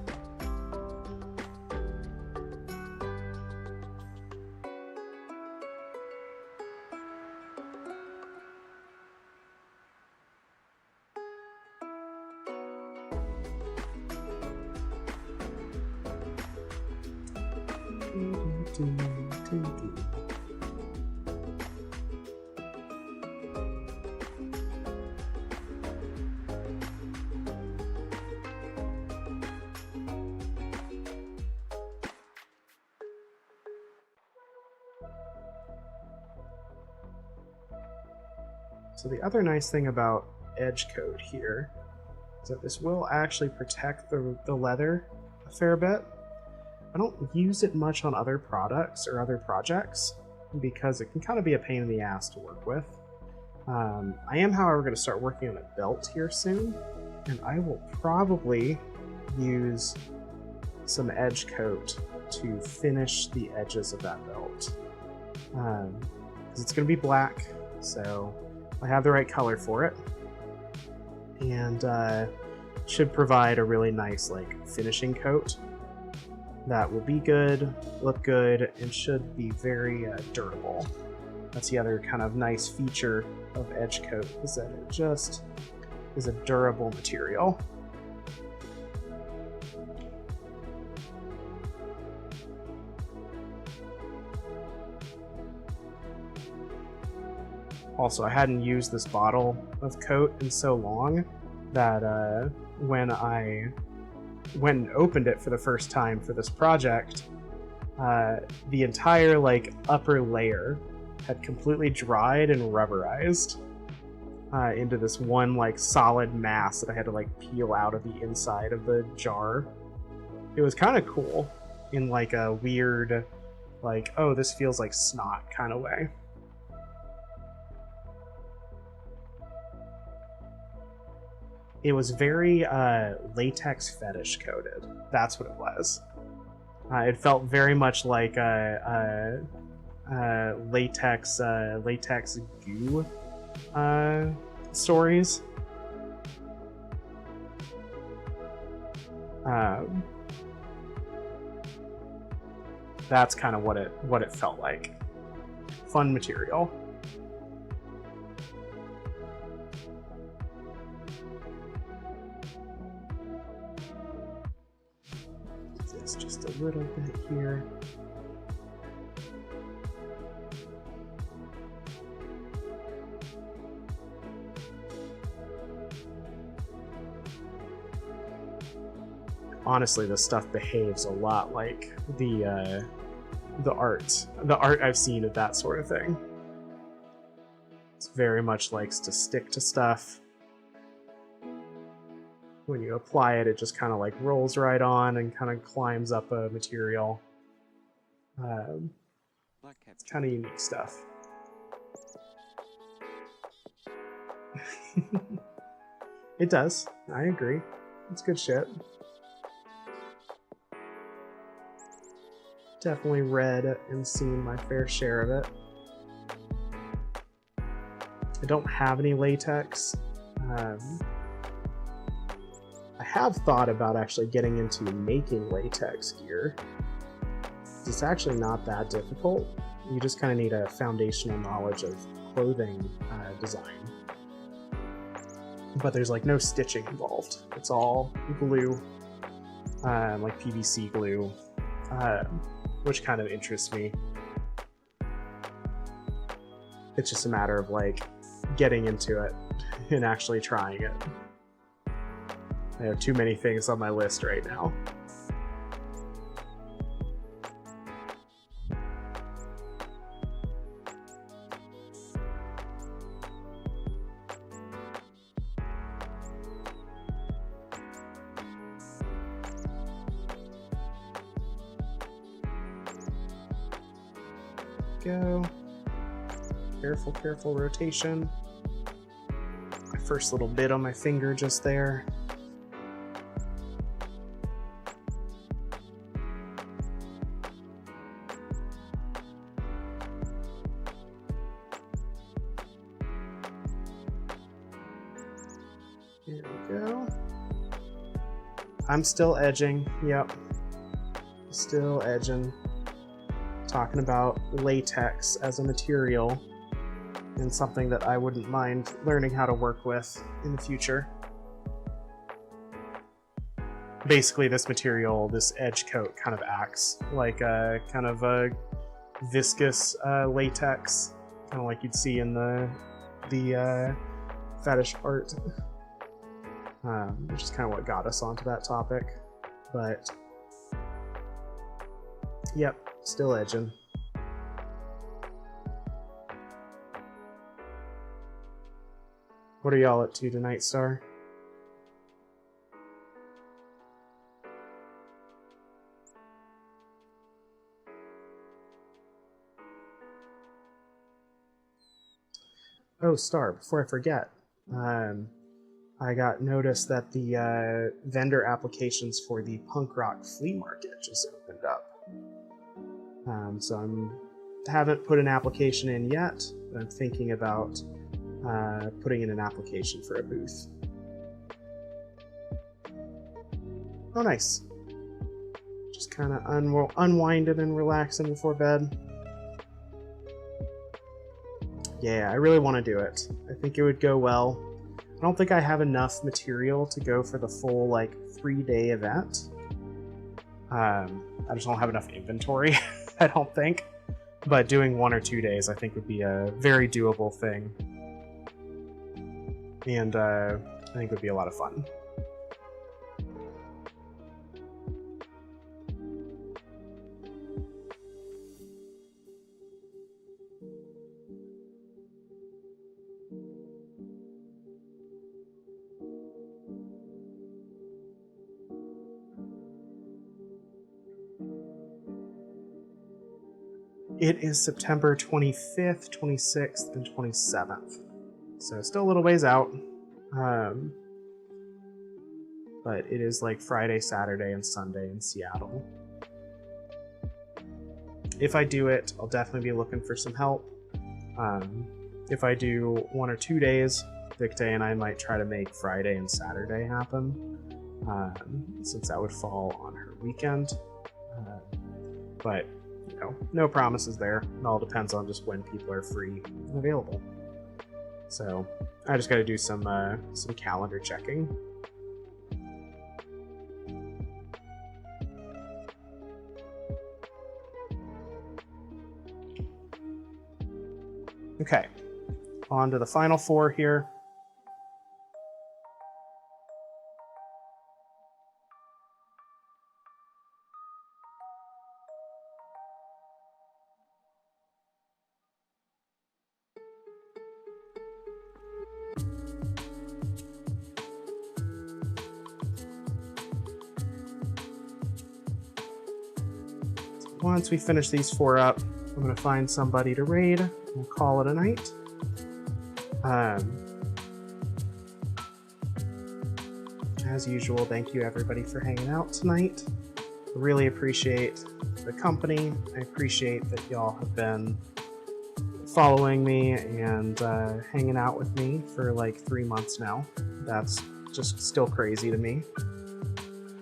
So the other nice thing about edge coat here is that this will actually protect the leather a fair bit. I don't use it much on other products or other projects because it can kind of be a pain in the ass to work with. I am, however, going to start working on a belt here soon, and I will probably use some edge coat to finish the edges of that belt. Because it's going to be black, so I have the right color for it, and should provide a really nice finishing coat that will be good, look good, and should be very durable. That's the other kind of nice feature of edge coat, is that it just is a durable material. Also, I hadn't used this bottle of coat in so long that when I went and opened it for the first time for this project, the entire upper layer had completely dried and rubberized into this one solid mass that I had to peel out of the inside of the jar. It was kind of cool in a weird oh, this feels like snot kind of way. It was very latex fetish coated. That's what it was. It felt very much like latex goo stories. That's kind of what it felt like. Fun material. Just a little bit here. Honestly, this stuff behaves a lot like the art I've seen of that sort of thing. It very much likes to stick to stuff. When you apply it, it just kind of rolls right on and kind of climbs up a material. It's kind of unique stuff. It does. I agree. It's good shit. Definitely read and seen my fair share of it. I don't have any latex. I have thought about actually getting into making latex gear. It's actually not that difficult. You just kind of need a foundational knowledge of clothing design. But there's no stitching involved. It's all glue, like PVC glue, which kind of interests me. It's just a matter of getting into it and actually trying it. I have too many things on my list right now. Go. Careful, careful rotation. My first little bit on my finger just there. Here we go. I'm still edging, yep. Still edging. Talking about latex as a material and something that I wouldn't mind learning how to work with in the future. Basically, this material, this edge coat, kind of acts like a kind of a viscous latex, kind of like you'd see in the fetish art, which is kind of what got us onto that topic. But yep, still edging. What are y'all up to tonight, Star? Oh, Star, before I forget, I got notice that the vendor applications for the punk rock flea market just opened up. So I haven't put an application in yet, but I'm thinking about putting in an application for a booth. Oh, nice. Just kind of unwinding and relaxing before bed. Yeah, I really want to do it. I think it would go well. I don't think I have enough material to go for the full, like, 3-day event. I just don't have enough inventory, I don't think. But doing 1 or 2 days, I think, would be a very doable thing. And I think would be a lot of fun. It is September 25th, 26th, and 27th. So still a little ways out. But it is like Friday, Saturday, and Sunday in Seattle. If I do it, I'll definitely be looking for some help. If I do 1 or 2 days, Victor and I might try to make Friday and Saturday happen, since that would fall on her weekend. But you know, no promises there. It all depends on just when people are free and available. So I just got to do some calendar checking. Okay, on to the final 4 here. Once we finish these 4 up, I'm going to find somebody to raid. We'll call it a night. As usual, thank you everybody for hanging out tonight. I really appreciate the company. I appreciate that y'all have been following me and hanging out with me for like 3 months now. That's just still crazy to me.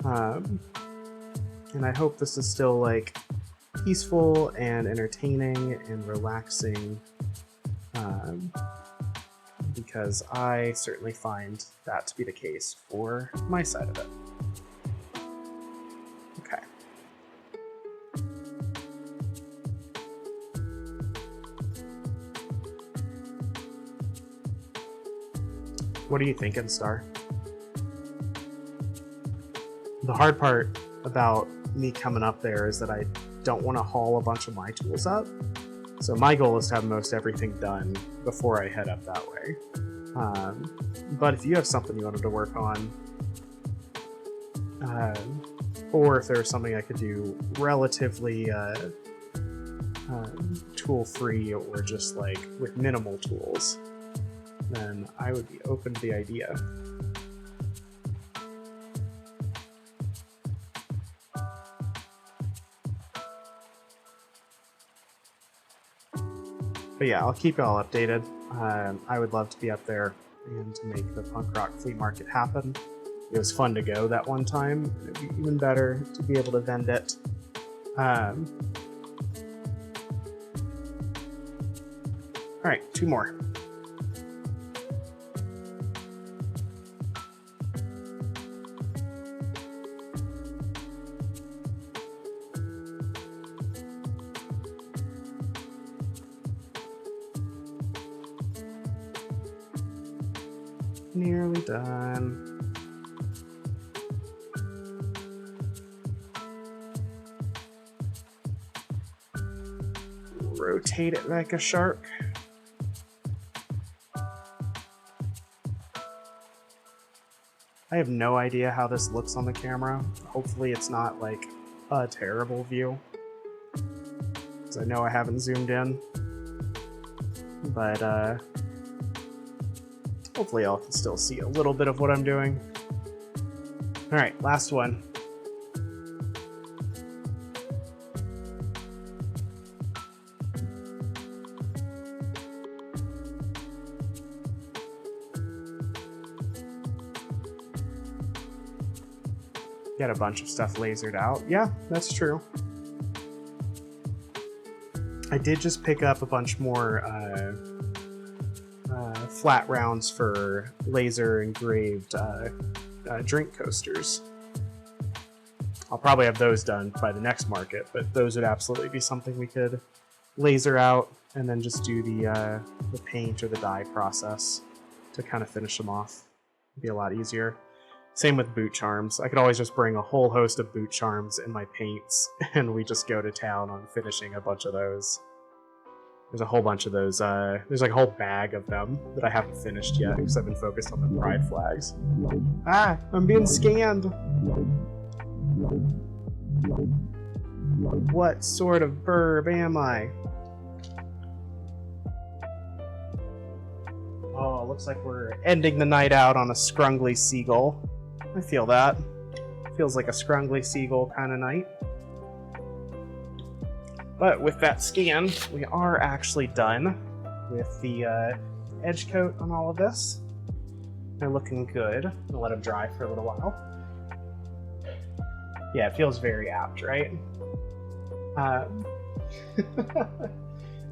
And I hope this is still like peaceful and entertaining and relaxing, because I certainly find that to be the case for my side of it. Okay. What are you thinking, Star? The hard part about me coming up there is that I don't want to haul a bunch of my tools up. So my goal is to have most everything done before I head up that way. But if you have something you wanted to work on, or if there was something I could do relatively tool free or just like with minimal tools, then I would be open to the idea. But yeah, I'll keep y'all updated. I would love to be up there and to make the punk rock flea market happen. It was fun to go that one time. It'd be even better to be able to vend it. All right, 2 more. Nearly done. Rotate it like a shark. I have no idea how this looks on the camera. Hopefully it's not like a terrible view, because I know I haven't zoomed in. But hopefully y'all can still see a little bit of what I'm doing. All right, last one. Get a bunch of stuff lasered out. Yeah, that's true. I did just pick up a bunch more flat rounds for laser engraved drink coasters. I'll probably have those done by the next market, but those would absolutely be something we could laser out and then just do the paint or the dye process to kind of finish them off. It'd be a lot easier. Same with boot charms. I could always just bring a whole host of boot charms in my paints and we just go to town on finishing a bunch of those. There's a whole bunch of those. There's like a whole bag of them that I haven't finished yet because I've been focused on the pride flags. Ah, I'm being scanned. What sort of burb am I? Oh, looks like we're ending the night out on a scrungly seagull. I feel that. Feels like a scrungly seagull kind of night. But with that scan, we are actually done with the edge coat on all of this. They're looking good. I'm gonna let them dry for a little while. Yeah, it feels very apt, right?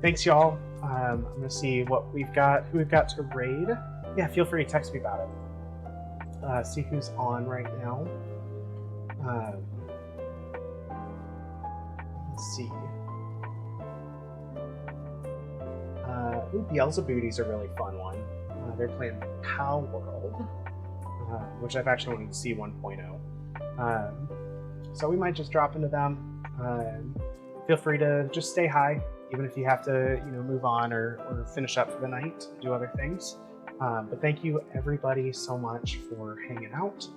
Thanks, y'all. I'm gonna see what we've got, who we've got to raid. Yeah, feel free to text me about it. See who's on right now. Let's see. Ooh, Beelzebooty's a really fun one. They're playing Pal World, which I've actually wanted to see 1.0. So we might just drop into them. Feel free to just stay high, even if you have to, move on or finish up for the night, do other things. But thank you everybody so much for hanging out.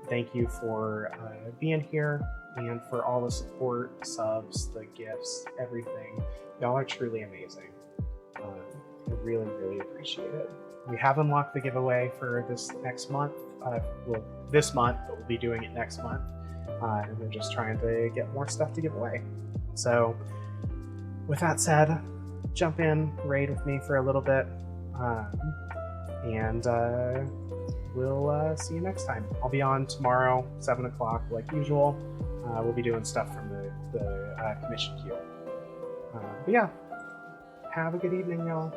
Thank you for being here and for all the support, subs, the gifts, everything. Y'all are truly amazing. I really, really appreciate it. We have unlocked the giveaway for this next month. Well, this month, but we'll be doing it next month. And we're just trying to get more stuff to give away. So with that said, jump in, raid with me for a little bit. And we'll see you next time. I'll be on tomorrow, 7 o'clock, like usual. We'll be doing stuff from the commission queue. But yeah, have a good evening, y'all.